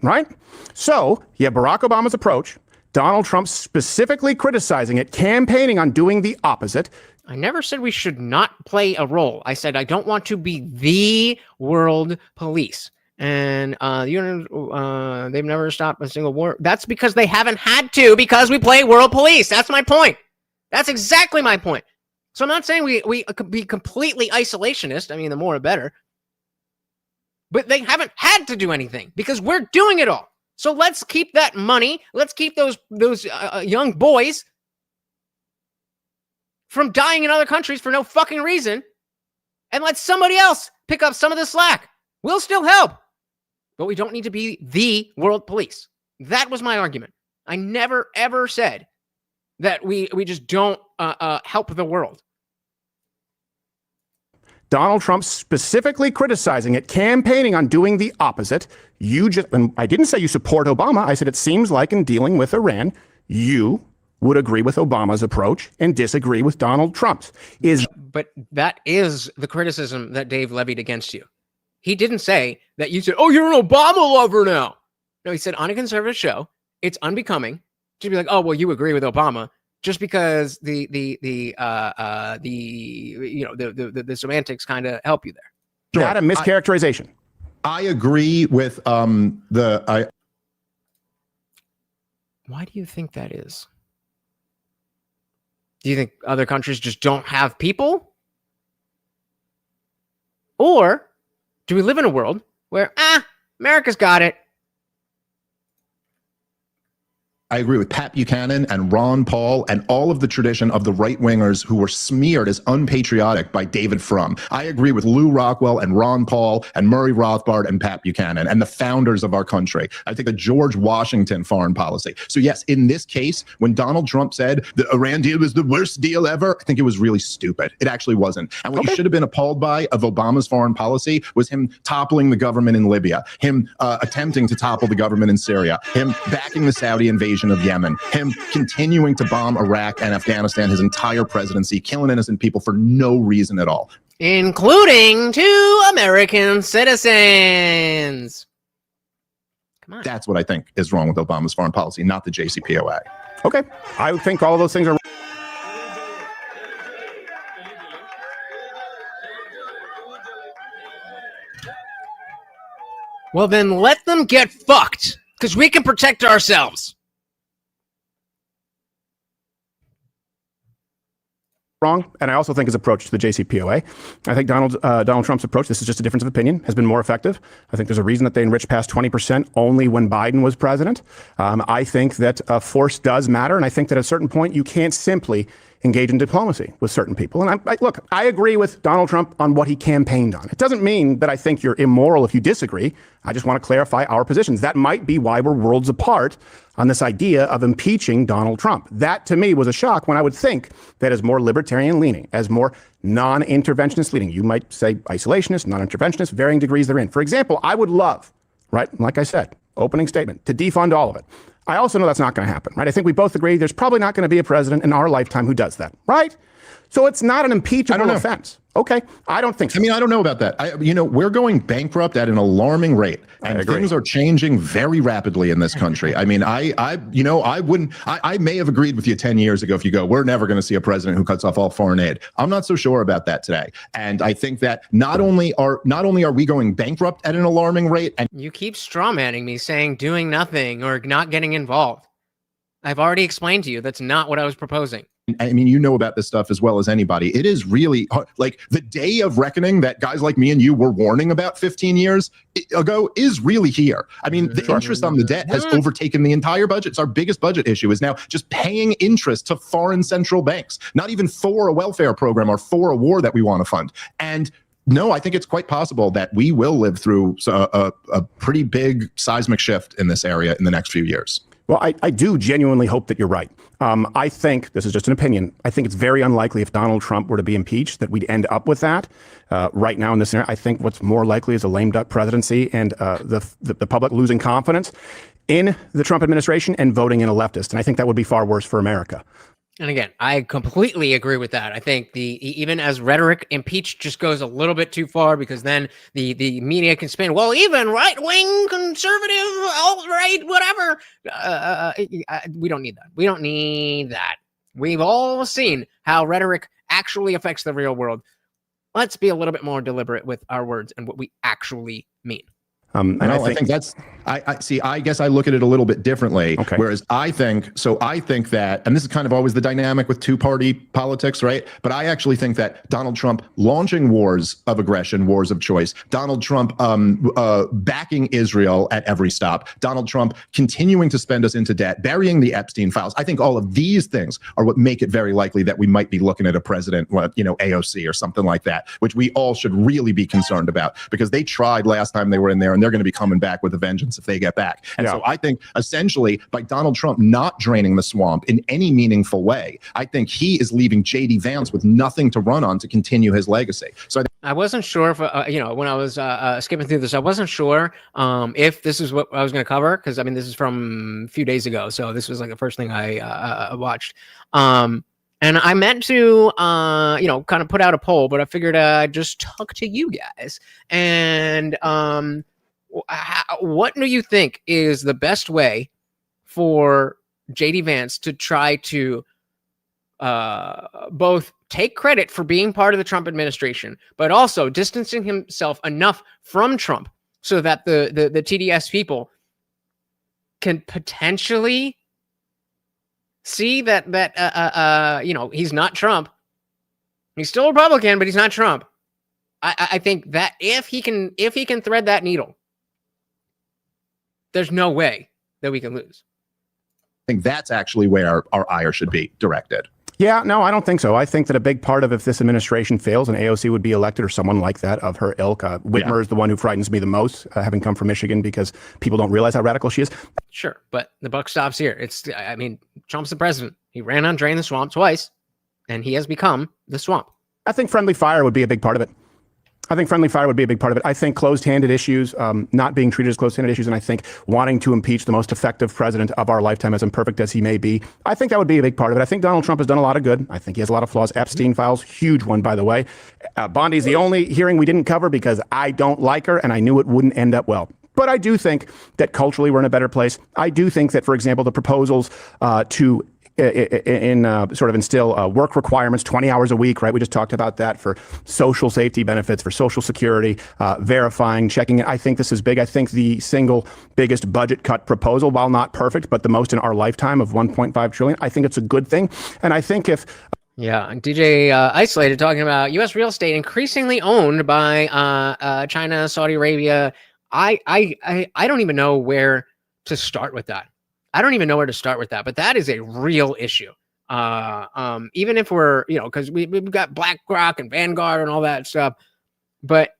right? So, you have Barack Obama's approach, Donald Trump specifically criticizing it, campaigning on doing the opposite. I never said we should not play a role. I said I don't want to be the world police. And they've never stopped a single war. That's because they haven't had to, because we play world police. That's my point. That's exactly my point. So I'm not saying we could be completely isolationist. I mean, the more the better. But they haven't had to do anything because we're doing it all. So let's keep that money. Let's keep those young boys from dying in other countries for no fucking reason. And let somebody else pick up some of the slack. We'll still help. But we don't need to be the world police. That was my argument. I never, ever said that we just don't help the world. Donald Trump specifically criticizing it, campaigning on doing the opposite. And I didn't say you support Obama. I said it seems like in dealing with Iran, you would agree with Obama's approach and disagree with Donald Trump's. But that is the criticism that Dave levied against you. He didn't say that you said, oh, you're an Obama lover now. No, he said on a conservative show, it's unbecoming to be like, oh, well, you agree with Obama just because the semantics kind of help you there. Sure. Not a mischaracterization. I agree with Why do you think that is? Do you think other countries just don't have people? Or do we live in a world where, America's got it? I agree with Pat Buchanan and Ron Paul and all of the tradition of the right-wingers who were smeared as unpatriotic by David Frum. I agree with Lou Rockwell and Ron Paul and Murray Rothbard and Pat Buchanan and the founders of our country. I think a George Washington foreign policy. So yes, in this case, when Donald Trump said the Iran deal was the worst deal ever, I think it was really stupid. It actually wasn't. And what you should have been appalled by of Obama's foreign policy was him toppling the government in Libya, him attempting to topple the government in Syria, him backing the Saudi invasion of Yemen, him continuing to bomb Iraq and Afghanistan his entire presidency, killing innocent people for no reason at all. Including 2 American citizens. Come on. That's what I think is wrong with Obama's foreign policy, not the JCPOA. Okay. I think all of those things are... Well, then let them get fucked, because we can protect ourselves. Wrong, and I also think his approach to the JCPOA. I think Donald Trump's approach, this is just a difference of opinion, has been more effective. I think there's a reason that they enriched past 20% only when Biden was president. I think that force does matter, and I think that at a certain point you can't simply engage in diplomacy with certain people. And look, I agree with Donald Trump on what he campaigned on. It doesn't mean that I think you're immoral if you disagree. I just want to clarify our positions. That might be why we're worlds apart on this idea of impeaching Donald Trump. That, to me, was a shock when I would think that as more libertarian leaning, as more non-interventionist leaning, you might say isolationist, non-interventionist, varying degrees therein. For example, I would love, right, like I said, opening statement, to defund all of it. I also know that's not going to happen, right? I think we both agree there's probably not going to be a president in our lifetime who does that, right? So it's not an impeachable offense. Okay, I don't think so. I mean, I don't know about that. We're going bankrupt at an alarming rate, and things are changing very rapidly in this country. I mean, I may have agreed with you 10 years ago if you go, we're never going to see a president who cuts off all foreign aid. I'm not so sure about that today. And I think that not only are we going bankrupt at an alarming rate, and you keep strawmanning me saying doing nothing or not getting involved. I've already explained to you that's not what I was proposing. I mean, you know about this stuff as well as anybody. It is really like the day of reckoning that guys like me and you were warning about 15 years ago is really here. I mean, the interest on the debt has overtaken the entire budget. It's our biggest budget issue is now just paying interest to foreign central banks, not even for a welfare program or for a war that we want to fund. And no, I think it's quite possible that we will live through a pretty big seismic shift in this area in the next few years. Well, I do genuinely hope that you're right. I think, this is just an opinion, I think it's very unlikely if Donald Trump were to be impeached that we'd end up with that. Right now in this scenario, I think what's more likely is a lame duck presidency and the public losing confidence in the Trump administration and voting in a leftist. And I think that would be far worse for America. And again, I completely agree with that. I think even as rhetoric, impeach just goes a little bit too far because then the media can spin, well, even right-wing, conservative, alt-right, whatever. We don't need that. We don't need that. We've all seen how rhetoric actually affects the real world. Let's be a little bit more deliberate with our words and what we actually mean. I think that's, I see, I guess I look at it a little bit differently. Okay. Whereas I think that, and this is kind of always the dynamic with two-party politics, right? But I actually think that Donald Trump launching wars of aggression, wars of choice, Donald Trump backing Israel at every stop, Donald Trump continuing to spend us into debt, burying the Epstein files. I think all of these things are what make it very likely that we might be looking at a president, AOC or something like that, which we all should really be concerned about because they tried last time they were in there and they're going to be coming back with a vengeance if they get back. And so I think essentially by Donald Trump not draining the swamp in any meaningful way, I think he is leaving J.D. Vance with nothing to run on to continue his legacy. So I wasn't sure if, when I was skipping through this, I wasn't sure if this is what I was going to cover. Because, I mean, this is from a few days ago. So this was like the first thing I watched. And I meant to, kind of put out a poll, but I figured I'd just talk to you guys. And what do you think is the best way for J.D. Vance to try to both take credit for being part of the Trump administration, but also distancing himself enough from Trump so that the TDS people can potentially see that he's not Trump. He's still a Republican, but he's not Trump. I think that if he can thread that needle, there's no way that we can lose. I think that's actually where our ire should be directed. Yeah, no, I don't think so. I think that a big part of if this administration fails and AOC would be elected or someone like that of her ilk, Whitmer is the one who frightens me the most, having come from Michigan, because people don't realize how radical she is. Sure, but the buck stops here. Trump's the president. He ran on Drain the Swamp twice, and he has become the swamp. I think friendly fire would be a big part of it. I think closed-handed issues, not being treated as closed-handed issues, and I think wanting to impeach the most effective president of our lifetime, as imperfect as he may be, I think that would be a big part of it. I think Donald Trump has done a lot of good. I think he has a lot of flaws. Epstein files, huge one, by the way. Bondi's the only hearing we didn't cover because I don't like her, and I knew it wouldn't end up well. But I do think that culturally we're in a better place. I do think that, for example, the proposals to sort of instill work requirements, 20 hours a week, right? We just talked about that for social safety benefits, for Social Security, verifying, checking it. I think this is big. I think the single biggest budget cut proposal, while not perfect, but the most in our lifetime of $1.5 trillion, I think it's a good thing. And I think if... Yeah, DJ Isolated talking about U.S. real estate increasingly owned by China, Saudi Arabia. I don't even know where to start with that. But that is a real issue. Even if we're, because we've got BlackRock and Vanguard and all that stuff, but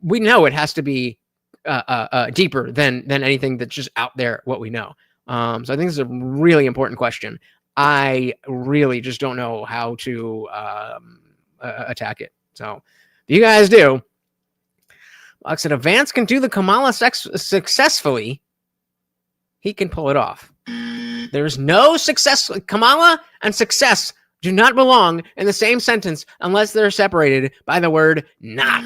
we know it has to be deeper than anything that's just out there, what we know. So I think this is a really important question. I really just don't know how to attack it. So if you guys do, like I said, if Vance can do the Kamala successfully, he can pull it off. There's no success. Kamala and success do not belong in the same sentence unless they're separated by the word not.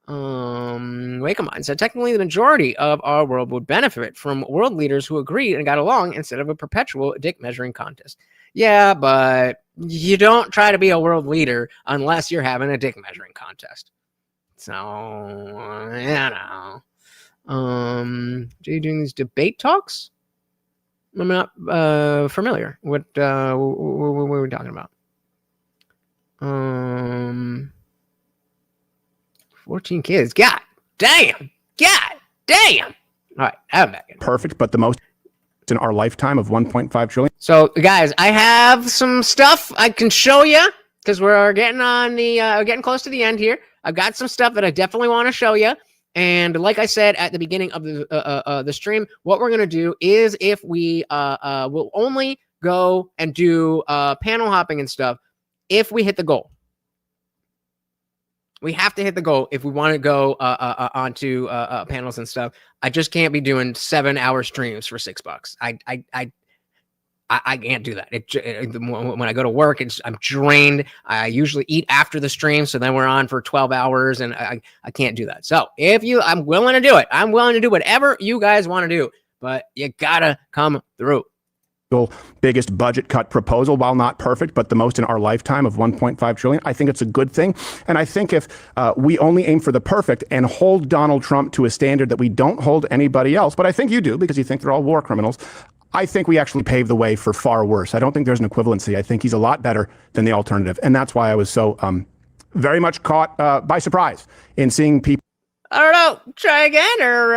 Wake up mind said technically the majority of our world would benefit from world leaders who agreed and got along instead of a perpetual dick measuring contest. Yeah, but you don't try to be a world leader unless you're having a dick measuring contest. So, Are you doing these debate talks? I'm not familiar. What were we talking about? 14 kids. God damn. All right, I'm back in. Perfect, but the most in our lifetime of 1.5 trillion. So, guys, I have some stuff I can show you because we're getting on the getting close to the end here. I've got some stuff that I definitely want to show you. And like I said at the beginning of the stream, what we're going to do is if we will only go and do panel hopping and stuff if we hit the goal. We have to hit the goal if we want to go onto panels and stuff. I just can't be doing 7-hour streams for $6. I can't do that. When I go to work, I'm drained. I usually eat after the stream, so then we're on for 12 hours, and I can't do that. So I'm willing to do it. I'm willing to do whatever you guys want to do, but you gotta come through. Biggest budget cut proposal, while not perfect, but the most in our lifetime of 1.5 trillion. I think it's a good thing. And I think if we only aim for the perfect and hold Donald Trump to a standard that we don't hold anybody else, but I think you do because you think they're all war criminals, I think we actually pave the way for far worse. I don't think there's an equivalency. I think he's a lot better than the alternative. And that's why I was so very much caught by surprise in seeing people. I don't know. Try again, or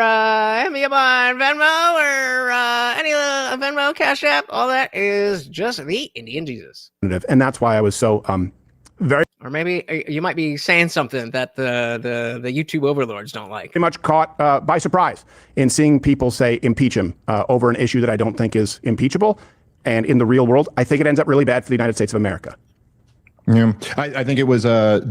hit me up on Venmo, or any Venmo, CashApp. All that is just the Indian Jesus. And that's why I was so very. Or maybe you might be saying something that the YouTube overlords don't like. Pretty much caught by surprise in seeing people say impeach him over an issue that I don't think is impeachable. And in the real world, I think it ends up really bad for the United States of America. Yeah, I think it was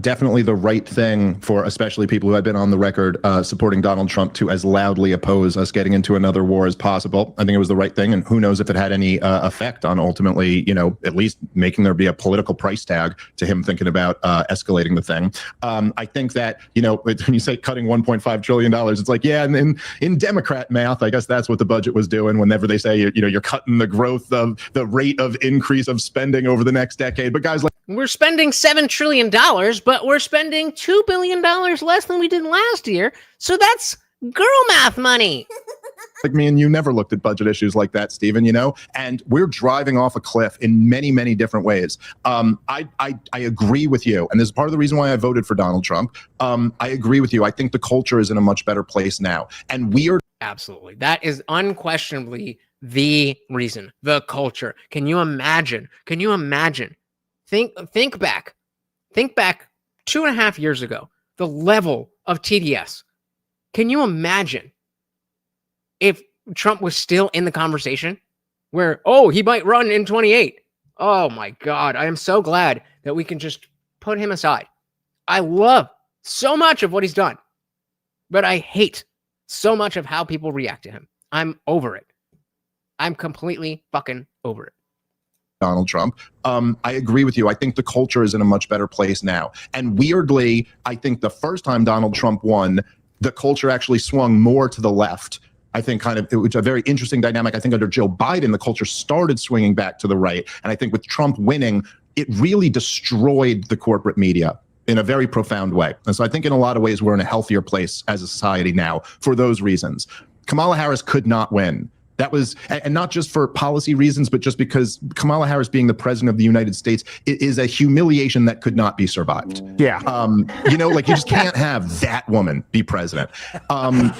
definitely the right thing for especially people who had been on the record supporting Donald Trump to as loudly oppose us getting into another war as possible. I think it was the right thing, and who knows if it had any effect on ultimately, at least making there be a political price tag to him thinking about escalating the thing. I think that, when you say cutting $1.5 trillion, it's like, yeah, and in Democrat math, I guess that's what the budget was doing whenever they say, you're cutting the growth of the rate of increase of spending over the next decade. But guys, we're spending $7 trillion, but we're spending $2 billion less than we did last year. So that's girl math money. Like me and you never looked at budget issues like that, Stephen, and we're driving off a cliff in many, many different ways. I agree with you. And this is part of the reason why I voted for Donald Trump. I agree with you. I think the culture is in a much better place now. And we are. Absolutely. That is unquestionably the reason, the culture. Can you imagine? Think back 2.5 years ago, the level of TDS. Can you imagine if Trump was still in the conversation where, he might run in 28? Oh my God. I am so glad that we can just put him aside. I love so much of what he's done, but I hate so much of how people react to him. I'm over it. I'm completely fucking over it. Donald Trump. I agree with you. I think the culture is in a much better place now. And weirdly, I think the first time Donald Trump won, the culture actually swung more to the left. I think it was a very interesting dynamic. I think under Joe Biden, the culture started swinging back to the right. And I think with Trump winning, it really destroyed the corporate media in a very profound way. And so I think in a lot of ways, we're in a healthier place as a society now for those reasons. Kamala Harris could not win. That was, and not just for policy reasons, but just because Kamala Harris being the president of the United States is a humiliation that could not be survived. Yeah. You know, like you just can't have that woman be president.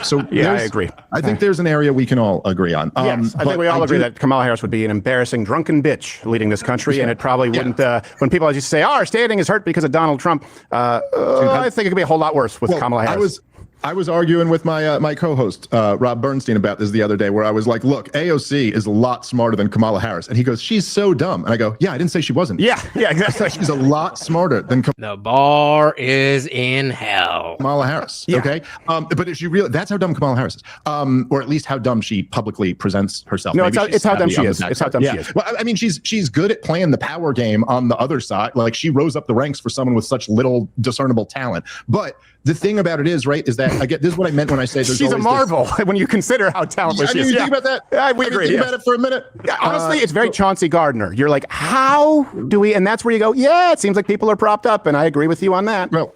So yeah, I agree. I think there's an area we can all agree on. Yes, I think we all agree that Kamala Harris would be an embarrassing drunken bitch leading this country, and it probably wouldn't. When people used to say, "Oh, our standing is hurt because of Donald Trump," I think it could be a whole lot worse with Kamala Harris. I was arguing with my my co-host Rob Bernstein about this the other day, where I was like, "Look, AOC is a lot smarter than Kamala Harris," and he goes, "She's so dumb," and I go, "Yeah, I didn't say she wasn't." Yeah, exactly. She's a lot smarter than the bar is in hell. Kamala Harris. Yeah. Okay, but if you really, that's how dumb Kamala Harris is, or at least how dumb she publicly presents herself. No, it's how dumb she is. It's how dumb she is. Well, I mean, she's good at playing the power game on the other side. Like she rose up the ranks for someone with such little discernible talent, but. The thing about it is, right, is that this is what I meant when I say there's she's a marvel when you consider how talented she is. You think about that? Yeah, we agree. Think about it for a minute. Honestly, it's very Chauncey Gardner. You're like, how do we? And that's where you go, yeah, it seems like people are propped up, and I agree with you on that. Well,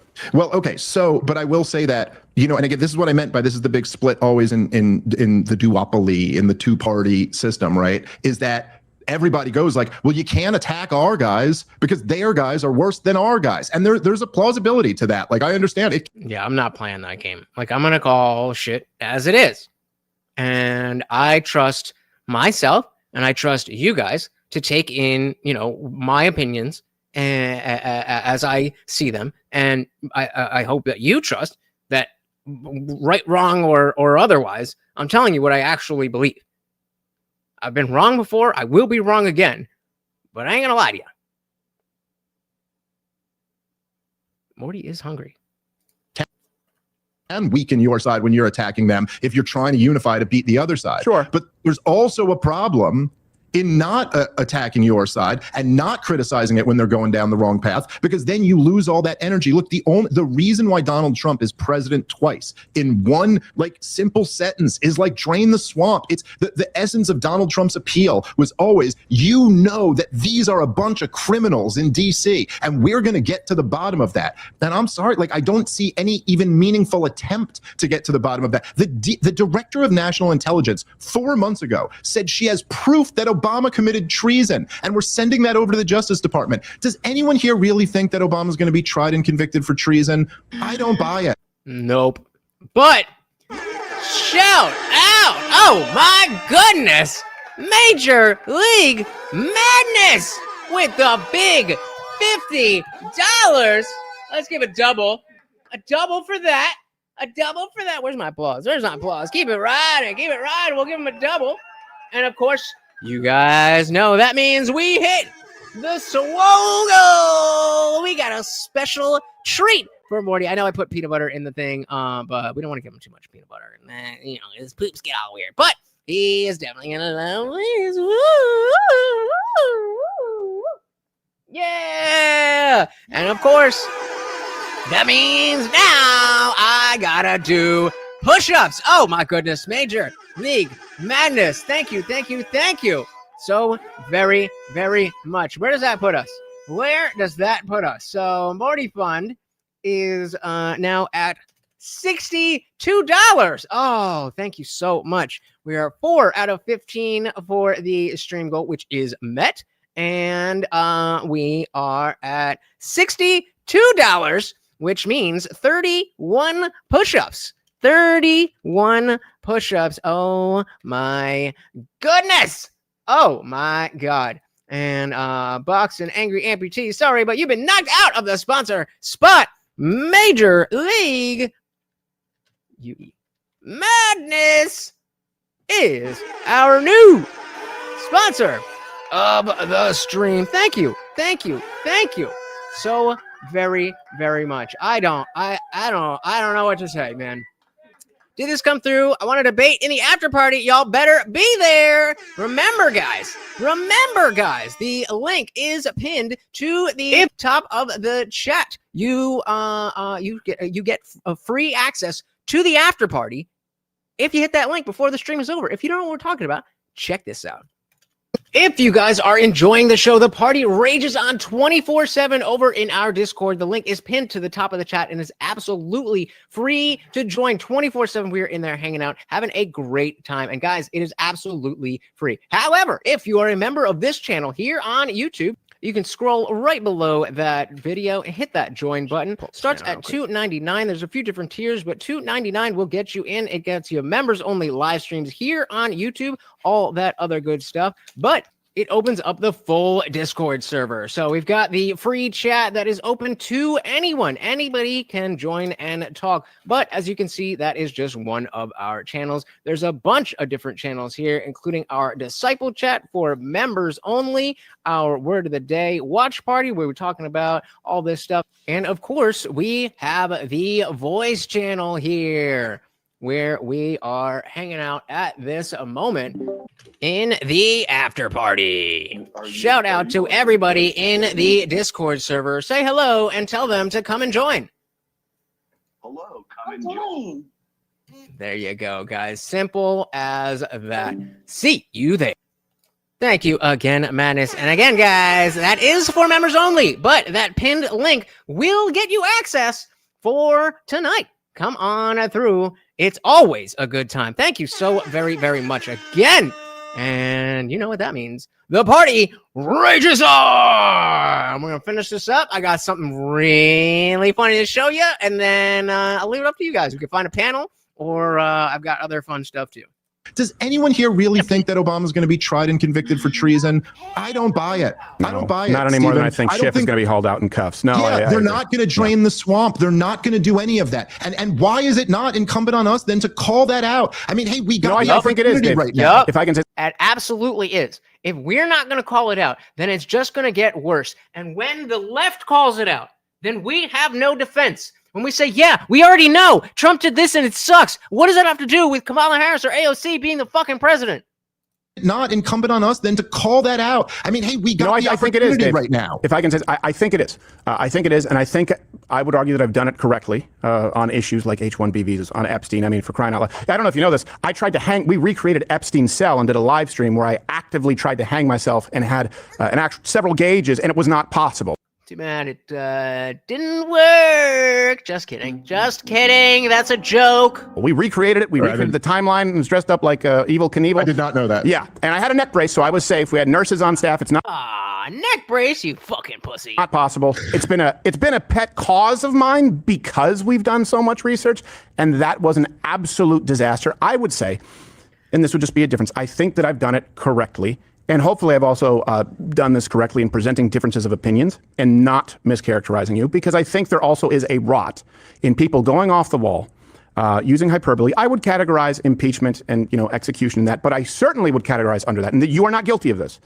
okay. So, but I will say that, you know, and again, this is what I meant by this is the big split always in the duopoly, in the two-party system, right, is that everybody goes like, well, you can't attack our guys because their guys are worse than our guys. And there's a plausibility to that. Like, I understand it. Yeah, I'm not playing that game. Like, I'm going to call shit as it is. And I trust myself and I trust you guys to take in, you know, my opinions as I see them. And I hope that you trust that right, wrong, or otherwise, I'm telling you what I actually believe. I've been wrong before. I will be wrong again. But I ain't going to lie to you. Morty is hungry. And weaken your side when you're attacking them if you're trying to unify to beat the other side. Sure. But there's also a problem in not attacking your side and not criticizing it when they're going down the wrong path, because then you lose all that energy. Look, the reason why Donald Trump is president twice in one like simple sentence is like drain the swamp. It's the essence of Donald Trump's appeal was always, you know, that these are a bunch of criminals in DC and we're going to get to the bottom of that. And I'm sorry, like I don't see any even meaningful attempt to get to the bottom of that. The director of national intelligence 4 months ago said she has proof that Obama committed treason, and we're sending that over to the Justice Department. Does anyone here really think that Obama's going to be tried and convicted for treason? I don't buy it. Nope. But shout out! Oh my goodness! Major League Madness with the big $50. Let's give a double for that. A double for that. Where's my applause? There's my applause. Keep it riding. Keep it riding. We'll give him a double. And of course, you guys know that means we hit the swoggle. We got a special treat for Morty. I know I put peanut butter in the thing, but we don't want to give him too much peanut butter. You know, his poops get all weird. But he is definitely gonna love his yeah. And of course, that means now I gotta do push-ups. Oh my goodness, Major League Madness. Thank you so very, very much. Where does that put us? So Morty Fund is now at $62. Oh, thank you so much. We are 4 out of 15 for the stream goal, which is met. And we are at $62, which means 31 push-ups. 31 push-ups. Oh my goodness. Oh my God. And Box and Angry Amputee, sorry, but you've been knocked out of the sponsor spot. Major League Madness is our new sponsor of the stream. Thank you so very, very much. I don't know what to say, man. Did this come through? I want a debate in the after party. Y'all better be there. Remember, guys, the link is pinned to the top of the chat. You get a free access to the after party if you hit that link before the stream is over. If you don't know what we're talking about, check this out. If you guys are enjoying the show, the party rages on 24/7 over in our Discord. The link is pinned to the top of the chat and is absolutely free to join 24/7. We are in there hanging out, having a great time. And guys, it is absolutely free. However, if you are a member of this channel here on YouTube, you can scroll right below that video and hit that join button. Starts at $2.99. There's a few different tiers, but $2.99 will get you in. It gets you members only live streams here on YouTube, all that other good stuff. But it opens up the full Discord server. So we've got the free chat that is open to anyone. Anybody can join and talk. But as you can see, that is just one of our channels. There's a bunch of different channels here, including our disciple chat for members only, our word of the day watch party, where we're talking about all this stuff. And of course, we have the voice channel here, where we are hanging out at this moment in the after party. Shout out to everybody in the Discord server. Say hello and tell them to come and join. Hello, come and join. There you go, guys. Simple as that. See you there. Thank you again, Madness. And again, guys, that is for members only, but that pinned link will get you access for tonight. Come on through. It's always a good time. Thank you so very, very much again. And you know what that means. The party rages on. We're going to finish this up. I got something really funny to show you, and then I'll leave it up to you guys. We can find a panel, or I've got other fun stuff too. Does anyone here really think that Obama's going to be tried and convicted for treason? I don't buy it. No, I don't buy it. Not any more than I think don't Schiff is going to be hauled out in cuffs. No, yeah, they're not going to drain the swamp. They're not going to do any of that. And why is it not incumbent on us then to call that out? I mean, hey, we got the I think it is, Dave. right now. If I can say, It absolutely is. If we're not going to call it out, then it's just going to get worse. And when the left calls it out, then we have no defense. When we say, yeah, we already know Trump did this and it sucks. What does that have to do with Kamala Harris or AOC being the fucking president? Not incumbent on us then to call that out. I mean, hey, we got the I think it is, Dave. right now. If I can say, I think it is. I think it is, and I think I would argue that I've done it correctly on issues like H-1B visas, on Epstein. I mean, for crying out loud. I don't know if you know this. I tried to hang. We recreated Epstein's cell and did a live stream where I actively tried to hang myself and had several gauges, and it was not possible. Too bad it didn't work. Just kidding. Just kidding. That's a joke. We recreated it. We recreated the timeline and was dressed up like Evil Knievel. I did not know that. Yeah, and I had a neck brace, so I was safe. We had nurses on staff. It's not neck brace, you fucking pussy. Not possible. It's been a pet cause of mine because we've done so much research, and that was an absolute disaster. I would say, and this would just be a difference. I think that I've done it correctly. And hopefully I've also done this correctly in presenting differences of opinions and not mischaracterizing you, because I think there also is a rot in people going off the wall, using hyperbole. I would categorize impeachment and execution in that, but I certainly would categorize under that, and that you are not guilty of this.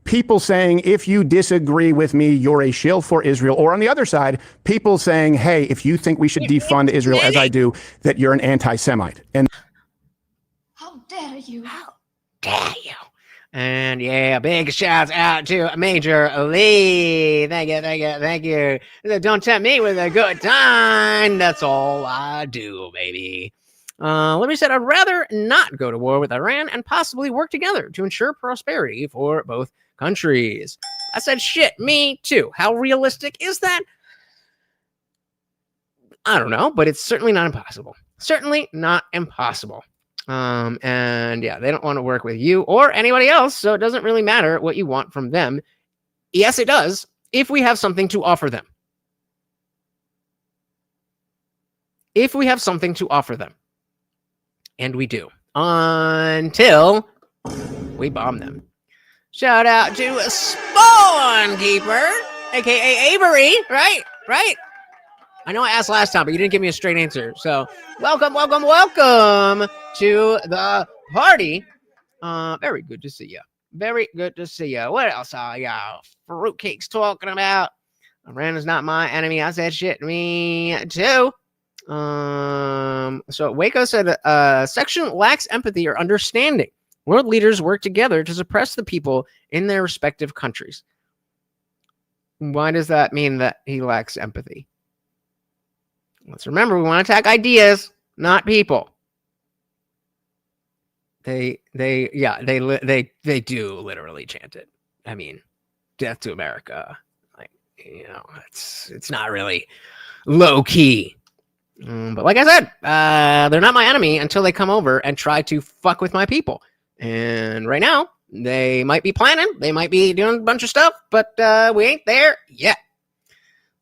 People saying, if you disagree with me, you're a shill for Israel. Or on the other side, people saying, hey, if you think we should defund Israel as I do, that you're an anti-Semite. And how dare you? How dare you? And yeah, big shouts out to Major Lee. Thank you, thank you, thank you. Don't tempt me with a good time. That's all I do, baby. Let me say, I'd rather not go to war with Iran and possibly work together to ensure prosperity for both countries. I said, shit, me too. How realistic is that? I don't know, but it's certainly not impossible. Certainly not impossible. And yeah, they don't want to work with you or anybody else, so it doesn't really matter what you want from them. Yes, it does, if we have something to offer them. If we have something to offer them. And we do. Until we bomb them. Shout out to Spawn Keeper, aka Avery, right? Right? I know I asked last time, but you didn't give me a straight answer. So, welcome, welcome, welcome to the party. Very good to see you. Very good to see you. What else are y'all fruitcakes talking about? Iran is not my enemy. I said shit. Me too. So Waco said, section lacks empathy or understanding. World leaders work together to suppress the people in their respective countries. Why does that mean that he lacks empathy? Let's remember, we want to attack ideas, not people. They do literally chant it. I mean, death to America. Like, it's not really low key. But like I said, they're not my enemy until they come over and try to fuck with my people. And right now, they might be planning, they might be doing a bunch of stuff, but we ain't there yet.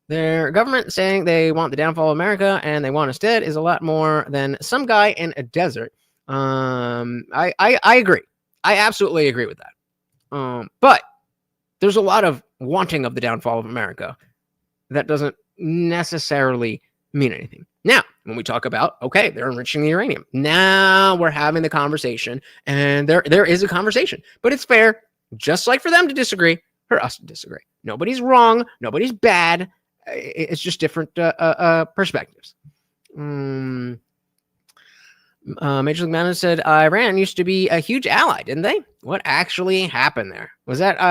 Their government saying they want the downfall of America and they want us dead is a lot more than some guy in a desert. I agree. I absolutely agree with that. But there's a lot of wanting of the downfall of America that doesn't necessarily mean anything. Now, when we talk about, okay, they're enriching the uranium. Now we're having the conversation, and there is a conversation. But it's fair, just like for them to disagree, for us to disagree. Nobody's wrong. Nobody's bad. It's just different perspectives. Major League Madness said Iran used to be a huge ally, didn't they? What actually happened there? Was that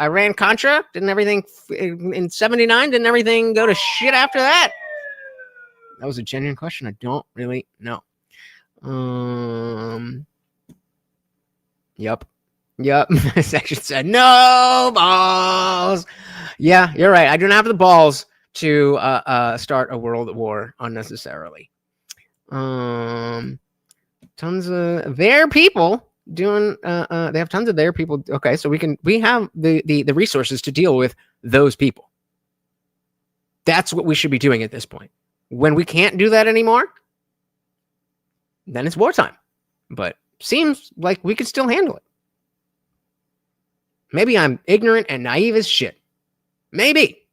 Iran-Contra? Didn't everything in 79? Didn't everything go to shit after that? That was a genuine question. I don't really know. Yep. Section said no balls. Yeah, you're right. I don't have the balls to start a world war unnecessarily. Tons of their people doing. They have tons of their people. Okay, so we have the resources to deal with those people. That's what we should be doing at this point. When we can't do that anymore, then it's wartime. But seems like we could still handle it. Maybe I'm ignorant and naive as shit. Maybe.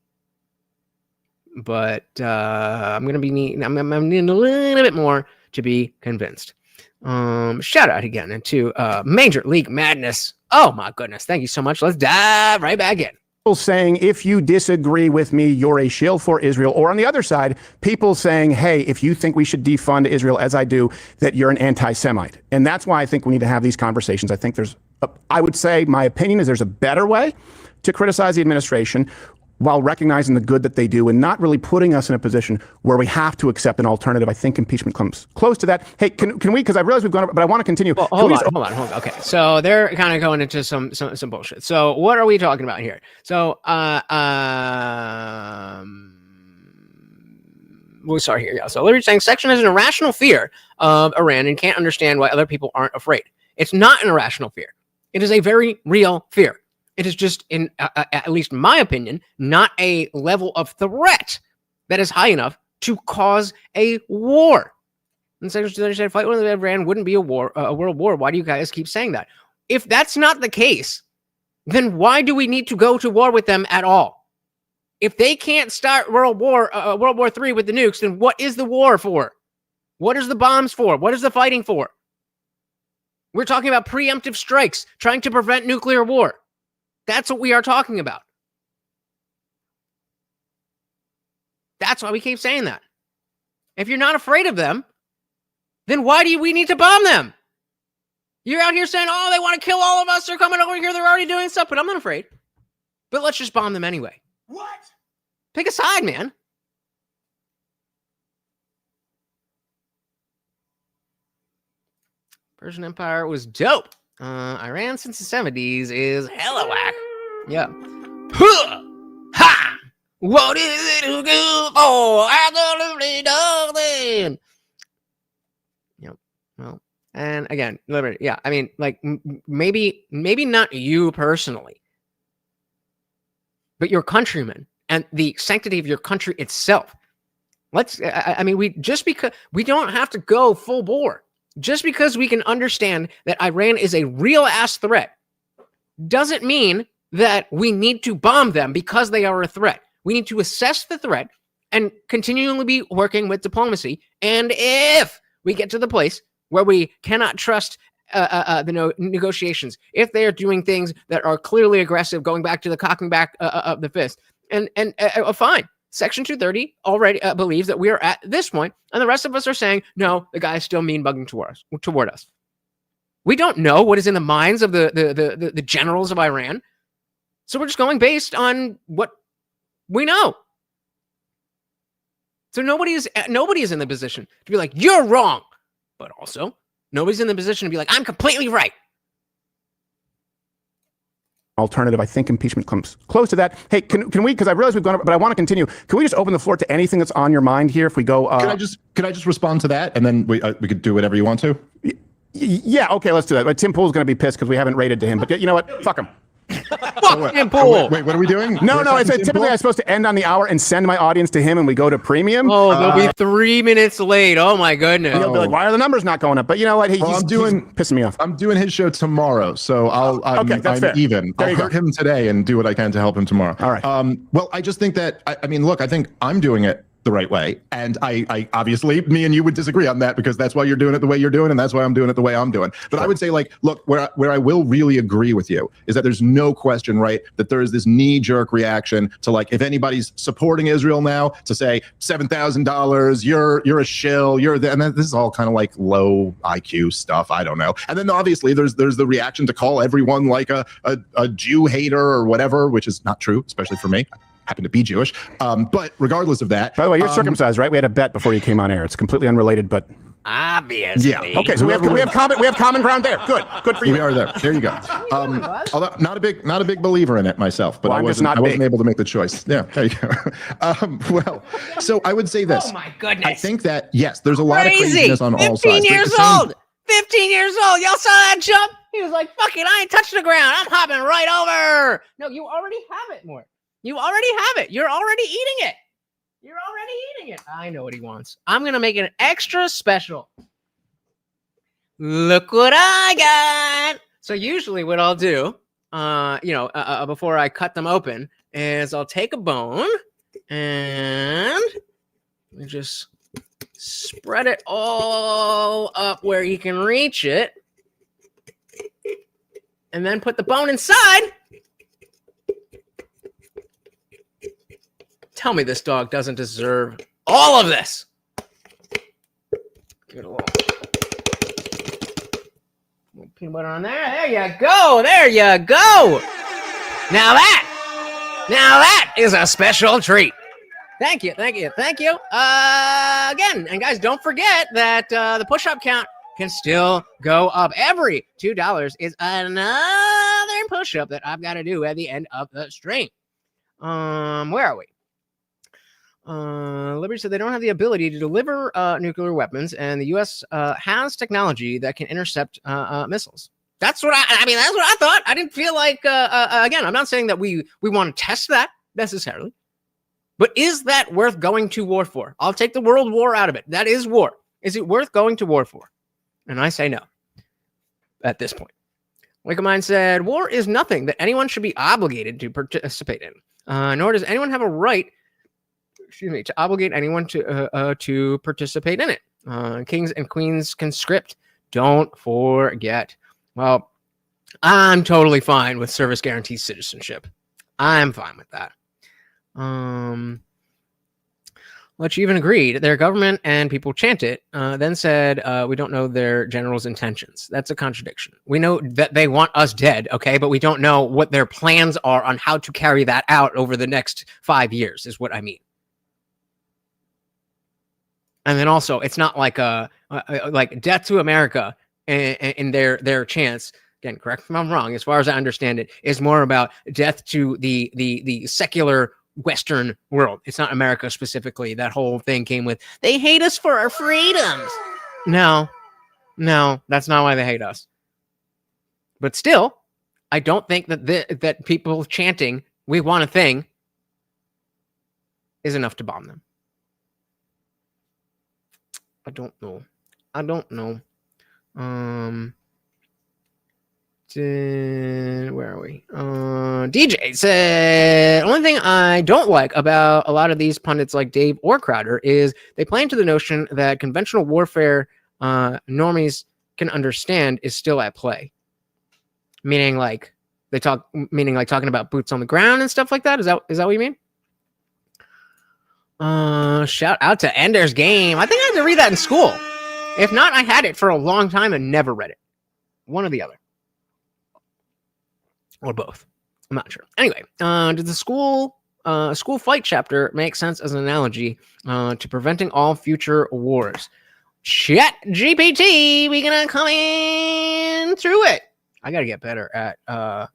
But I'm needing a little bit more to be convinced. Shout out again to Major League Madness. Oh my goodness. Thank you so much. Let's dive right back in. Saying, if you disagree with me, you're a shill for Israel. Or on the other side, people saying, hey, if you think we should defund Israel, as I do, that you're an anti-Semite. And that's why I think we need to have these conversations. I think I would say my opinion is there's a better way to criticize the administration while recognizing the good that they do and not really putting us in a position where we have to accept an alternative. I think impeachment comes close to that. Hey, can we, because I realize we've gone over, but I want to continue. Well, hold on. Okay, so they're kind of going into some bullshit. So what are we talking about here? So we'll start here. Yeah. So Larry's saying section has an irrational fear of Iran and can't understand why other people aren't afraid. It's not an irrational fear. It is a very real fear. It is just, in at least my opinion, not a level of threat that is high enough to cause a war. And Secretary said, fight with Iran wouldn't be a world war. Why do you guys keep saying that? If that's not the case, then why do we need to go to war with them at all? If they can't start World War III with the nukes, then what is the war for? What is the bombs for? What is the fighting for? We're talking about preemptive strikes, trying to prevent nuclear war. That's what we are talking about. That's why we keep saying that. If you're not afraid of them, then why do we need to bomb them? You're out here saying, oh, they want to kill all of us. They're coming over here. They're already doing stuff, but I'm not afraid. But let's just bomb them anyway. What? Pick a side, man. Persian Empire was dope. Iran since the 70s is hella whack. Yeah. Huh! Ha! What is it to go for? Absolutely nothing. Yep. Well, and again, liberty. Yeah. I mean, like maybe not you personally, but your countrymen and the sanctity of your country itself. I mean, because we don't have to go full bore. Just because we can understand that Iran is a real ass threat doesn't mean that we need to bomb them because they are a threat. We need to assess the threat and continually be working with diplomacy. And if we get to the place where we cannot trust the negotiations, if they are doing things that are clearly aggressive, going back to the cocking back of the fist, and fine. Section 230 already believes that we are at this point, and the rest of us are saying, no, the guy is still mean bugging toward us. We don't know what is in the minds of the generals of Iran, so we're just going based on what we know. So nobody is in the position to be like, you're wrong, but also Nobody's in the position to be like, I'm completely right. Alternative. I think impeachment comes close to that. Hey, can we, because I realize we've gone over, but I want to continue. Can we just open the floor to anything that's on your mind here? If we go, Can I just respond to that, and then we could do whatever you want to? Yeah, okay, let's do that. But Tim Pool's going to be pissed because we haven't rated to him. But you know what? Fuck him. Fuck Tim Pool. Wait, what are we doing? No. It's typically I'm supposed to end on the hour and send my audience to him, and we go to premium. Oh, they'll be 3 minutes late. Oh my goodness. And he'll be like, "Why are the numbers not going up?" But you know what? He's pissing me off. I'm doing his show tomorrow, so I'm fair. even. I'll hurt him today and do what I can to help him tomorrow. All right. Well, I just think that I mean, look, I think I'm doing it the right way, and I obviously, me and you would disagree on that because that's why you're doing it the way you're doing, and that's why I'm doing it the way I'm doing. But I would say, like, look, where I will really agree with you is that there's no question, right, that there is this knee-jerk reaction to, like, if anybody's supporting Israel now, to say $7,000, you're a shill, and then this is all kind of like low IQ stuff. I don't know. And then obviously there's the reaction to call everyone like a Jew hater or whatever, which is not true, especially for me. Happen to be Jewish, but regardless of that. By the way, you're circumcised, right? We had a bet before you came on air. It's completely unrelated, but obviously. Yeah. Okay, so we have common ground there. Good for you. We are there. There you go. Although not a big believer in it myself, but I wasn't able to make the choice. Yeah, there you go. Well, so I would say this. Oh my goodness. I think that yes, there's a lot of craziness on all sides. 15 years old. 15 years old. Y'all saw that jump? He was like, "Fuck it, I ain't touching the ground. I'm hopping right over." No, you already have it, more. You already have it. You're already eating it. You're already eating it. I know what he wants. I'm going to make it extra special. Look what I got. So usually what I'll do, before I cut them open, is I'll take a bone and just spread it all up where he can reach it. And then put the bone inside. Tell me this dog doesn't deserve all of this. Give it a little peanut butter on there. There you go. There you go. Now that is a special treat. Thank you. Again, and guys, don't forget that the push-up count can still go up. Every $2 is another push-up that I've got to do at the end of the stream. Where are we? Liberty said they don't have the ability to deliver nuclear weapons, and the U.S. Has technology that can intercept missiles. That's what I mean. That's what I thought. I didn't feel like. Again, I'm not saying that we want to test that necessarily, but is that worth going to war for? I'll take the world war out of it. That is war. Is it worth going to war for? And I say no. At this point, Wake of Mine said war is nothing that anyone should be obligated to participate in. Nor does anyone have a right. To obligate anyone to participate in it. Kings and queens conscript. Don't forget. Well, I'm totally fine with service guaranteed citizenship. I'm fine with that. Let's even agreed. Their government and people chant it, then said, we don't know their general's intentions. That's a contradiction. We know that they want us dead, okay? But we don't know what their plans are on how to carry that out over the next 5 years, is what I mean. And then also, it's not like like death to America and their chance. Again, correct me if I'm wrong. As far as I understand it, is more about death to the secular Western world. It's not America specifically. That whole thing came with they hate us for our freedoms. No, that's not why they hate us. But still, I don't think that people chanting "We want a thing" is enough to bomb them. I don't know. Where are we? DJ said, only thing I don't like about a lot of these pundits like Dave or Crowder is they play into the notion that conventional warfare normies can understand is still at play. Meaning like talking about boots on the ground and stuff like that. Is that what you mean? Shout out to Ender's Game. I think I had to read that in school. If not, I had it for a long time and never read it. One or the other. Or both. I'm not sure. Anyway, did the school fight chapter make sense as an analogy to preventing all future wars? Chat GPT. We're gonna come in through it. I gotta get better at the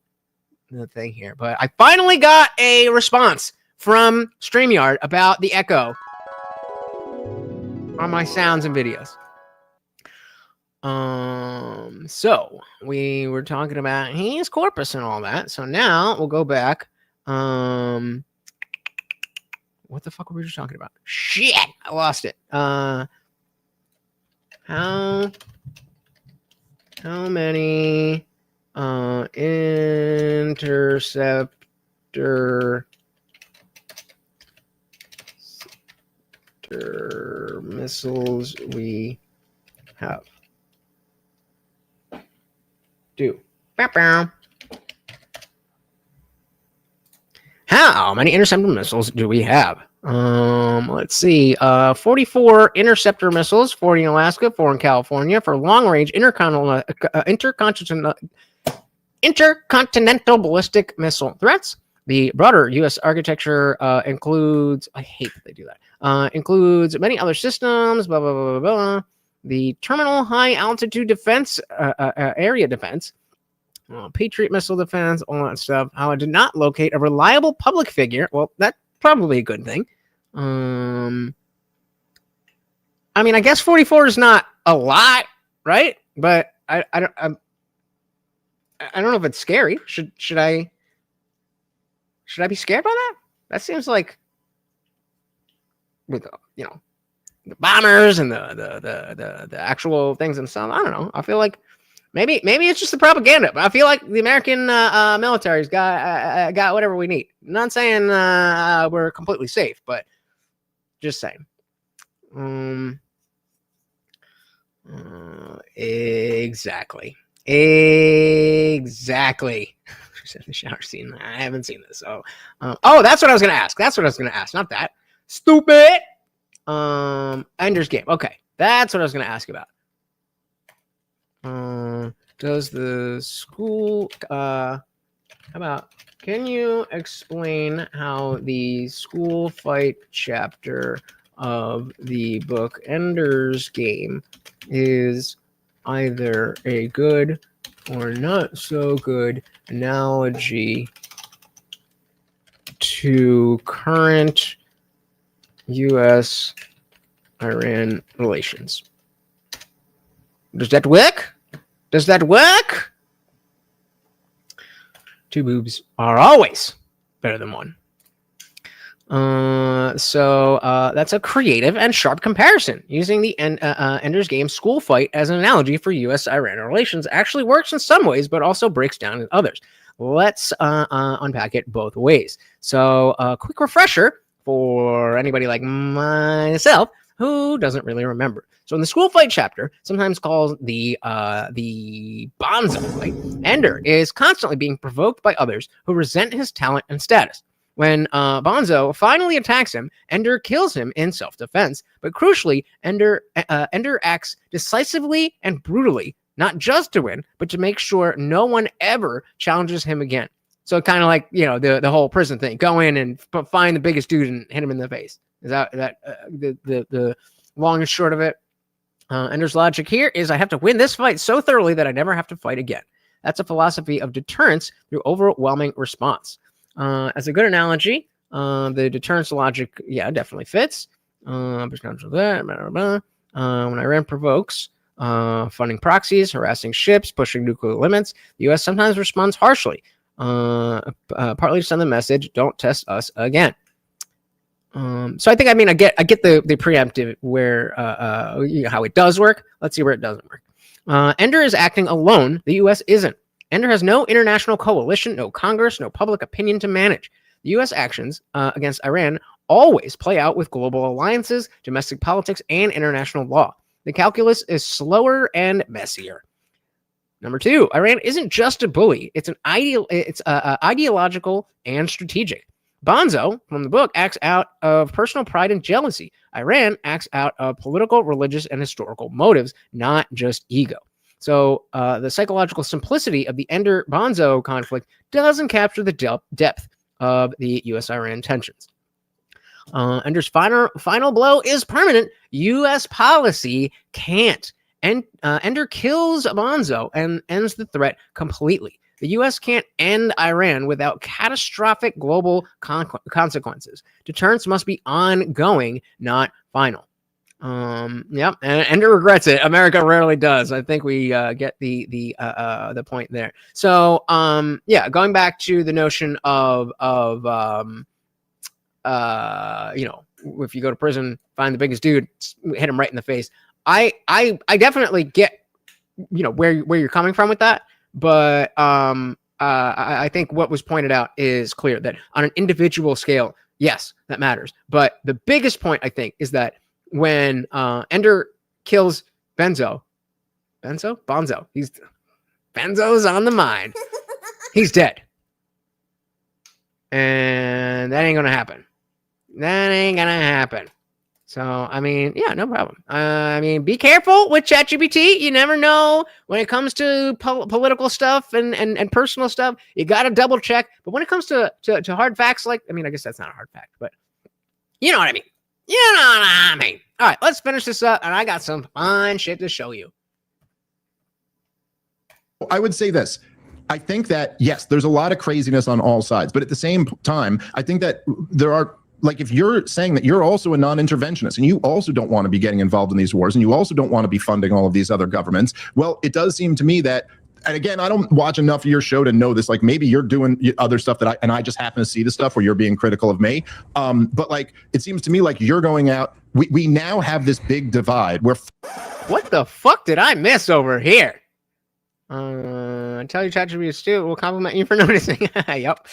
thing here, but I finally got a response from StreamYard about the echo on my sounds and videos. So we were talking about habeas corpus and all that. So now we'll go back. What the fuck were we just talking about? Shit, I lost it. How many interceptor missiles we have? How many interceptor missiles do we have? Let's see. 44 interceptor missiles, 40 in Alaska, 4 in California for long-range intercontinental ballistic missile threats. The broader U.S. architecture includes. I hate that they do that. Includes many other systems. Blah blah blah blah blah. The terminal high altitude defense area defense. Patriot missile defense, all that stuff. How I did not locate a reliable public figure. Well, that's probably a good thing. I mean, I guess 44 is not a lot, right? But I don't know if it's scary. Should I be scared by that? That seems like with the bombers and the actual things themselves. I don't know. I feel like maybe it's just the propaganda, but I feel like the American military's got whatever we need. Not saying we're completely safe, but just saying. Exactly. The shower scene. I haven't seen this. So, that's what I was gonna ask. Not that. Stupid. Ender's Game. Okay, that's what I was gonna ask about. Does the school? How about? Can you explain how the school fight chapter of the book Ender's Game is either a good or not so good analogy to current U.S.-Iran relations? Does that work? Two boobs are always better than one. So that's a creative and sharp comparison. Using the Ender's Game school fight as an analogy for U.S.-Iran relations actually works in some ways, but also breaks down in others. Let's unpack it both ways. So a quick refresher for anybody like myself who doesn't really remember. So in the school fight chapter, sometimes called the Bonzo fight, Ender is constantly being provoked by others who resent his talent and status. When Bonzo finally attacks him, Ender kills him in self-defense. But crucially, Ender acts decisively and brutally, not just to win, but to make sure no one ever challenges him again. So kind of like, the whole prison thing. Go in and find the biggest dude and hit him in the face. Is that the long and short of it? Ender's logic here is I have to win this fight so thoroughly that I never have to fight again. That's a philosophy of deterrence through overwhelming response. As a good analogy, the deterrence logic, definitely fits. When Iran provokes, funding proxies, harassing ships, pushing nuclear limits, the U.S. sometimes responds harshly, partly to send the message, don't test us again. So I get the preemptive where how it does work. Let's see where it doesn't work. Ender is acting alone. The U.S. isn't. Ender has no international coalition, no Congress, no public opinion to manage. The U.S. actions against Iran always play out with global alliances, domestic politics, and international law. The calculus is slower and messier. Number two, Iran isn't just a bully. It's ideological and strategic. Bonzo, from the book, acts out of personal pride and jealousy. Iran acts out of political, religious, and historical motives, not just ego. So the psychological simplicity of the Ender-Bonzo conflict doesn't capture the depth of the U.S.-Iran tensions. Ender's final blow is permanent. U.S. policy can't. And Ender kills Bonzo and ends the threat completely. The U.S. can't end Iran without catastrophic global consequences. Deterrence must be ongoing, not final. Yep, and Ender regrets it. America rarely does. I think we get the point there. So, yeah, going back to the notion of you know, if you go to prison, find the biggest dude, hit him right in the face. I definitely get, you know, where you're coming from with that, but I think what was pointed out is clear that on an individual scale, yes, that matters. But the biggest point I think is that when Ender kills Bonzo, Benzo's on the mind. He's dead, and that ain't gonna happen. So, I mean, yeah, no problem. I mean, be careful with ChatGPT. You never know when it comes to political stuff and personal stuff. You got to double check. But when it comes to hard facts, like, I mean, I guess that's not a hard fact, but you know what I mean. You know what I mean. All right, let's finish this up, and I got some fun shit to show you. I would say this. I think that, yes, there's a lot of craziness on all sides, but at the same time, I think that there are, like, if you're saying that you're also a non-interventionist and you also don't want to be getting involved in these wars and you also don't want to be funding all of these other governments, well, it does seem to me that, and again, I don't watch enough of your show to know this, like maybe you're doing other stuff that I just happen to see the stuff where you're being critical of me. But like, it seems to me like you're going out, we now have this big divide where. What the fuck did I miss over here? Tell your ChatGPT is stupid. We'll compliment you for noticing. Yep.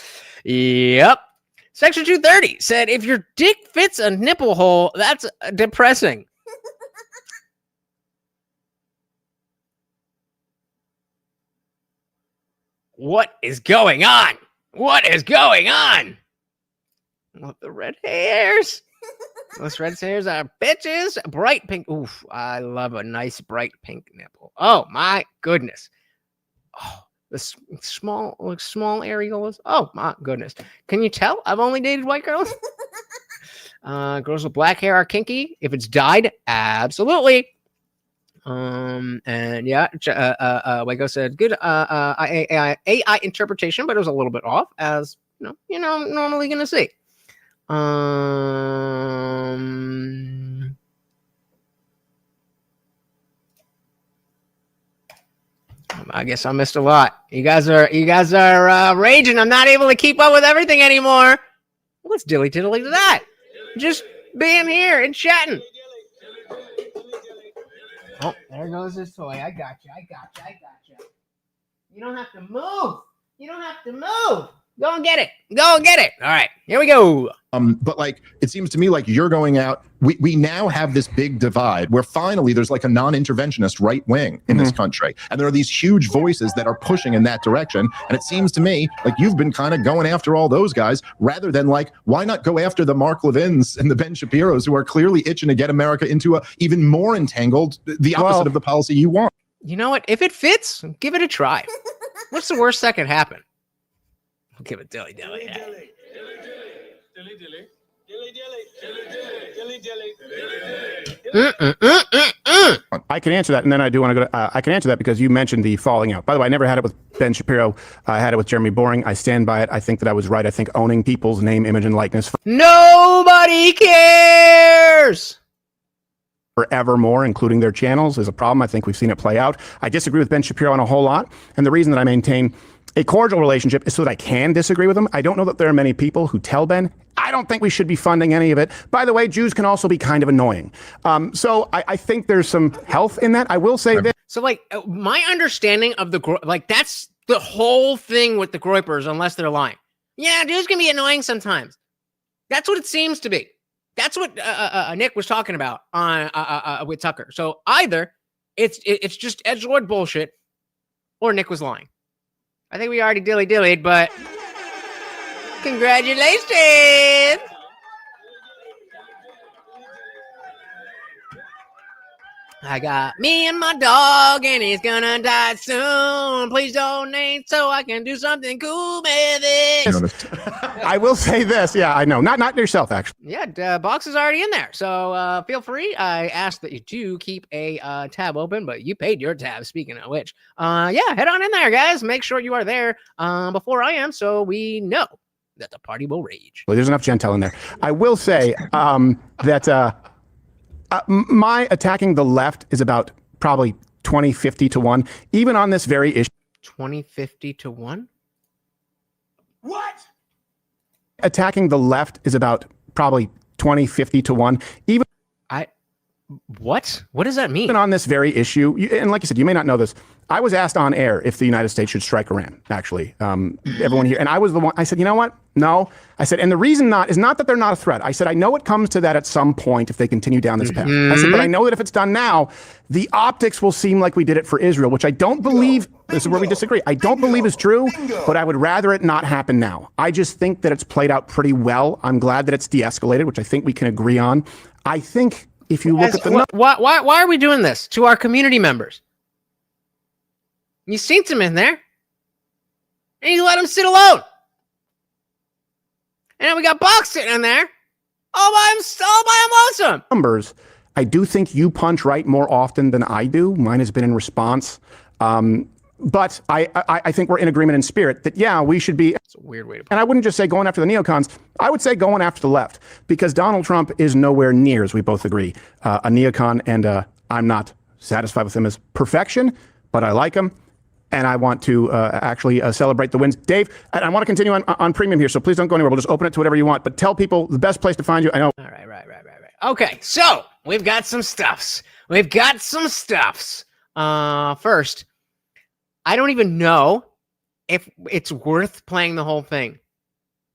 Section 230 said, if your dick fits a nipple hole, that's depressing. What is going on? What is going on? What, the red hairs? Those red hairs are bitches. Bright pink. Oof, I love a nice bright pink nipple. Oh, my goodness. Oh, the small areolas. Oh my goodness! Can you tell I've only dated white girls? Girls with black hair are kinky. If it's dyed, absolutely. And yeah, Waco said good AI interpretation, but it was a little bit off, as you know, normally gonna see. I guess I missed a lot. You guys are raging. I'm not able to keep up with everything anymore. What's dilly diddly to that? Just being here and chatting. Oh, there goes this toy. I got you. You don't have to move. Go and get it. All right, here we go. But like, it seems to me like you're going out. We now have this big divide where finally there's like a non-interventionist right wing in this country. And there are these huge voices that are pushing in that direction. And it seems to me like you've been kind of going after all those guys rather than like, why not go after the Mark Levins and the Ben Shapiros who are clearly itching to get America into a even more entangled, the opposite of the policy you want. You know what? If it fits, give it a try. What's the worst that could happen? I'll give it dilly. I can answer that, and then I do want to go to, I can answer that because you mentioned the falling out. By the way, I never had it with Ben Shapiro. I had it with Jeremy Boring. I stand by it. I think that I was right. I think owning people's name, image, and likeness Nobody cares forevermore, including their channels, is a problem. I think we've seen it play out. I disagree with Ben Shapiro on a whole lot, and the reason that I maintain a cordial relationship is so that I can disagree with him. I don't know that there are many people who tell Ben, I don't think we should be funding any of it. By the way, Jews can also be kind of annoying. So I think there's some health in that. I will say this. So, like, my understanding of that's the whole thing with the Groypers, unless they're lying. Yeah, Jews can be annoying sometimes. That's what it seems to be. That's what Nick was talking about on with Tucker. So either it's just edgelord bullshit, or Nick was lying. I think we already dilly-dillied, but congratulations! I got me and my dog, and he's gonna die soon. Please donate so I can do something cool with it. I will say this. Yeah, I know. Not yourself, actually. Yeah, box is already in there, so feel free. I ask that you do keep a tab open, but you paid your tab. Speaking of which, yeah, head on in there, guys. Make sure you are there before I am, so we know that the party will rage. Well, there's enough gentle in there. I will say that my attacking the left is about probably 20-50 to 1, even on this very issue. 20-50 to 1? What? Attacking the left is about probably 20-50 to 1, even. What? What does that mean? Even on this very issue, and like you said, you may not know this. I was asked on air if the United States should strike Iran, actually. Everyone here. And I was the one, I said, you know what? No. I said, and the reason is not that they're not a threat. I said, I know it comes to that at some point if they continue down this path. I said, but I know that if it's done now, the optics will seem like we did it for Israel, which I don't believe, this is where we disagree, I don't believe is true, but I would rather it not happen now. I just think that it's played out pretty well. I'm glad that it's de-escalated, which I think we can agree on. I think if you look at the... Why are we doing this to our community members? You seen him in there, and you let him sit alone. And then we got Box sitting in there, all by him, numbers, I do think you punch right more often than I do. Mine has been in response. But I think we're in agreement in spirit that, yeah, we should be. It's a weird way to put it. And I wouldn't just say going after the neocons. I would say going after the left, because Donald Trump is nowhere near, as we both agree, a neocon. And I'm not satisfied with him as perfection, but I like him. And I want to actually celebrate the wins. Dave, I want to continue on premium here, so please don't go anywhere. We'll just open it to whatever you want. But tell people the best place to find you. I know. All right. Okay, so we've got some stuffs. First, I don't even know if it's worth playing the whole thing.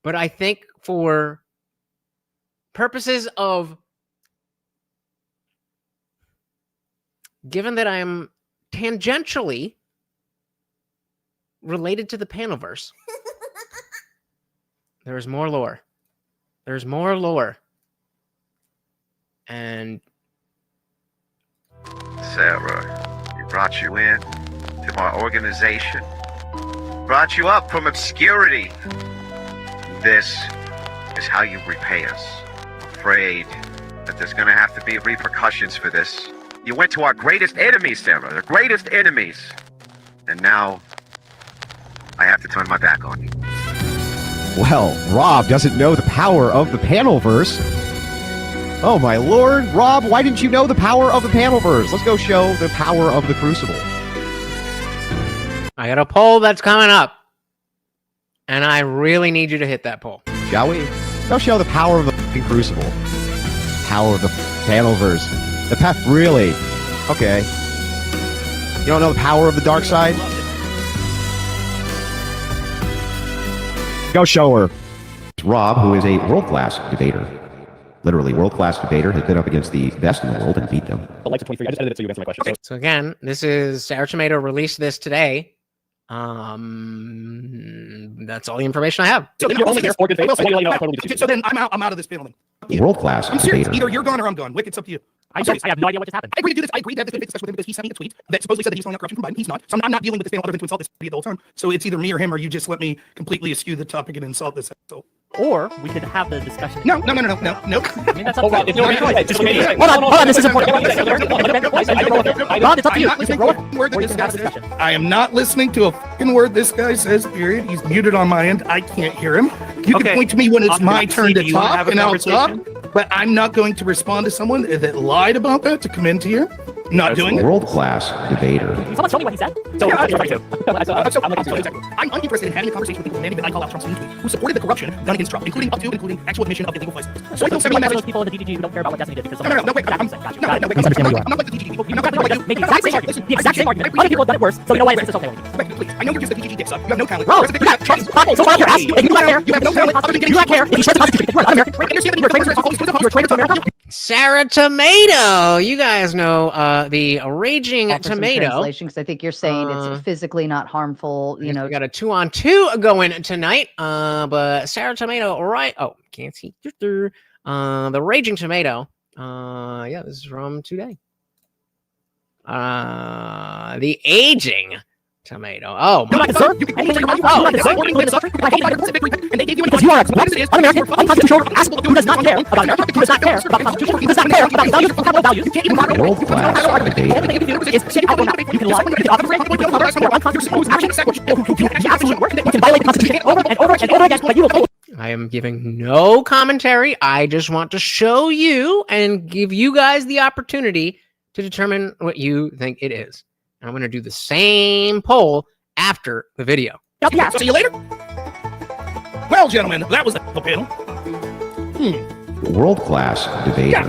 But I think for purposes of... Given that I'm tangentially related to the Panelverse, there's more lore. And Sarah, we brought you in to my organization, brought you up from obscurity. This is how you repay us. I'm afraid that there's gonna have to be repercussions for this. You went to our greatest enemies, Sarah, the greatest enemies. And now I have to turn my back on you. Well, Rob doesn't know the power of the Panelverse. Oh my lord, Rob, why didn't you know the power of the Panelverse? Let's go show the power of the Crucible. I got a poll that's coming up, and I really need you to hit that poll. Shall we? Go show the power of the fucking Crucible. Power of the Panelverse. Really? Okay. You don't know the power of the dark side? Go show her. Rob, who is a world-class debater. Literally world-class debater, has been up against the best in the world and beat them. I just edited it so you answer my question. So again, this is Sarah Tomato released this today. That's all the information I have. So then you're only here for good faith. So then I'm out of this panel then. World-class I'm serious. debater. Either you're gone or I'm gone. Wick, it's up to you. I have no idea what just happened. I agreed to do this. I agreed to have this discussion with him because he sent me a tweet that supposedly said that he's calling out corruption from Biden. He's not. So I'm not dealing with this panel other than to insult this the whole time. So it's either me or him, or you just let me completely eschew the topic and insult this. So. Or we could have the discussion. No. I mean, that's up to you. Hold on, this is important. Ron, it's up to you. I am not listening to a fucking word this guy says, period. He's muted on my end. I can't hear him. You can point to me when it's my turn to talk, and I'll talk. But I'm not going to respond to someone that lied about that to come into here. Not doing it. World-class debater. Someone show me what he said. So I'm uninterested in having a conversation with people naming that I call out Trump's tweet, who supported the corruption done against Trump, including actual admission of illegal places. So I don't send me those people in the DGG who don't care about what Destiny did because wait. I'm not like the DGG people. You're not like the exact same argument. The exact same argument. Other people have done it worse, so you know why it's okay with you. Please, I know you're just a DGG dick suck. You have no talent. Bro, you got Trump's pocket, so I don't care. Ask you, if you don't care, you have no talent. You don't care if you shred the Constitution. You're not American. You're a traitor to America. Sarah Tomato. You guys know the Raging Tomato. Because I think you're saying it's physically not harmful. You know, we got a 2-on-2 going tonight. But Sarah Tomato, right? Oh, can't see. The Raging Tomato. Yeah, this is from today. The aging tomato. Oh, my. Sir, you can take your and they gave you because you are un-American, unconstitutional, asshole who does not care about America, who does not care about the Constitution, who does not care about values, capital values. You can't even talk World class. All thing you can do is shit out now. You can lie, you can offer unconstitutional actions, which absolutely work. You can violate the Constitution over and over and over again, but you will. I am giving no commentary. I just want to show you and give you guys the opportunity to determine what you think it is. And I'm going to do the same poll after the video. Yeah, see you later. Well, gentlemen, that was the panel. World class debate. Yeah.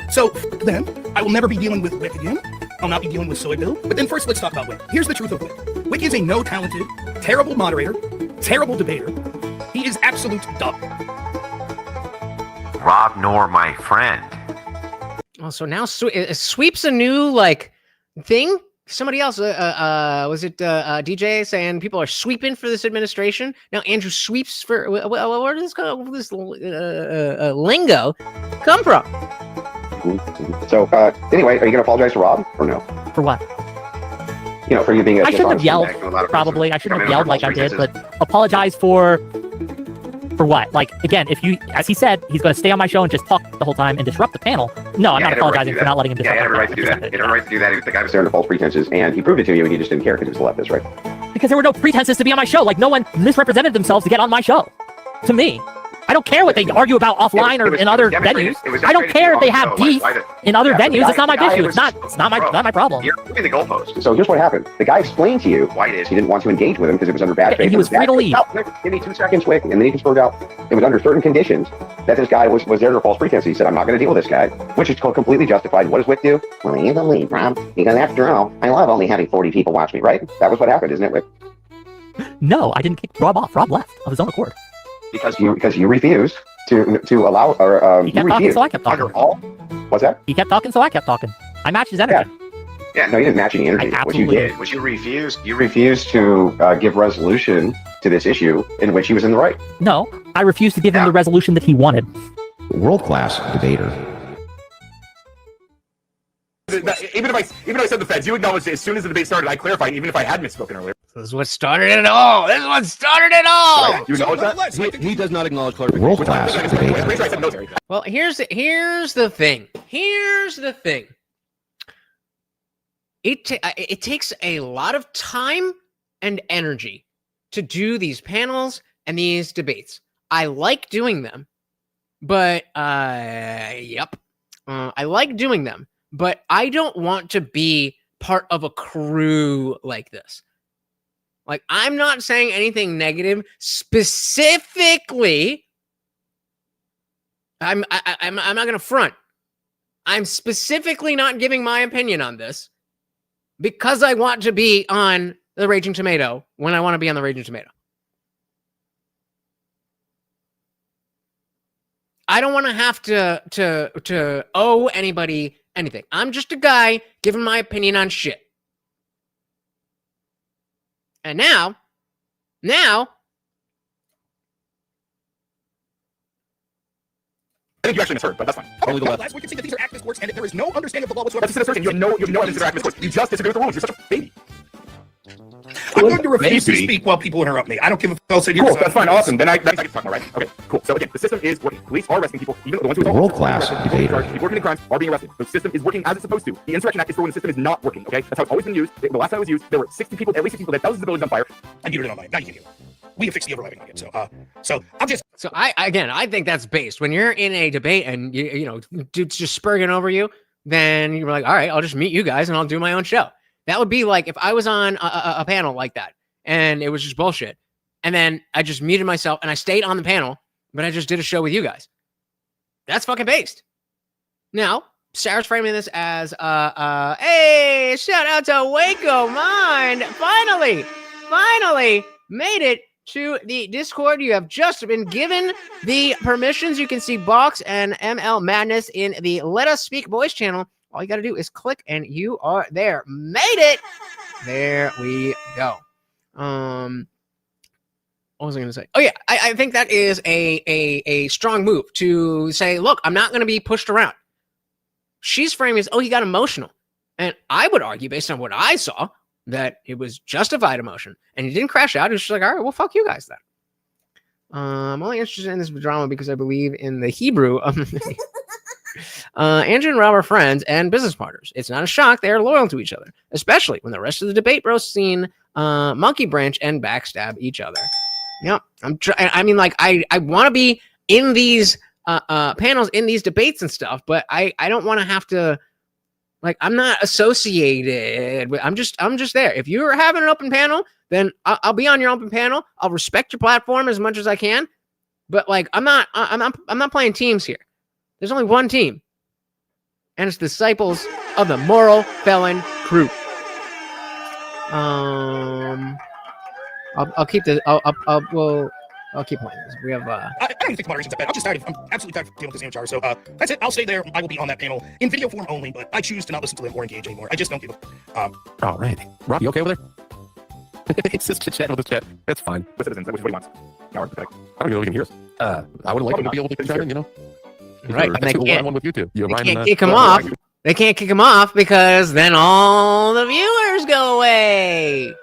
So then, I will never be dealing with Wick again. I'll not be dealing with Soy Bill. But then first, let's talk about Wick. Here's the truth of Wick. Wick is a no-talented, terrible moderator, terrible debater. He is absolute dog. Rob nor my friend. Oh, so now Sweep's a new like thing. Somebody else was it DJ saying people are sweeping for this administration. Now Andrew sweeps for where does this lingo come from? So anyway, are you going to apologize to Rob or no? For what? You know, for you being. I shouldn't have yelled. Probably I shouldn't have yelled like I did, but apologize for what? Like, again, if you, as he said, he's going to stay on my show and just talk the whole time and disrupt the panel. No, I'm not apologizing for not letting him disrupt. Yeah, he had every right to do that. He had every right to do that. The guy was there under false pretenses, and he proved it to you, and he just didn't care because he was a leftist, right? Because there were no pretenses to be on my show. Like, no one misrepresented themselves to get on my show. To me. I don't care what they argue about offline or in other venues. I don't care if they have beef in other venues. It's not my issue. It's not my problem. You're moving the goalpost. So here's what happened. The guy explained to you why it is he didn't want to engage with him because it was under bad faith. And he was free to leave. Give me 2 seconds, Wick, and then he just spoke out. It was under certain conditions that this guy was there under false pretense. He said, I'm not going to deal with this guy, which is completely justified. What does Wick do? Well, you can leave, Rob. Because after all, I love only having 40 people watch me, right? That was what happened, isn't it, Wick? No, I didn't kick Rob off. Rob left of his own accord. Because you refused to allow, or he kept talking, so I kept talking. What's that? He kept talking, so I kept talking. I matched his energy. Yeah, no, you didn't match any energy. What you did was you refused to give resolution to this issue in which he was in the right. No, I refused to give him the resolution that he wanted. World class debater. Even if I said the feds, you acknowledged it as soon as the debate started. I clarified, even if I had misspoken earlier. This is what started it all. This is what started it all. You acknowledge that? He does not acknowledge clarification. World class debater. Well, here's the thing. Here's the thing. It takes a lot of time and energy to do these panels and these debates. I like doing them, but I like doing them. But I don't want to be part of a crew like this. Like, I'm not saying anything negative specifically. I'm not going to front. I'm specifically not giving my opinion on this because I want to be on the Raging Tomato when I want to be on the Raging Tomato. I don't want to have to owe anybody anything. I'm just a guy giving my opinion on shit. And now, I think you actually misheard, but that's fine. Only the left. Last week you said that these are activist courts and that there is no understanding of the law whatsoever. That's just an assertion. You have no evidence that activist courts. You just disagree with the rules. You're such a baby. I'm going to refuse to speak while people interrupt me. I don't give a fuck. Cool, that's fine. Awesome. Then I get to talk more, right? Okay, cool. So again, the system is working. Police are arresting people, even the ones who are world class debater. People working in crimes are being arrested. The system is working as it's supposed to. The Insurrection Act is for when the system is not working. Okay, that's how it's always been used. The last time it was used, there were 60 people, at least 60 people, that thousands of buildings on fire. And you did it on mine. Now you can do it. We have fixed the overlapping on it. So I'll just. So I think that's based. When you're in a debate and you know dude's just spurging over you, then you're like, all right, I'll just meet you guys and I'll do my own show. That would be like if I was on a panel like that and it was just bullshit, and then I just muted myself and I stayed on the panel, but I just did a show with you guys. That's fucking based. Now, Sarah's framing this as hey, shout out to Waco Mind. Finally made it to the Discord. You have just been given the permissions. You can see Box and ML Madness in the Let Us Speak Boys channel. All you got to do is click and you are there. Made it. There we go. What was I going to say? Oh yeah, I think that is a strong move to say, look, I'm not going to be pushed around. She's framing as, oh, he got emotional. And I would argue, based on what I saw, that it was justified emotion. And he didn't crash out. He was just like, all right, well, fuck you guys then. I'm only interested in this drama because I believe in the Hebrew of Andrew and Rob are friends and business partners. It's not a shock they are loyal to each other, especially when the rest of the debate bros scene monkey branch and backstab each other. Yep. I mean, like, I want to be in these panels, in these debates and stuff, but I don't want to have to, like, I'm not associated with, I'm just there. If you're having an open panel, then I'll be on your open panel. I'll respect your platform as much as I can, but like, I'm not playing teams here. There's only one team, and it's Disciples of the Moral Felon Crew. I'll keep this. I'll keep playing this. We have. I don't even think moderation's that bad. I'm just tired. I'm absolutely tired of dealing with this amateur. So that's it. I'll stay there. I will be on that panel in video form only, but I choose to not listen to them or engage anymore. I just don't give a. All right, Rob, you okay over there? It's just chit-chat with this chat. That's fine. The citizens, which is what he wants. I don't even know if he can hear us. I would like him to be able to chat in, you know? Right. They can't, one with you two. They can't kick him off. They can't kick him off because then all the viewers go away.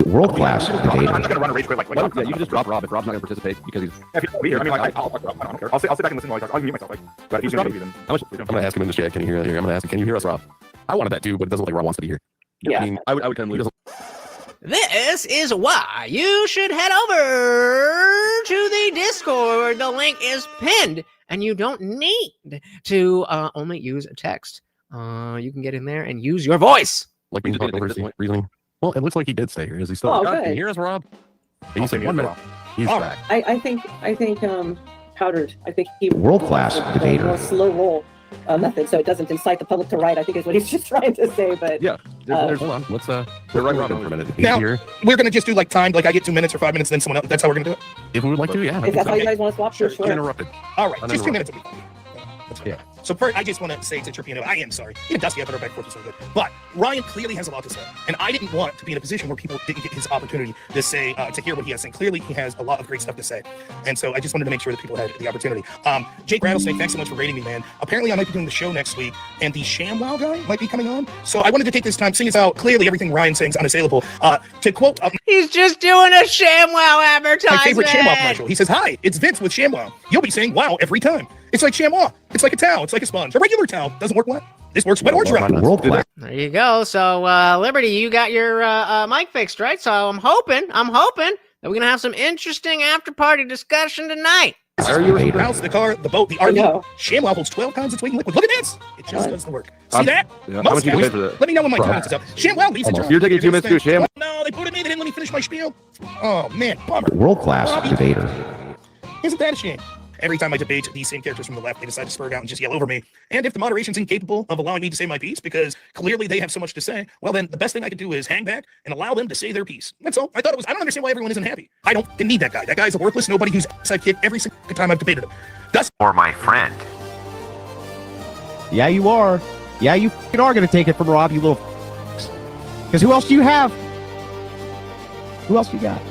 World class debate. I'm just gonna run a rage quit like yeah, you can just drop Rob if Rob's not gonna participate because he's. I mean, I'll sit back and listen while he talks. I'll mute myself. But if he's gonna then I'm gonna ask him in the chat. Can you hear? I'm gonna ask him. Can you hear us, Rob? I wanted that too, but it doesn't look like Rob wants to be here. Yeah. I mean, I would kind of leave. This is why you should head over to the Discord. The link is pinned, and you don't need to only use a text. You can get in there and use your voice. Like being reasoning. Well, it looks like he did stay here. Is he still? Oh, Can good. you hear us, Rob? He said 1 minute. He's back. I think Powdered. I think he World class debater. More slow roll method, so it doesn't incite the public to write. I think is what he's just trying to say. But yeah, hold on. Let's we're right Rob in for a minute. Now we're gonna just do like timed. Like I get 2 minutes or 5 minutes, then someone else. That's how we're gonna do it. If we would like to, yeah. If that's how you guys want to swap, sure. Uninterrupted. All right, just 2 minutes will be fine. That's fine. Yeah. So first, I just want to say to Tripino, I am sorry. Even Dusty, I put her back forth is so good. But Ryan clearly has a lot to say, and I didn't want to be in a position where people didn't get his opportunity to say, to hear what he has to say. Clearly, he has a lot of great stuff to say, and so I just wanted to make sure that people had the opportunity. Jake Rattlesnake, thanks so much for rating me, man. Apparently, I might be doing the show next week, and the ShamWow guy might be coming on. So I wanted to take this time, seeing as how clearly everything Ryan's saying is unassailable, to quote. He's just doing a ShamWow advertisement. My favorite ShamWow commercial. He says, "Hi, it's Vince with ShamWow. You'll be saying wow every time. It's like ShamWow. It's like a towel. It's like a sponge. A regular towel doesn't work wet. This works wet or dry." There you go. So Liberty, you got your mic fixed, right? So I'm hoping that we're gonna have some interesting after-party discussion tonight. The house, the car, the boat, the RV. ShamWow holds 12 pounds of weight in liquid. Look at this. It just does the work. See that? Yeah. How much you pay for that? Let me know when my 2 minutes is up. ShamWow leaves a job. You're taking 2 minutes to do ShamWow? No, they put it in. They didn't let me finish my spiel. Oh, man. Bummer. World class debater. Isn't that a shame? Every time I debate, these same characters from the left, they decide to spur out and just yell over me. And if the moderation's incapable of allowing me to say my piece, because clearly they have so much to say, well, then the best thing I can do is hang back and allow them to say their piece. That's all. I don't understand why everyone isn't happy. I don't need that guy. That guy's a worthless nobody who's sidekick every single time I've debated him. Or my friend. Yeah, you are. Yeah, you are going to take it from Rob, you little because who else do you have? Who else you got?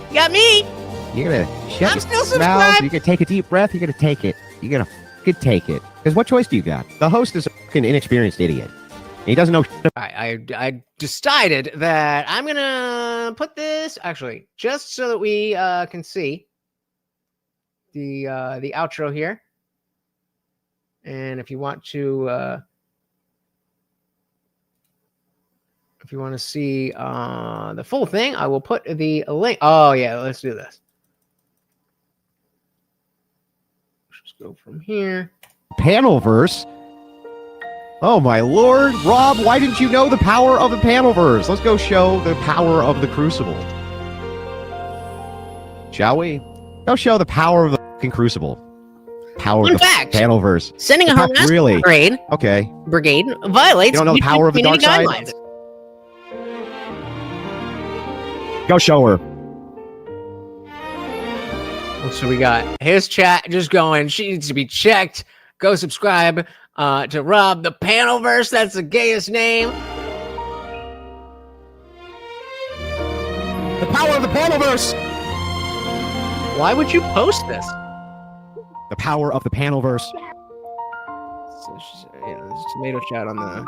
You got me. You're going to shut I'm still your subscribed. mouth. You're going to take a deep breath. You're going to take it. You're going to take it. Because what choice do you got? The host is a fucking inexperienced idiot. He doesn't know. I decided that I'm going to put this, actually, just so that we can see the outro here. And if you want to see the full thing, I will put the link. Oh yeah, let's do this. Let's just go from here. Panelverse. Oh my lord, Rob, why didn't you know the power of the Panelverse? Let's go show the power of the Crucible. Shall we? Go show the power of the fucking Crucible. Power Fun of the fact, Panelverse. Sending a harassment really? brigade violates. You don't know the power of the dark side? guidelines. Go show her. So we got his chat just going. She needs to be checked. Go subscribe to Rob the Panelverse. That's the gayest name. The power of the Panelverse. Why would you post this? The power of the Panelverse. So she's, Tomato chat on the...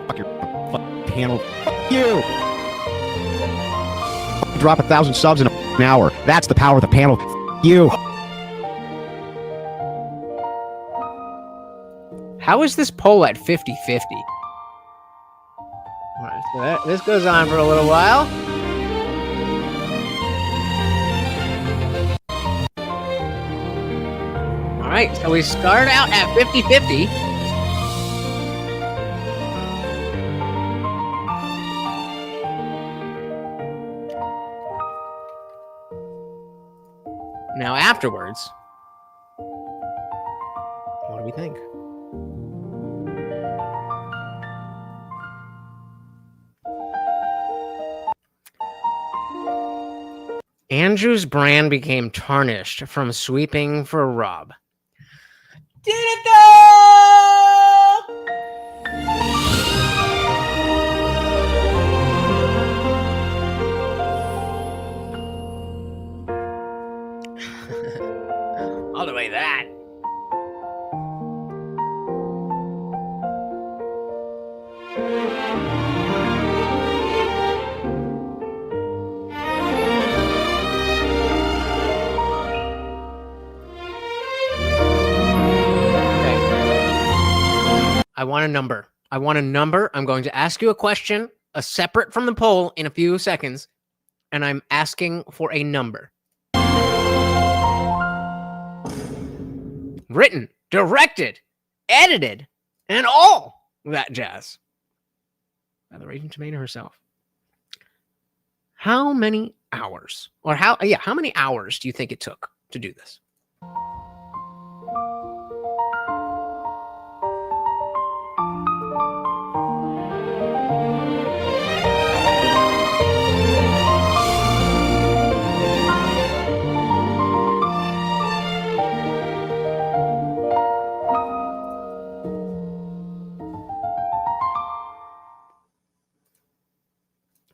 Fuck your panel. Fuck you! Drop 1,000 subs in an hour. That's the power of the panel. F you! How is this poll at 50-50? Alright, so this goes on for a little while. Alright, so we start out at 50-50. Now afterwards, what do we think? Andrew's brand became tarnished from sweeping for Rob. Did it though? All the way that. I want a number. I want a number. I'm going to ask you a question, separate from the poll in a few seconds, and I'm asking for a number. Written, directed, edited, and all that jazz by the Raging Tomato herself. How many hours, or how many hours do you think it took to do this?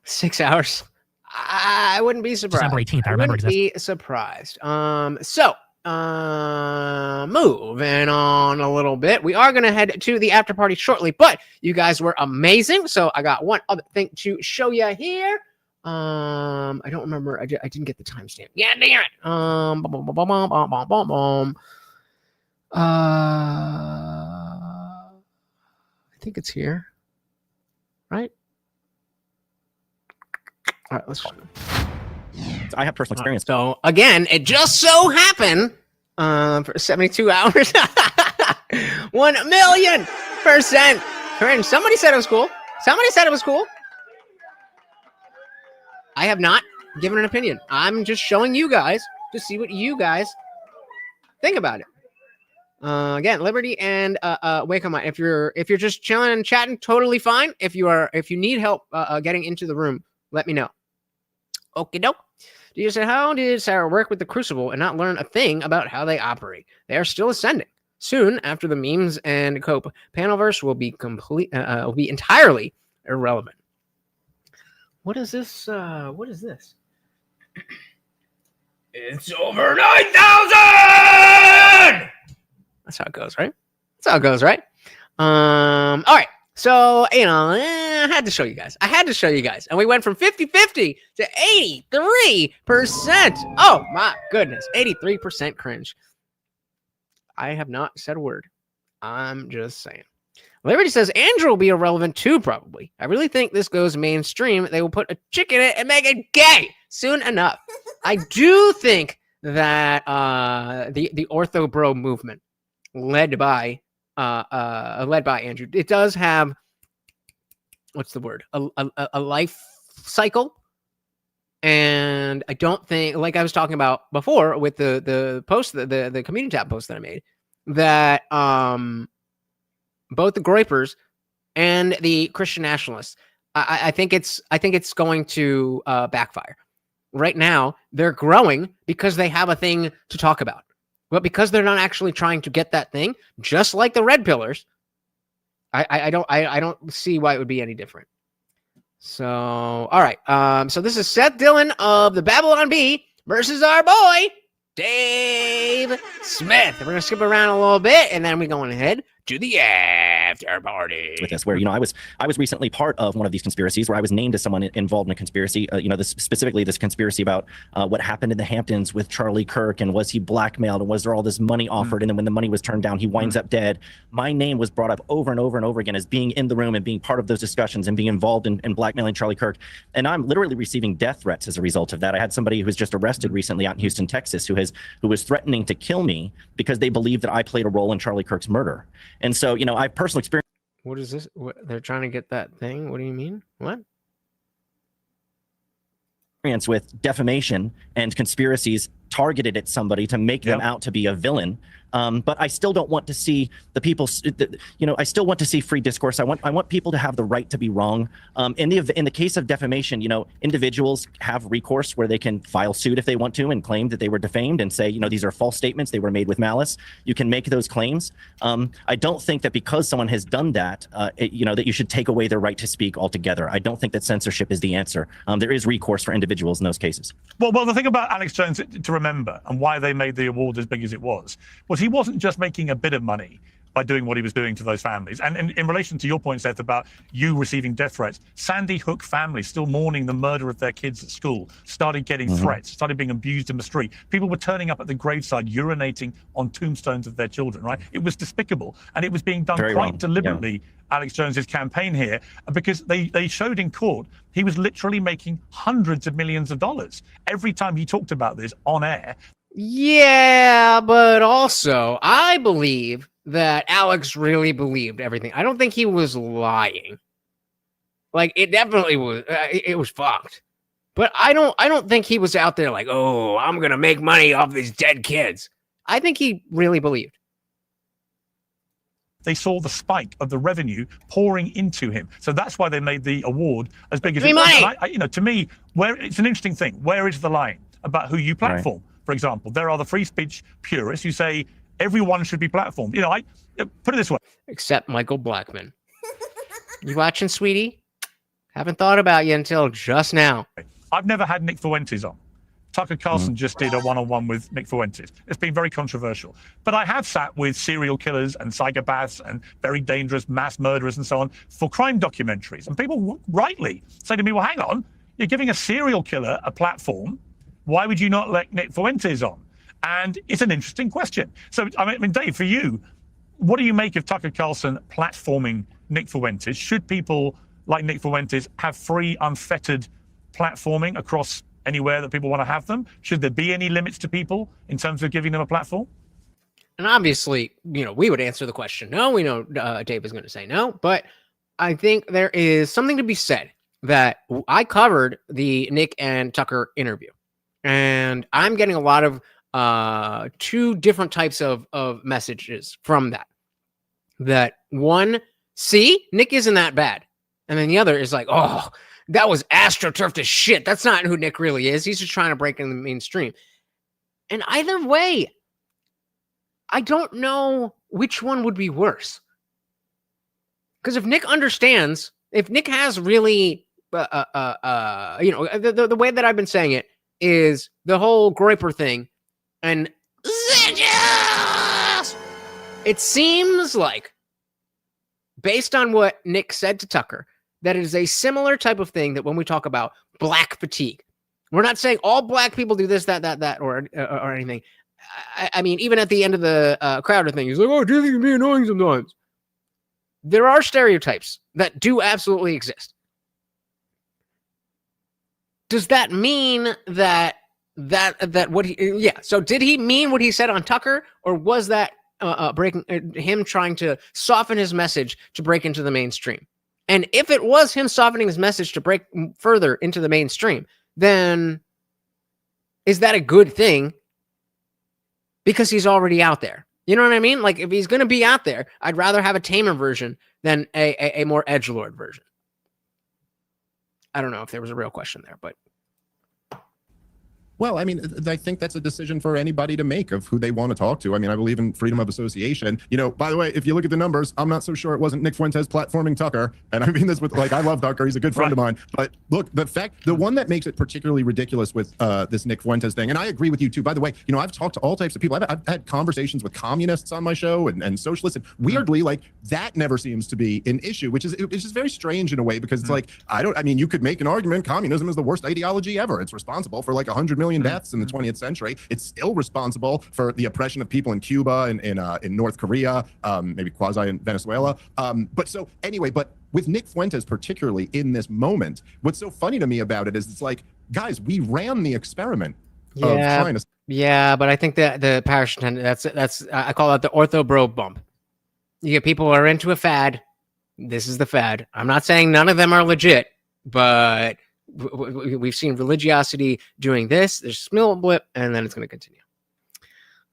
Six hours. I wouldn't be surprised. December 18th, I remember wouldn't be surprised. Moving on a little bit. We are going to head to the after party shortly, but you guys were amazing. So I got one other thing to show you here. I don't remember. I didn't get the timestamp. Yeah, damn it. I think it's here. Right? All right, let's. I have personal experience. So again, it just so happened for 72 hours, 1,000,000% cringe. Somebody said it was cool. Somebody said it was cool. I have not given an opinion. I'm just showing you guys to see what you guys think about it. Again, Liberty and Wake on Mine. If you're just chilling and chatting, totally fine. If you need help getting into the room, let me know. Okie doke. You said, how did Sarah work with the Crucible and not learn a thing about how they operate? They are still ascending. Soon, after the memes and cope, Panelverse will be entirely irrelevant. What is this? What is this? It's over 9,000! That's how it goes, right? That's how it goes, right? All right. So, I had to show you guys. And we went from 50-50 to 83%. Oh, my goodness. 83% cringe. I have not said a word. I'm just saying. Liberty says Andrew will be irrelevant too, probably. I really think this goes mainstream. They will put a chick in it and make it gay soon enough. I do think that the Ortho Bro movement led by Andrew, it does have, what's the word, a life cycle. And I don't think, like I was talking about before with the post, the community tab post that I made, that both the Groypers and the Christian nationalists, I think it's going to backfire. Right now, they're growing because they have a thing to talk about. But because they're not actually trying to get that thing, just like the Red Pillars, I don't see why it would be any different. So, all right. So this is Seth Dillon of the Babylon Bee versus our boy, Dave Smith. We're going to skip around a little bit, and then we're going ahead to the after party. With this, where I was recently part of one of these conspiracies where I was named as someone involved in a conspiracy. Specifically this conspiracy about what happened in the Hamptons with Charlie Kirk, and was he blackmailed, and was there all this money offered, and then when the money was turned down, he winds up dead. My name was brought up over and over and over again as being in the room and being part of those discussions and being involved in blackmailing Charlie Kirk, and I'm literally receiving death threats as a result of that. I had somebody who was just arrested recently out in Houston, Texas, who was threatening to kill me because they believe that I played a role in Charlie Kirk's murder. And so, I have personal experience. What is this? They're trying to get that thing? What do you mean? What? With defamation and conspiracies targeted at somebody to make them out to be a villain. But I still don't want to see the people, I still want to see free discourse. I want people to have the right to be wrong. In the case of defamation, individuals have recourse where they can file suit if they want to and claim that they were defamed and say, these are false statements, they were made with malice. You can make those claims. I don't think that because someone has done that, that you should take away their right to speak altogether. I don't think that censorship is the answer. There is recourse for individuals in those cases. Well, the thing about Alex Jones to remember, and why they made the award as big as it was he wasn't just making a bit of money by doing what he was doing to those families. And in relation to your point, Seth, about you receiving death threats, Sandy Hook families still mourning the murder of their kids at school started getting threats, started being abused in the street. People were turning up at the graveside, urinating on tombstones of their children, right? It was despicable. And it was being done quite deliberately, Alex Jones's campaign here, because they showed in court he was literally making hundreds of millions of dollars every time he talked about this on air. Yeah, but also, I believe that Alex really believed everything. I don't think he was lying. Like, it definitely was. It was fucked. But I don't think he was out there like, oh, I'm gonna make money off these dead kids. I think he really believed. They saw the spike of the revenue pouring into him, so that's why they made the award as big as it was. To me, where it's an interesting thing. Where is the line about who you platform? Right. For example, there are the free speech purists who say everyone should be platformed. I put it this way. Except Michael Blackman. You watching, sweetie? Haven't thought about you until just now. I've never had Nick Fuentes on. Tucker Carlson just did a one-on-one with Nick Fuentes. It's been very controversial. But I have sat with serial killers and psychopaths and very dangerous mass murderers and so on for crime documentaries. And people rightly say to me, well, hang on, you're giving a serial killer a platform. Why would you not let Nick Fuentes on? And it's an interesting question. So, I mean, Dave, for you, what do you make of Tucker Carlson platforming Nick Fuentes? Should people like Nick Fuentes have free, unfettered platforming across anywhere that people want to have them? Should there be any limits to people in terms of giving them a platform? And obviously, we would answer the question no. We know Dave is going to say no. But I think there is something to be said that I covered the Nick and Tucker interview. And I'm getting a lot of two different types of messages from that. That one, see, Nick isn't that bad. And then the other is like, oh, that was astroturfed as shit. That's not who Nick really is. He's just trying to break in the mainstream. And either way, I don't know which one would be worse. Because if Nick understands, if Nick has really, the way that I've been saying it, is the whole Groiper thing. And it seems like, based on what Nick said to Tucker, that it is a similar type of thing that when we talk about black fatigue, we're not saying all black people do this, that, or anything. I mean, even at the end of the Crowder thing, he's like, oh, do you think you're being annoying sometimes? There are stereotypes that do absolutely exist. Does that mean that what he, so did he mean what he said on Tucker, or was that breaking him trying to soften his message to break into the mainstream? And if it was him softening his message to break further into the mainstream, then is that a good thing? Because he's already out there. You know what I mean? Like, if he's going to be out there, I'd rather have a tamer version than a more edgelord version. I don't know if there was a real question there, but Well, I mean, I think that's a decision for anybody to make of who they want to talk to. I mean, I believe in freedom of association. You know, by the way, if you look at the numbers, I'm not so sure it wasn't Nick Fuentes platforming Tucker. And I mean this with, like, I love Tucker. He's a good friend of mine. But look, the one that makes it particularly ridiculous with this Nick Fuentes thing, and I agree with you too, by the way, you know, I've talked to all types of people. I've had conversations with communists on my show and socialists. And weirdly, like, that never seems to be an issue, which is just very strange in a way, because it's like, I mean, you could make an argument communism is the worst ideology ever. It's responsible for like 100 million deaths in the 20th century. It's still responsible for the oppression of people in Cuba and in North Korea, maybe quasi in Venezuela. But so anyway, but with Nick Fuentes particularly in this moment, what's so funny to me about it is it's like, guys, we ran the experiment of trying to. Yeah, but I think that the parish attendant, that's I call that the ortho bro bump. You get people who are into a fad. This is the fad. I'm not saying none of them are legit, but we've seen religiosity doing this. There's a small blip, and then it's going to continue.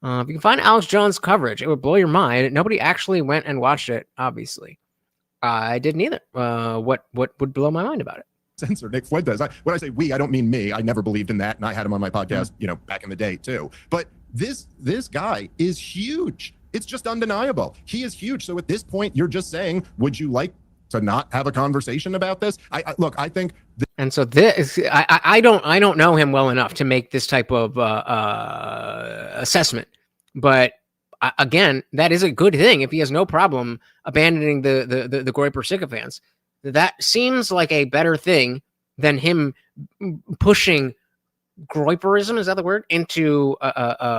If you can find Alex Jones coverage, it would blow your mind. Nobody actually went and watched it, obviously. I didn't either. What would blow my mind about it? Censor Nick Fuentes. When I say we, I don't mean me. I never believed in that, and I had him on my podcast, you know, back in the day too. But this guy is huge. It's just undeniable. He is huge. So at this point, you're just saying, would you like to not have a conversation about this? Look, I think. And so this, I don't know him well enough to make this type of assessment. But again, that is a good thing if he has no problem abandoning the Groyper sycophants. That seems like a better thing than him pushing Groyperism, is that the word, into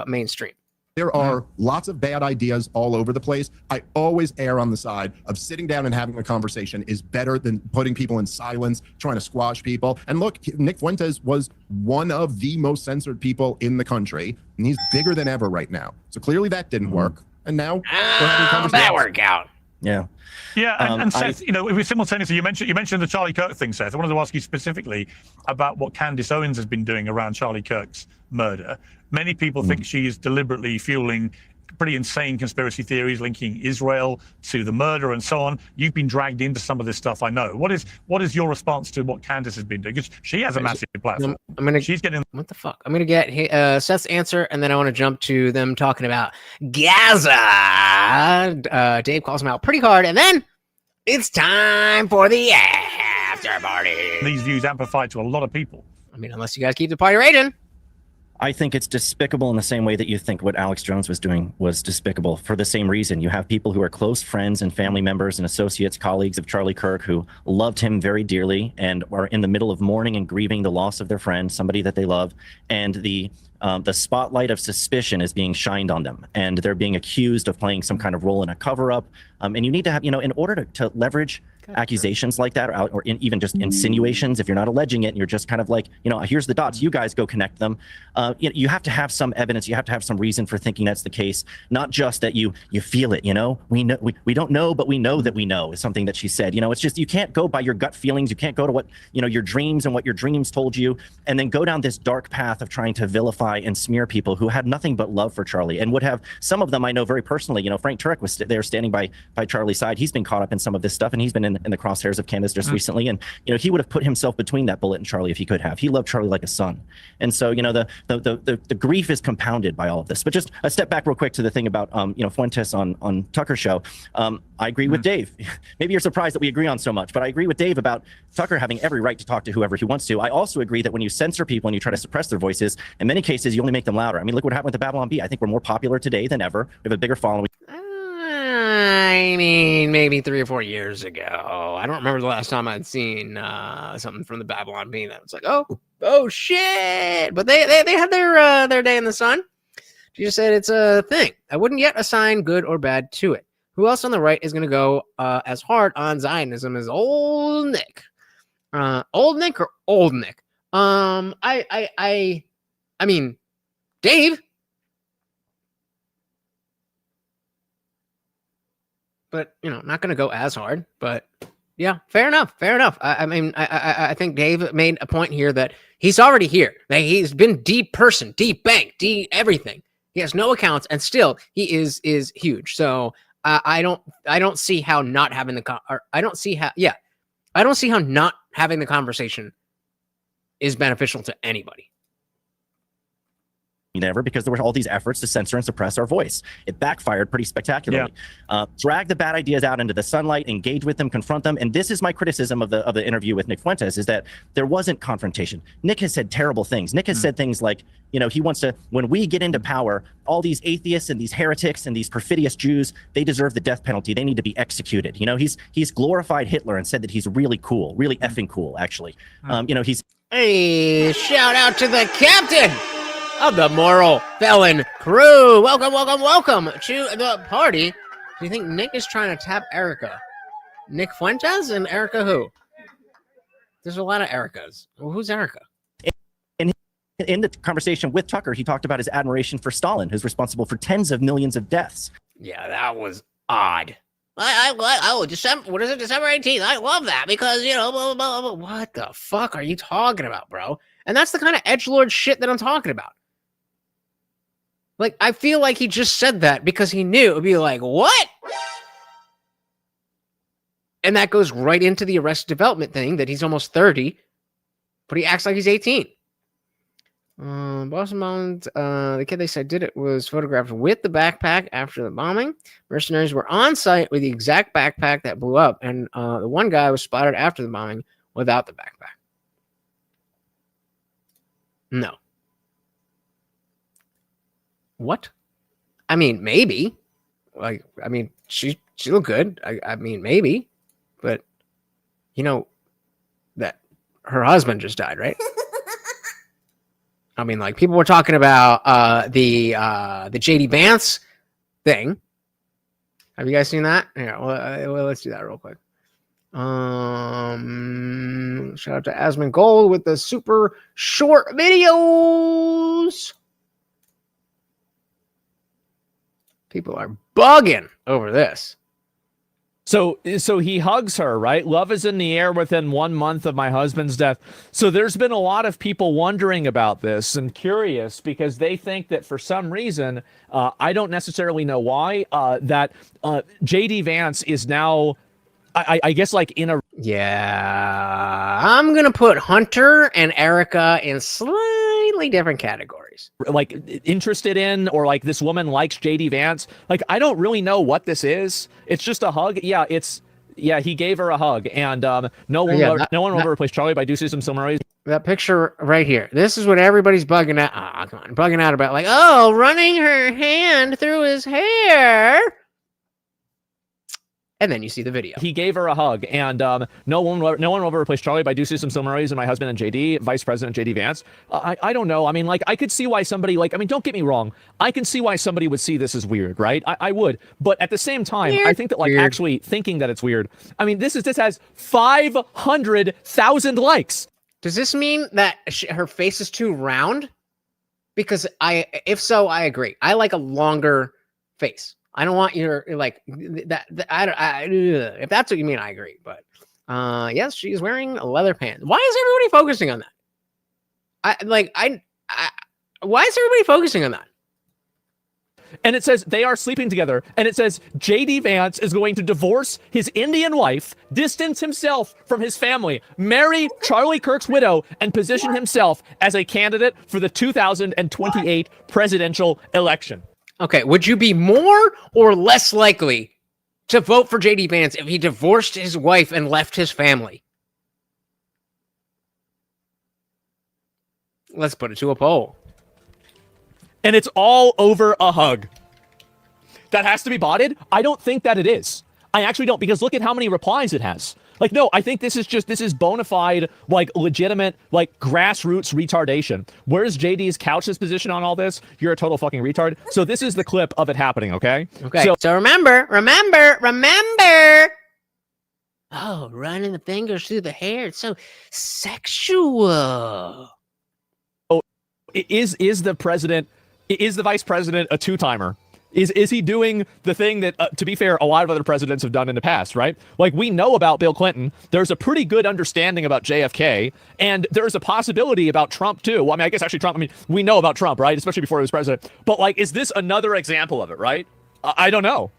mainstream. There are lots of bad ideas all over the place. I always err on the side of sitting down and having a conversation is better than putting people in silence, trying to squash people. And look, Nick Fuentes was one of the most censored people in the country, and he's bigger than ever right now. So clearly that didn't work. And now we're having conversations. That worked out. Yeah. Yeah, and Seth, you know, it was simultaneously, you mentioned the Charlie Kirk thing, Seth. I wanted to ask you specifically about what Candace Owens has been doing around Charlie Kirk's murder. Many people think she is deliberately fueling pretty insane conspiracy theories linking Israel to the murder and so on. You've been dragged into some of this stuff, I know. What is your response to what Candace has been doing? Because she has a massive platform. She's getting. What the fuck? I'm gonna get Seth's answer, and then I want to jump to them talking about Gaza. Dave calls him out pretty hard, and then it's time for the after party. These views amplified to a lot of people. I mean, unless you guys keep the party raging. I think it's despicable in the same way that you think what Alex Jones was doing was despicable, for the same reason. You have people who are close friends and family members and associates, colleagues of Charlie Kirk, who loved him very dearly and are in the middle of mourning and grieving the loss of their friend, somebody that they love. And the spotlight of suspicion is being shined on them, and they're being accused of playing some kind of role in a cover-up. And you need to have, in order to leverage accusations like that, or even just insinuations, if you're not alleging it and you're just kind of like, here's the dots, you guys go connect them. You have to have some evidence. You have to have some reason for thinking that's the case, not just that you feel it. We know we don't know, but we know that we know, is something that she said. It's just, you can't go by your gut feelings. You can't go to what your dreams and what your dreams told you, and then go down this dark path of trying to vilify and smear people who had nothing but love for Charlie, and would have, some of them I know very personally. Frank Turek was there standing by Charlie's side. He's been caught up in some of this stuff, and he's been in the crosshairs of Candace just recently, and he would have put himself between that bullet and Charlie if he could have. He loved Charlie like a son, and so the grief is compounded by all of this. But just a step back real quick to the thing about Fuentes on Tucker's show. I agree with Dave. Maybe you're surprised that we agree on so much, but I agree with Dave about Tucker having every right to talk to whoever he wants to. I also agree that when you censor people and you try to suppress their voices, in many cases you only make them louder. I mean, look what happened with the Babylon Bee. I think we're more popular today than ever. We have a bigger following. I mean, maybe 3 or 4 years ago. I don't remember the last time I'd seen something from the Babylon Bee that was like, oh shit. But they had their day in the sun. She just said it's a thing. I wouldn't yet assign good or bad to it. Who else on the right is going to go as hard on Zionism as old Nick? Old Nick or old Nick? I mean, Dave. But, not going to go as hard. But, yeah, fair enough. I mean, I think Dave made a point here that he's already here. Like, he's been deep person, deep bank, deep everything. He has no accounts, and still he is huge. So I don't see how not having I don't see how not having the conversation is beneficial to anybody. never, because there were all these efforts to censor and suppress our voice. It backfired pretty spectacularly. Drag the bad ideas out into the sunlight, engage with them, confront them. And this is my criticism of the interview with Nick Fuentes, is that there wasn't confrontation. Nick has said terrible things. Nick has said things like, he wants to, when we get into power, all these atheists and these heretics and these perfidious Jews, they deserve the death penalty. They need to be executed. He's glorified Hitler and said that he's really cool, really effing cool, actually. He's... Hey, shout out to the captain of the Moral Felon Crew. Welcome to the party. Do you think Nick is trying to tap Erica? Nick Fuentes and Erica who? There's a lot of Ericas. Well, who's Erica? In the conversation with Tucker, he talked about his admiration for Stalin, who's responsible for tens of millions of deaths. Yeah, that was odd. December 18th. I love that because, blah, blah, blah. What the fuck are you talking about, bro? And that's the kind of edgelord shit that I'm talking about. Like, I feel like he just said that because he knew it would be like, what? And that goes right into the Arrested Development thing that he's almost 30, but he acts like he's 18. Boston bombed, the kid they said did it was photographed with the backpack after the bombing. Mercenaries were on site with the exact backpack that blew up, and the one guy was spotted after the bombing without the backpack. No. What? I mean, maybe. She looked good. I mean, maybe. But, that her husband just died, right? I mean, like, people were talking about the JD Vance thing. Have you guys seen that? Yeah, well, let's do that real quick. Shout out to Asmund Gold with the super short videos. People are bugging over this. So he hugs her, right? Love is in the air within 1 month of my husband's death. So there's been a lot of people wondering about this and curious because they think that for some reason, I don't necessarily know why, that JD Vance is now, I guess, like in a... Yeah, I'm going to put Hunter and Erica in slightly different categories. Like interested in, or like this woman likes JD Vance. Like, I don't really know what this is. It's just a hug. Yeah, he gave her a hug, and no one will ever replace Charlie, but I do see some similarities. That picture right here. This is what everybody's bugging out. Bugging out about, like, oh, running her hand through his hair. And then you see the video. He gave her a hug, and no one will ever replace Charlie, but I do see some similarities in my husband and JD, Vice President JD Vance. I don't know. I mean, like, I could see why somebody, like, I mean, don't get me wrong. I can see why somebody would see this as weird, right? I would. But at the same time, I think that, like, actually thinking that it's weird. I mean, this has 500,000 likes. Does this mean that her face is too round? Because if so, I agree. I like a longer face. I don't want your, like, that if that's what you mean, I agree. But yes, she's wearing leather pants. Why is everybody focusing on that? Why is everybody focusing on that? And it says they are sleeping together. And it says JD Vance is going to divorce his Indian wife, distance himself from his family, marry Charlie Kirk's widow, and position himself as a candidate for the 2028 presidential election. Okay, would you be more or less likely to vote for JD Vance if he divorced his wife and left his family? Let's put it to a poll. And it's all over a hug. That has to be botted? I don't think that it is. I actually don't, because look at how many replies it has. Like, no, I think this is bona fide, like, legitimate, like, grassroots retardation. Where's JD's couch's position on all this? You're a total fucking retard. So this is the clip of it happening, okay? Okay, so remember. Oh, running the fingers through the hair. It's so sexual. Oh, is the vice president a two-timer? Is he doing the thing that, to be fair, a lot of other presidents have done in the past, right? Like, we know about Bill Clinton. There's a pretty good understanding about JFK, and there's a possibility about Trump, too. Well, I mean, I guess actually Trump, we know about Trump, right? Especially before he was president. But, like, is this another example of it, right? I don't know.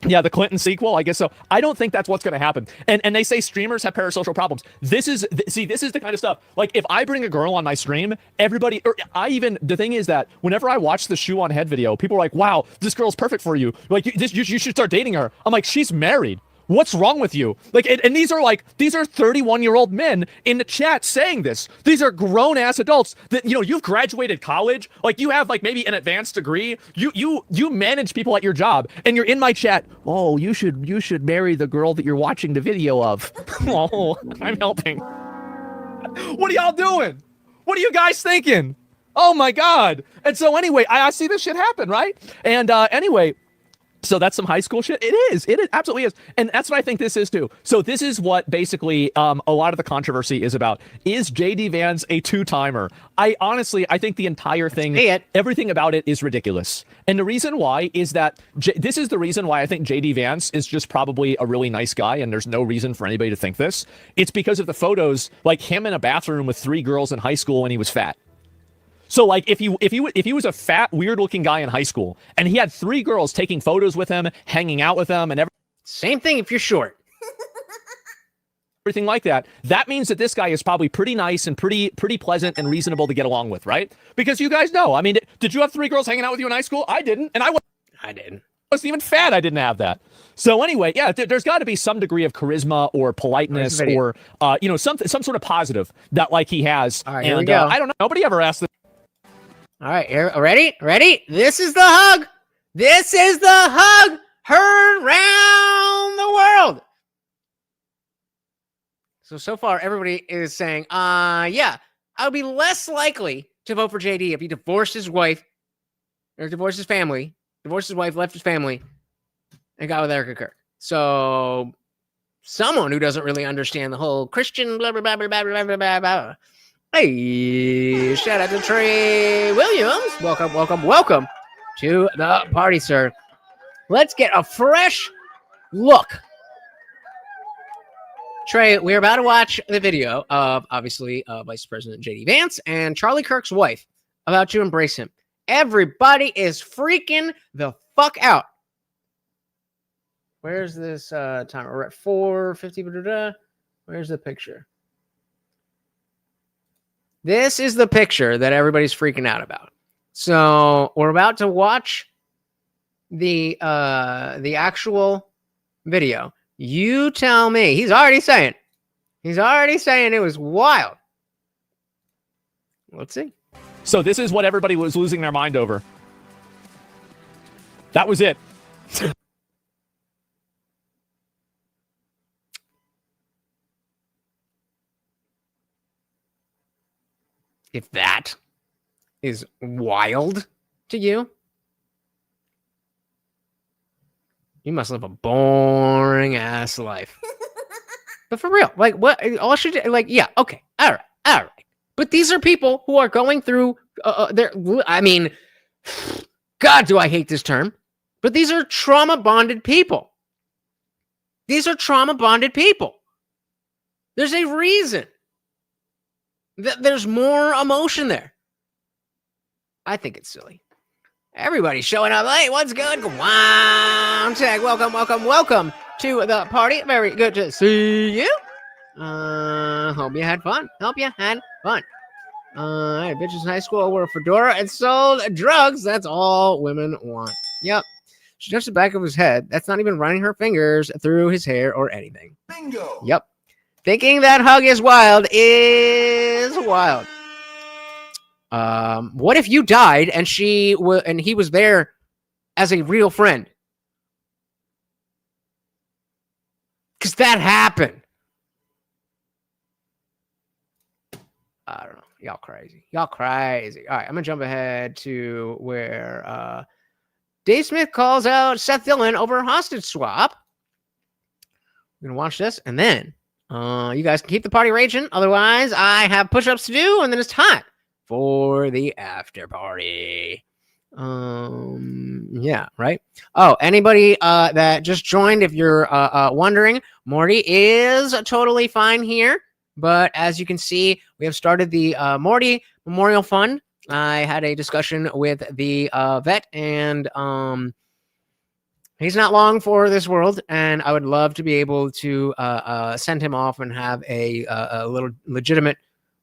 Yeah, the Clinton sequel, I guess so. I don't think that's what's going to happen. And they say streamers have parasocial problems. This is the kind of stuff. Like, if I bring a girl on my stream, everybody, or the thing is that whenever I watch the shoe on head video, people are like, wow, this girl's perfect for you. Like, you should start dating her. I'm like, she's married. What's wrong with you? Like, and these are 31-year-old men in the chat saying this. These are grown ass adults that, you've graduated college. Like, you have like maybe an advanced degree. You manage people at your job, and you're in my chat. Oh, you should marry the girl that you're watching the video of. Oh, I'm helping. What are y'all doing? What are you guys thinking? Oh my God. And so anyway, I see this shit happen, right? And anyway, so that's some high school shit. It is. It absolutely is. And that's what I think this is too. So this is what basically a lot of the controversy is about. Is JD Vance a two-timer? I think the entire thing, everything about it is ridiculous. And the reason why is that this is the reason why I think JD Vance is just probably a really nice guy, and there's no reason for anybody to think this. It's because of the photos, like him in a bathroom with 3 girls in high school when he was fat. So like if he was a fat, weird-looking guy in high school and he had 3 girls taking photos with him, hanging out with him, and same thing if you're short, everything like that, that means that this guy is probably pretty nice and pretty pleasant and reasonable to get along with, right? Because you guys know, I mean, did you have 3 girls hanging out with you in high school? I didn't, and I wasn't even fat. I didn't have that. So anyway, yeah, there's got to be some degree of charisma or politeness or some sort of positive that like he has. All right, here we go. I don't know. Nobody ever asked this. All right, ready? This is the hug. This is the hug heard around the world. So far, everybody is saying, yeah, I would be less likely to vote for JD if he divorced his wife, or divorced his family, divorced his wife, left his family, and got with Erica Kirk. So, someone who doesn't really understand the whole Christian blah, blah, blah, blah, blah, blah, blah, blah. Hey, shout out to Trey Williams. Welcome to the party, sir. Let's get a fresh look. Trey, we're about to watch the video of, obviously, Vice President J.D. Vance and Charlie Kirk's wife about to embrace him. Everybody is freaking the fuck out. Where's this timer? We're at 4:50. Where's the picture? This is the picture that everybody's freaking out about. So we're about to watch the actual video. You tell me. He's already saying it was wild. Let's see. So this is what everybody was losing their mind over. That was it. If that is wild to you, you must live a boring ass life. But for real, like, what? All should like, yeah, okay, all right. But these are people who are going through I mean, God, do I hate this term? But these are trauma bonded people. There's a reason that there's more emotion there. I think it's silly. Everybody's showing up. Hey, what's good? Wow, tag. Welcome to the party. Very good to see you. Hope you had fun. Bitches in high school wore a fedora and sold drugs. That's all women want. Yep. She touched the back of his head. That's not even running her fingers through his hair or anything. Bingo. Yep. Thinking that hug is wild is wild. What if you died and he was there as a real friend? Because that happened. I don't know. Y'all crazy. All right, I'm gonna jump ahead to where Dave Smith calls out Seth Dillon over hostage swap. We're gonna watch this, and then you guys can keep the party raging. Otherwise, I have push-ups to do, and then it's time for the after party. Yeah, right. Oh, anybody that just joined, if you're wondering, Morty is totally fine here. But as you can see, we have started the Morty Memorial Fund. I had a discussion with the vet and He's not long for this world, and I would love to be able to send him off and have a little legitimate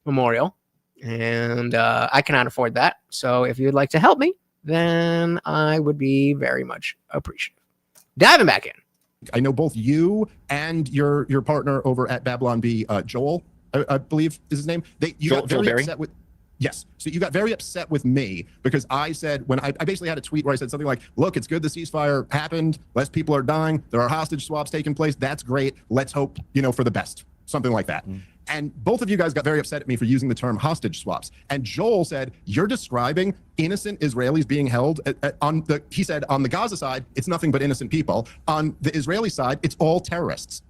memorial. And I cannot afford that. So if you'd like to help me, then I would be very much appreciative. Diving back in. I know both you and your partner over at Babylon B, Joel, I believe is his name. You got very upset with. Yes. So you got very upset with me because I said, when I basically had a tweet where I said something like, look, it's good the ceasefire happened. Less people are dying. There are hostage swaps taking place. That's great. Let's hope, for the best. Something like that. And both of you guys got very upset at me for using the term hostage swaps. And Joel said, you're describing innocent Israelis being held he said, on the Gaza side, it's nothing but innocent people. On the Israeli side, it's all terrorists.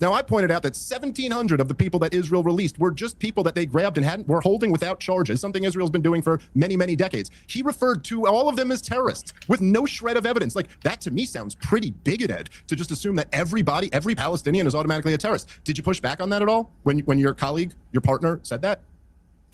Now, I pointed out that 1,700 of the people that Israel released were just people that they grabbed and were holding without charges, something Israel's been doing for many, many decades. He referred to all of them as terrorists with no shred of evidence. Like, that to me sounds pretty bigoted to just assume that every Palestinian is automatically a terrorist. Did you push back on that at all when your colleague, your partner said that?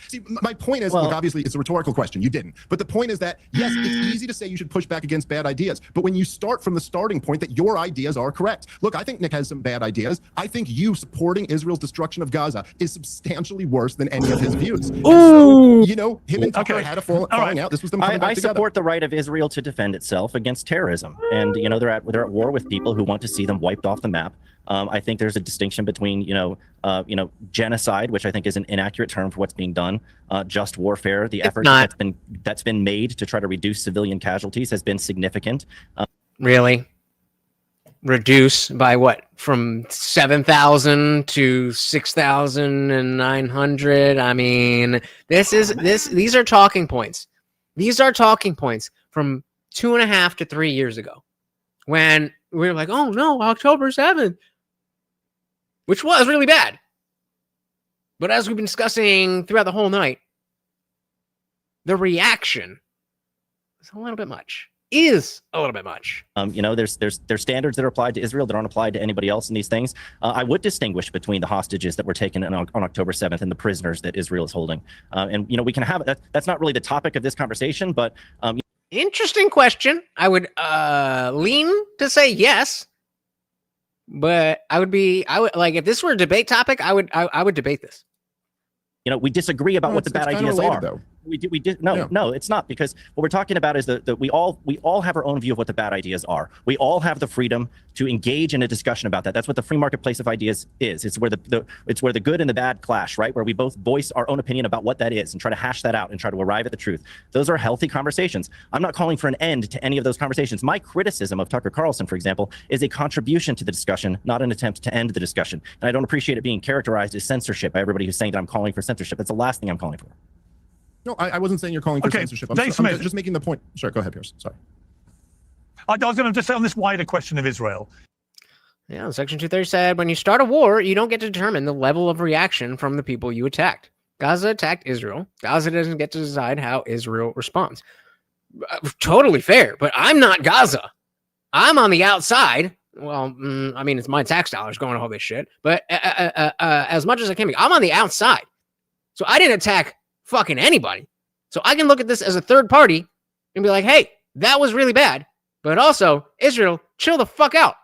See, my point is, look, obviously it's a rhetorical question. You didn't. But the point is that, yes, it's easy to say you should push back against bad ideas. But when you start from the starting point that your ideas are correct. Look, I think Nick has some bad ideas. I think you supporting Israel's destruction of Gaza is substantially worse than any of his views. Ooh. So, him and Tucker had a falling out. This was them coming back together. I support the right of Israel to defend itself against terrorism. And, they're at war with people who want to see them wiped off the map. I think there's a distinction between, genocide, which I think is an inaccurate term for what's being done. Just warfare, the effort that's been made to try to reduce civilian casualties has been significant. Really? Reduce by what? From 7,000 to 6,900? I mean, these are talking points. These are talking points from 2.5 to 3 years ago when we were like, oh no, October 7th. Which was really bad. But as we've been discussing throughout the whole night, the reaction is a little bit much. There's standards that are applied to Israel that aren't applied to anybody else in these things. I would distinguish between the hostages that were taken on October 7th and the prisoners that Israel is holding. We can have that's not really the topic of this conversation, but interesting question. I would lean to say yes. But I would like, if this were a debate topic, I would debate this. We disagree about what the bad ideas are. Though. No, it's not, because what we're talking about is that we all have our own view of what the bad ideas are. We all have the freedom to engage in a discussion about that. That's what the free marketplace of ideas is. It's where the good and the bad clash, right? Where we both voice our own opinion about what that is and try to hash that out and try to arrive at the truth. Those are healthy conversations. I'm not calling for an end to any of those conversations. My criticism of Tucker Carlson, for example, is a contribution to the discussion, not an attempt to end the discussion. And I don't appreciate it being characterized as censorship by everybody who's saying that I'm calling for censorship. That's the last thing I'm calling for. No, I wasn't saying you're calling for censorship. I'm just making the point. Sorry, go ahead, Pierce. Sorry. I was going to just say on this wider question of Israel. Yeah, Section 230 said, when you start a war, you don't get to determine the level of reaction from the people you attacked. Gaza attacked Israel. Gaza doesn't get to decide how Israel responds. Totally fair, but I'm not Gaza. I'm on the outside. Well, it's my tax dollars going to all this shit. But as much as I can be, I'm on the outside. So I didn't attack fucking anybody. So I can look at this as a third party and be like, hey, that was really bad. But also, Israel, chill the fuck out.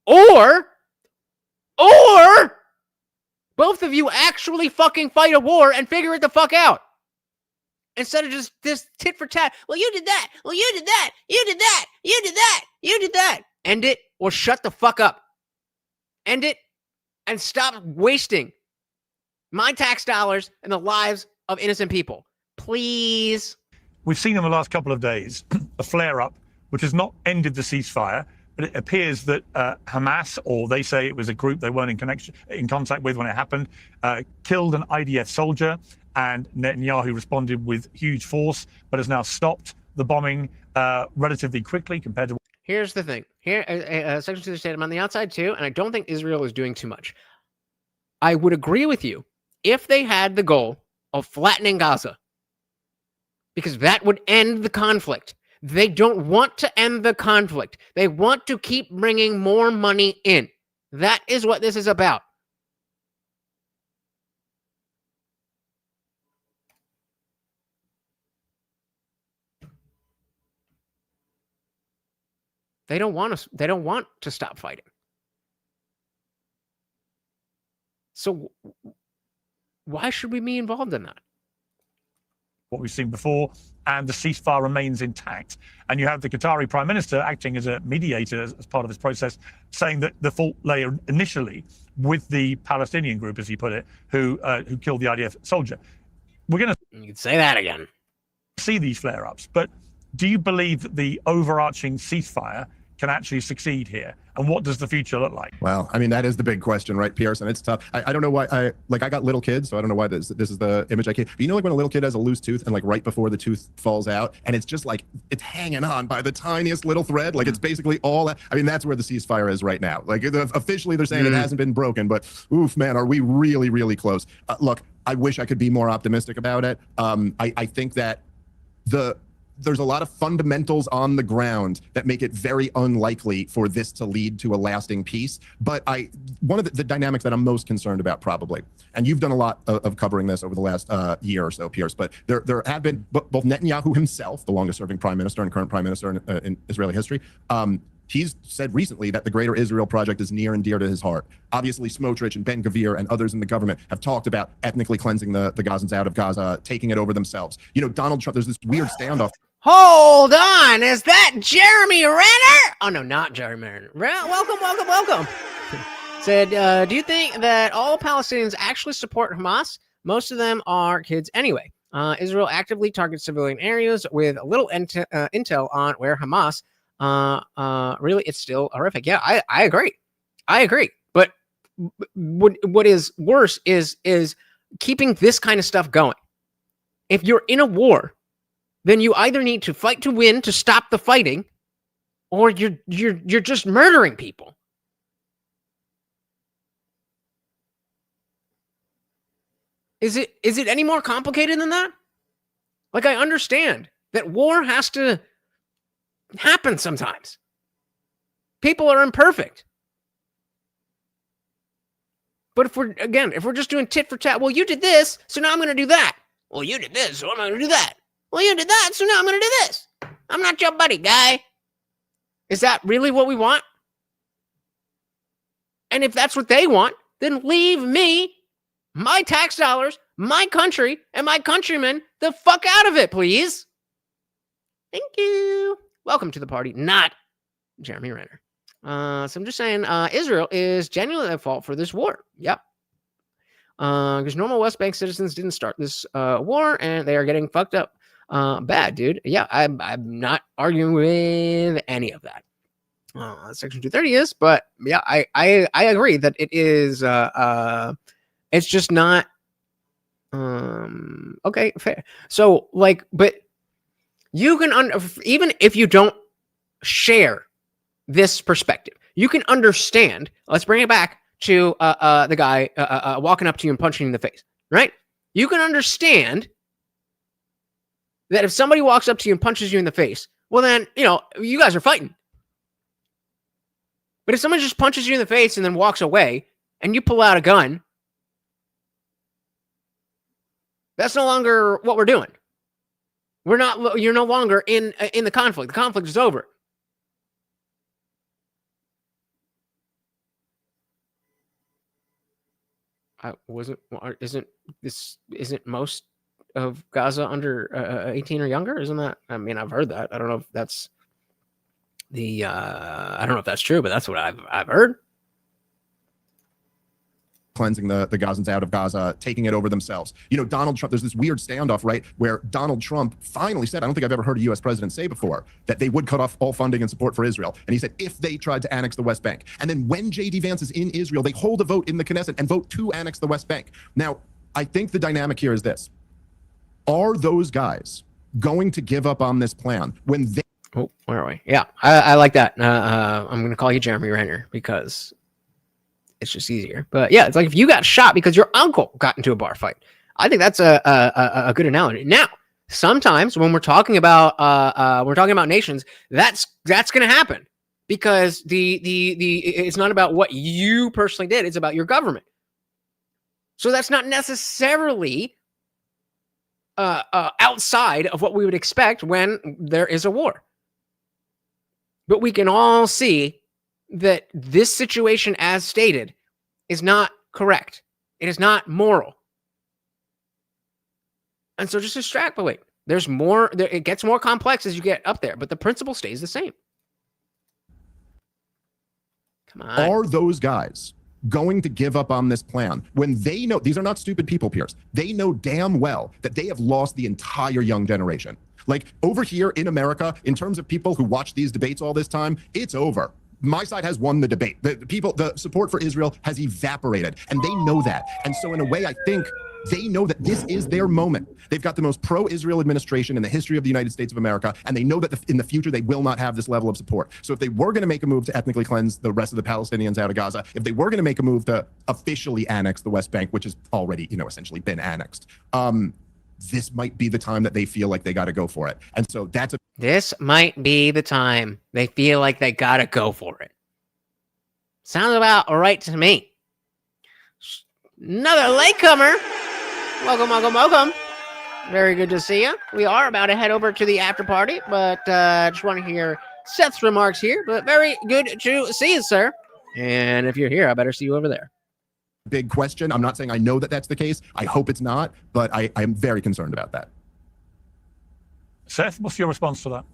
Or both of you actually fucking fight a war and figure it the fuck out. Instead of just this tit for tat. Well, you did that. Well, you did that. You did that. You did that. You did that. End it or shut the fuck up. End it and stop wasting my tax dollars and the lives of innocent people. Please. We've seen in the last couple of days a flare-up which has not ended the ceasefire, but it appears that Hamas, or they say it was a group they weren't in contact with when it happened, killed an IDF soldier, and Netanyahu responded with huge force, but has now stopped the bombing relatively quickly compared to... Here's the thing. Here, Section 2 said, I'm on the outside too, and I don't think Israel is doing too much. I would agree with you if they had the goal of flattening Gaza, because that would end the conflict. They don't want to end the conflict. They want to keep bringing more money in. That is what this is about. They don't want us. They don't want to stop fighting. So why should we be involved in that? What we've seen before, and the ceasefire remains intact. And you have the Qatari Prime Minister acting as a mediator as part of this process, saying that the fault lay initially with the Palestinian group, as he put it, who killed the IDF soldier. We're going to You can say that again. See these flare-ups, but do you believe that the overarching ceasefire can actually succeed here? And what does the future look like? Well, I mean, that is the big question, right, Pierce? And it's tough. I don't know why I got little kids, so I don't know why this is the image I keep. But you know, like when a little kid has a loose tooth and like right before the tooth falls out, and it's just like it's hanging on by the tiniest little thread. Like it's basically all. I mean, that's where the ceasefire is right now. Like officially, they're saying it hasn't been broken, but oof, man, are we really, really close? Look, I wish I could be more optimistic about it. I think that there's a lot of fundamentals on the ground that make it very unlikely for this to lead to a lasting peace. But one of the dynamics that I'm most concerned about probably, and you've done a lot of covering this over the last year or so, Pierce, but there have been both Netanyahu himself, the longest serving prime minister and current prime minister in Israeli history, he's said recently that the Greater Israel Project is near and dear to his heart. Obviously, Smotrich and Ben Gvir and others in the government have talked about ethnically cleansing the Gazans out of Gaza, taking it over themselves. You know, Donald Trump, there's this weird standoff. Hold on. Is that Jeremy Renner? Oh, no, not Jeremy Renner. Welcome. Said, do you think that all Palestinians actually support Hamas? Most of them are kids anyway. Israel actively targets civilian areas with little intel on where Hamas. Really, it's still horrific. Yeah, I agree. But what is worse is keeping this kind of stuff going. If you're in a war, then you either need to fight to win to stop the fighting, or you're just murdering people. Is it any more complicated than that? Like, I understand that war has to happen sometimes. People are imperfect. But if we're just doing tit for tat, well, you did this, so now I'm going to do that. Well, you did this, so I'm going to do that. Well, you did that, so now I'm going to do this. I'm not your buddy, guy. Is that really what we want? And if that's what they want, then leave me, my tax dollars, my country, and my countrymen the fuck out of it, please. Thank you. Welcome to the party, not Jeremy Renner. So I'm just saying, Israel is genuinely at fault for this war. Yep. Because normal West Bank citizens didn't start this war, and they are getting fucked up bad, dude. Yeah, I'm not arguing with any of that. Section 230 is, but yeah, I agree that it is. It's just not. Okay, fair. So like, but you can even if you don't share this perspective, you can understand. Let's bring it back to the guy walking up to you and punching you in the face, right? You can understand that if somebody walks up to you and punches you in the face, well then, you guys are fighting. But if someone just punches you in the face and then walks away and you pull out a gun, that's no longer what we're doing. You're no longer in the conflict. The conflict is over. Isn't most of Gaza under 18 or younger? Isn't that? I mean, I've heard that. I don't know if that's I don't know if that's true, but that's what I've heard. Cleansing the Gazans out of Gaza, taking it over themselves. You know, Donald Trump, there's this weird standoff, right, where Donald Trump finally said, I don't think I've ever heard a U.S. president say before, that they would cut off all funding and support for Israel. And he said, if they tried to annex the West Bank. And then when J.D. Vance is in Israel, they hold a vote in the Knesset and vote to annex the West Bank. Now, I think the dynamic here is this. Are those guys going to give up on this plan when they... Oh, where are we? Yeah, I like that. I'm going to call you Jeremy Renner because... it's just easier. But yeah, it's like if you got shot because your uncle got into a bar fight. I think that's a good analogy. Now, sometimes when we're talking about nations, that's going to happen because it's not about what you personally did, it's about your government. So that's not necessarily outside of what we would expect when there is a war. But we can all see that this situation, as stated, is not correct. It is not moral. And so just extrapolate. There's more, it gets more complex as you get up there, but the principle stays the same. Come on. Are those guys going to give up on this plan when they know, these are not stupid people, Pierce. They know damn well that they have lost the entire young generation. Like over here in America, in terms of people who watch these debates all this time, it's over. My side has won the debate. The support for Israel has evaporated, and they know that. And so in a way, I think they know that this is their moment. They've got the most pro-Israel administration in the history of the United States of America, and they know that in the future they will not have this level of support. So if they were going to make a move to ethnically cleanse the rest of the Palestinians out of Gaza, if they were going to make a move to officially annex the West Bank, which has already, essentially been annexed, this might be the time that they feel like they got to go for it. And so this might be the time they feel like they got to go for it. Sounds about all right to me. Another latecomer. Welcome, welcome, welcome. Very good to see you. We are about to head over to the after party, but just want to hear Seth's remarks here. But very good to see you, sir. And if you're here, I better see you over there. Big question. I'm not saying I know that that's the case. I hope it's not, but I'm very concerned about that. Seth, what's your response to that?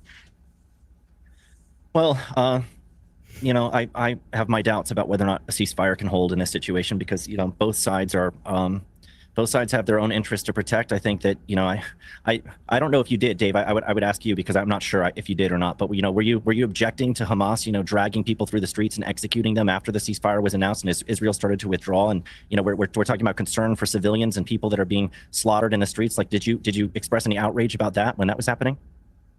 Well, I have my doubts about whether or not a ceasefire can hold in this situation because, both sides are, both sides have their own interests to protect. I think that, I don't know if you did, Dave. I would ask you because I'm not sure if you did or not. But were you objecting to Hamas, dragging people through the streets and executing them after the ceasefire was announced and Israel started to withdraw? And we're talking about concern for civilians and people that are being slaughtered in the streets. Like, did you express any outrage about that when that was happening?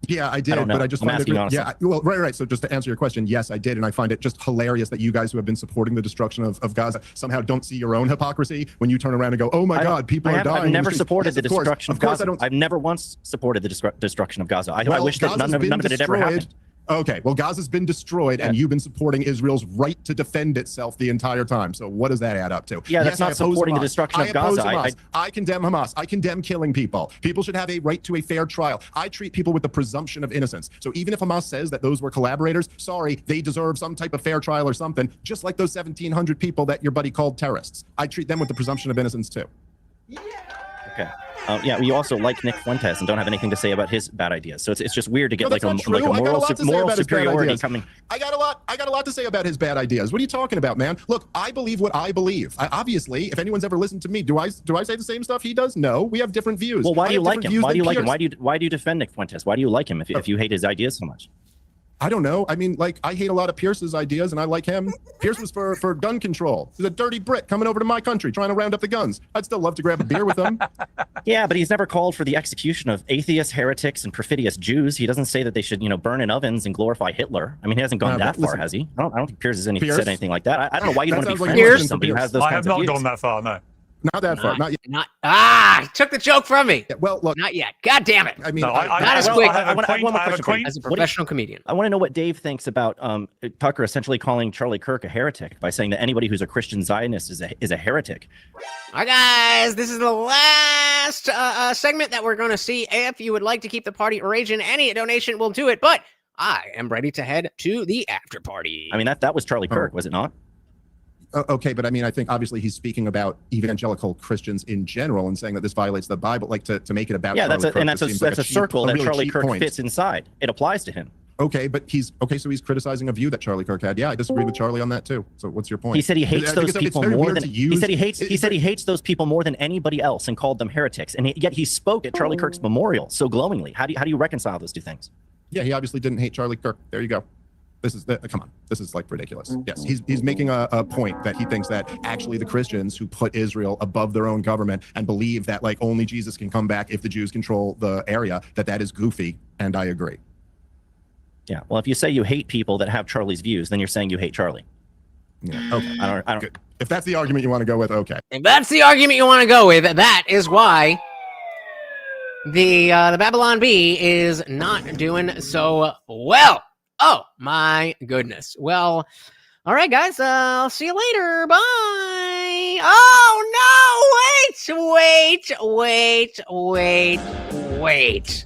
Yeah, I did, but I just find it. Yeah, well, right. So just to answer your question, yes, I did, and I find it just hilarious that you guys who have been supporting the destruction of Gaza somehow don't see your own hypocrisy when you turn around and go, "Oh my God, people are dying." I've never supported the destruction of Gaza. I've never once supported the destruction of Gaza. I wish that none of it had ever happened. Okay, well, Gaza's been destroyed, and you've been supporting Israel's right to defend itself the entire time. So what does that add up to? Yeah, that's not supporting the destruction of Gaza. I condemn Hamas. I condemn killing people. People should have a right to a fair trial. I treat people with the presumption of innocence. So even if Hamas says that those were collaborators, sorry, they deserve some type of fair trial or something, just like those 1,700 people that your buddy called terrorists. I treat them with the presumption of innocence too. Okay. You also like Nick Fuentes and don't have anything to say about his bad ideas. So it's just weird to get like a moral superiority coming. I got a lot to say about his bad ideas. What are you talking about, man? Look, I believe what I believe. Obviously, if anyone's ever listened to me, do I say the same stuff he does? No, we have different views. Well, why do you like him? Why do you like him? Why do you defend Nick Fuentes? Why do you like him if you hate his ideas so much? I don't know. I mean, like, I hate a lot of Pierce's ideas, and I like him. Pierce was for gun control. He's a dirty Brit coming over to my country trying to round up the guns. I'd still love to grab a beer with him. Yeah, but he's never called for the execution of atheists, heretics, and perfidious Jews. He doesn't say that they should, burn in ovens and glorify Hitler. I mean, he hasn't gone that far, has he? I don't think Pierce has said anything like that. I don't know why you don't want to be friends with somebody who has those kinds of views. I have not gone that far, no. Not that far. Not yet. He took the joke from me. Yeah, well, look. Not yet. God damn it. I mean, not as quick. I want one more question. As a professional comedian. I want to know what Dave thinks about Tucker essentially calling Charlie Kirk a heretic by saying that anybody who's a Christian Zionist is a heretic. All right, guys. This is the last segment that we're going to see. If you would like to keep the party raging, any donation will do it. But I am ready to head to the after party. I mean, that was Charlie Kirk, was it not? Okay, but I mean, I think obviously he's speaking about evangelical Christians in general and saying that this violates the Bible, like to make it about. Yeah, that's a circle that Charlie Kirk fits inside. It applies to him. Okay, but so he's criticizing a view that Charlie Kirk had. Yeah, I disagree with Charlie on that too. So what's your point? He said he hates those people more than he said he hates those people more than anybody else and called them heretics. And yet he spoke at Charlie Kirk's memorial so glowingly. How do you reconcile those two things? Yeah, he obviously didn't hate Charlie Kirk. There you go. Come on. This is like ridiculous. Yes, he's making a point that he thinks that actually the Christians who put Israel above their own government and believe that like only Jesus can come back if the Jews control the area, that is goofy, and I agree. Yeah, well, if you say you hate people that have Charlie's views, then you're saying you hate Charlie. Yeah. Okay. I don't. Good. If that's the argument you want to go with, okay. If that's the argument you want to go with, that is why the Babylon Bee is not doing so well. Oh, my goodness. Well, all right, guys. I'll see you later. Bye. Oh, no. Wait.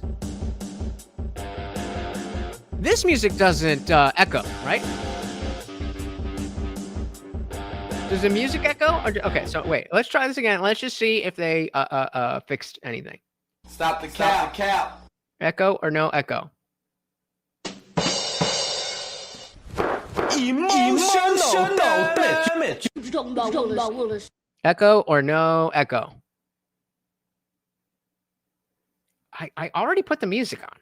This music doesn't echo, right? Does the music echo? Or okay, so wait, let's try this again. Let's just see if they fixed anything. Stop the cap. Echo or no echo? Emotional damage. Echo or no echo? I already put the music on.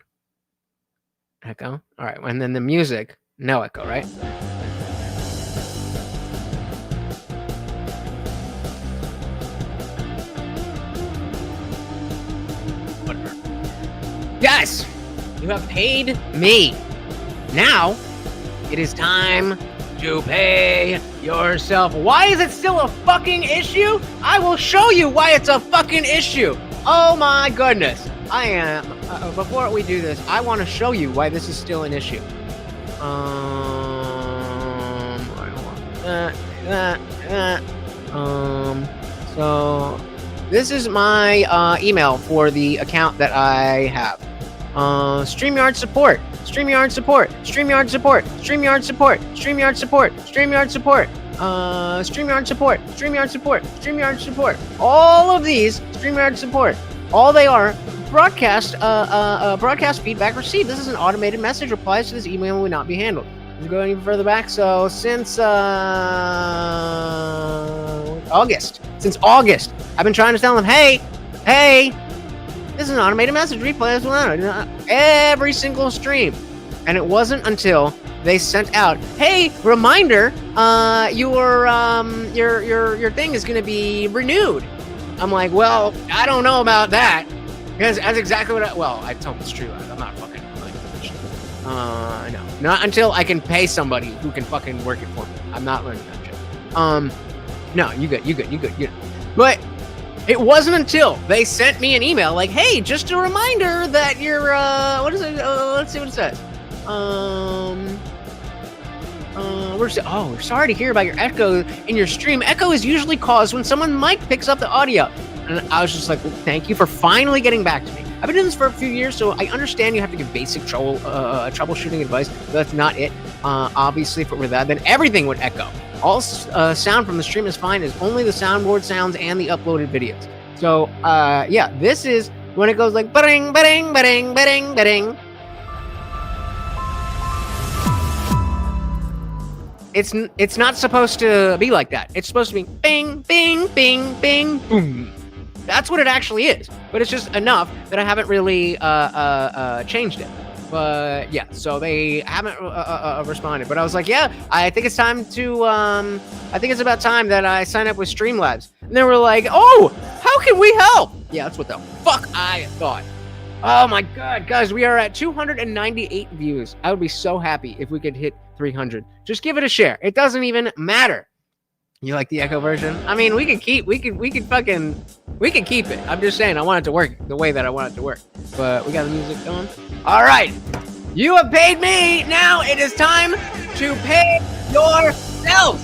Echo. All right, and then the music, no echo, right? Yes, you have paid me. Now, it is time to pay yourself. Why is it still a fucking issue? I will show you why it's a fucking issue. Oh my goodness. I am, before we do this, I want to show you why this is still an issue. So this is my email for the account that I have. StreamYard support, StreamYard support, StreamYard support, StreamYard support, StreamYard support, StreamYard support, StreamYard support, StreamYard support, StreamYard support. All of these StreamYard support. All they are broadcast feedback received. This is an automated message. Replies to this email will not be handled. Let's go even further back. So since August, I've been trying to tell them, hey, this is an automated message. Replies will not every single stream, and it wasn't until they sent out, hey, reminder, your thing is going to be renewed. I'm like, well, I don't know about that. Because that's exactly what I told them it's true. I'm not fucking no. Not until I can pay somebody who can fucking work it for me. I'm not learning that shit. No, you good. But it wasn't until they sent me an email like, hey, just a reminder that you're, what is it? Let's see what it says. We're sorry to hear about your echo in your stream. Echo is usually caused when someone's mic picks up the audio. And I was just like, well, thank you for finally getting back to me. I've been doing this for a few years, so I understand you have to give basic troubleshooting advice, but that's not it. Obviously, if it were that, then everything would echo. All sound from the stream is fine, as only the soundboard sounds and the uploaded videos. So, yeah, this is when it goes like, ba-ding, ba-ding, ba-ding, ba-ding, ba-ding. It's not supposed to be like that. It's supposed to be bing, bing, bing, bing, boom. That's what it actually is. But it's just enough that I haven't really changed it. But yeah, so they haven't responded. But I was like, yeah, I think it's time to, I think it's about time that I sign up with Streamlabs. And they were like, oh, how can we help? Yeah, that's what the fuck I thought. Oh my God, guys, we are at 298 views. I would be so happy if we could hit 300. Just give it a share. It doesn't even matter. You like the echo version? I mean, we could keep it. I'm just saying, I want it to work the way that I want it to work. But we got the music going. All right. You have paid me. Now it is time to pay yourselves.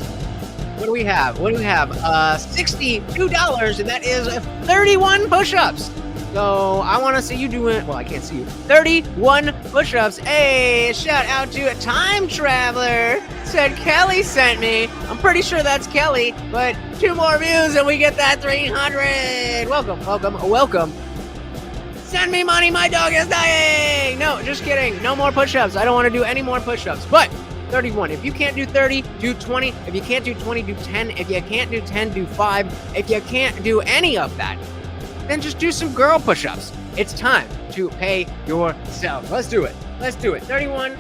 What do we have? $62, and that is 31 push-ups. So I want to see you doing, well, I can't see you, 31 push-ups. Hey, shout out to a time traveler. Said Kelly sent me. I'm pretty sure that's Kelly, but 2 more views and we get that 300. Welcome. Send me money, my dog is dying. No, just kidding. No more push-ups. I don't want to do any more push-ups, but 31. If you can't do 30, do 20. If you can't do 20, do 10. If you can't do 10, do 5. If you can't do any of that, then just do some girl push-ups. It's time to pay yourself. Let's do it. 31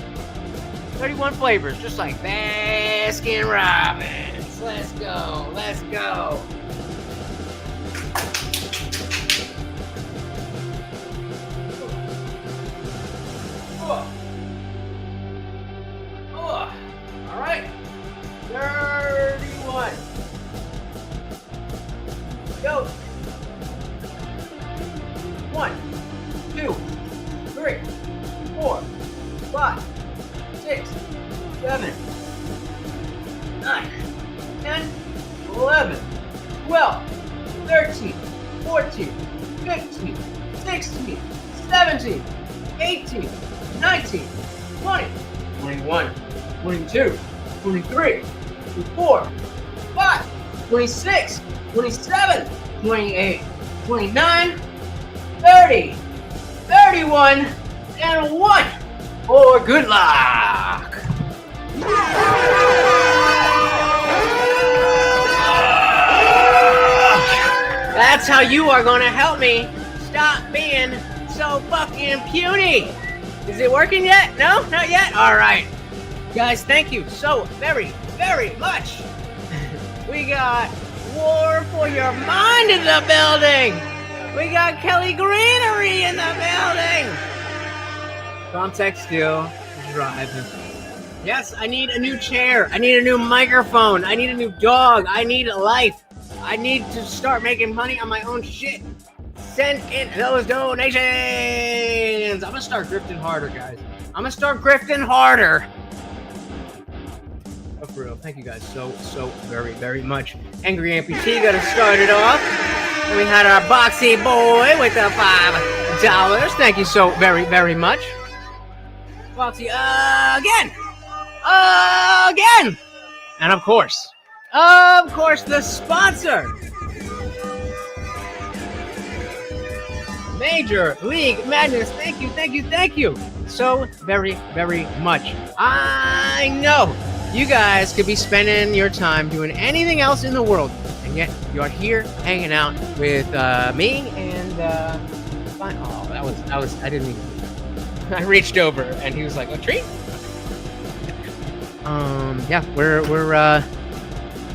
flavors, just like Baskin Robbins. Let's go. All right. 31. Go. 1, 2, 3, 4, 5, 6, 7, 9, 10, 11, 12, 13, 14, 15, 16, 17, 18, 19, 20, 21, 22, 23, 24, 25, 26, 27, 28, 29, 30, 31, and 1. For good luck. That's how you are going to help me stop being so fucking puny. Is it working yet? No? Not yet? All right. Guys, thank you so very, very much. We got War for Your Mind in the building. We got Kelly Greenery in the building. Comtech still driving. Yes, I need a new chair. I need a new microphone. I need a new dog. I need a life. I need to start making money on my own shit. Send in those donations. I'm gonna start grifting harder, guys. I'm gonna start grifting harder. Oh, for real. Thank you guys so very, very much. Angry Amputee got us started off. And we had our Boxy Boy with the $5. Thank you so very, very much. Boxy, again. And of course, the sponsor. Major League Madness. Thank you so very, very much. I know you guys could be spending your time doing anything else in the world, and yet you're here hanging out with me and oh, that was I didn't even. I reached over and he was like, "A treat?" Yeah, we're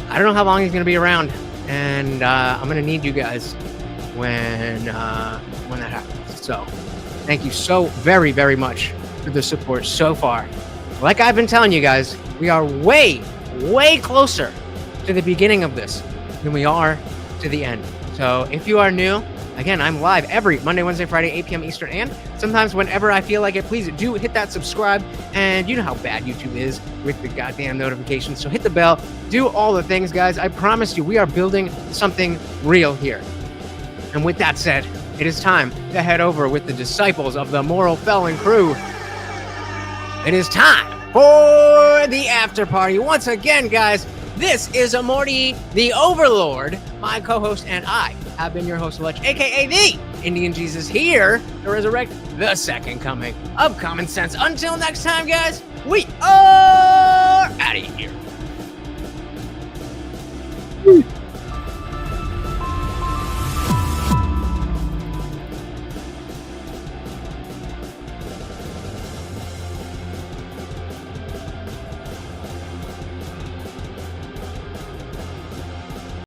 I don't know how long he's gonna be around, and I'm gonna need you guys when that happens. So, thank you so very, very much for the support so far. Like I've been telling you guys, we are way, way closer to the beginning of this than we are to the end. So, if you are new, again, I'm live every Monday, Wednesday, Friday, 8 p.m. Eastern, and sometimes whenever I feel like it. Please do hit that subscribe, and you know how bad YouTube is with the goddamn notifications, so hit the bell, do all the things, guys. I promise you, we are building something real here. And with that said, it is time to head over with the disciples of the Moral Felon crew. It is time for the after party. Once again, guys, this is Morty the Overlord. My co-host and I have been your host, Lutch, aka the Indian Jesus, here to resurrect the second coming of common sense. Until next time, guys, we are out of here.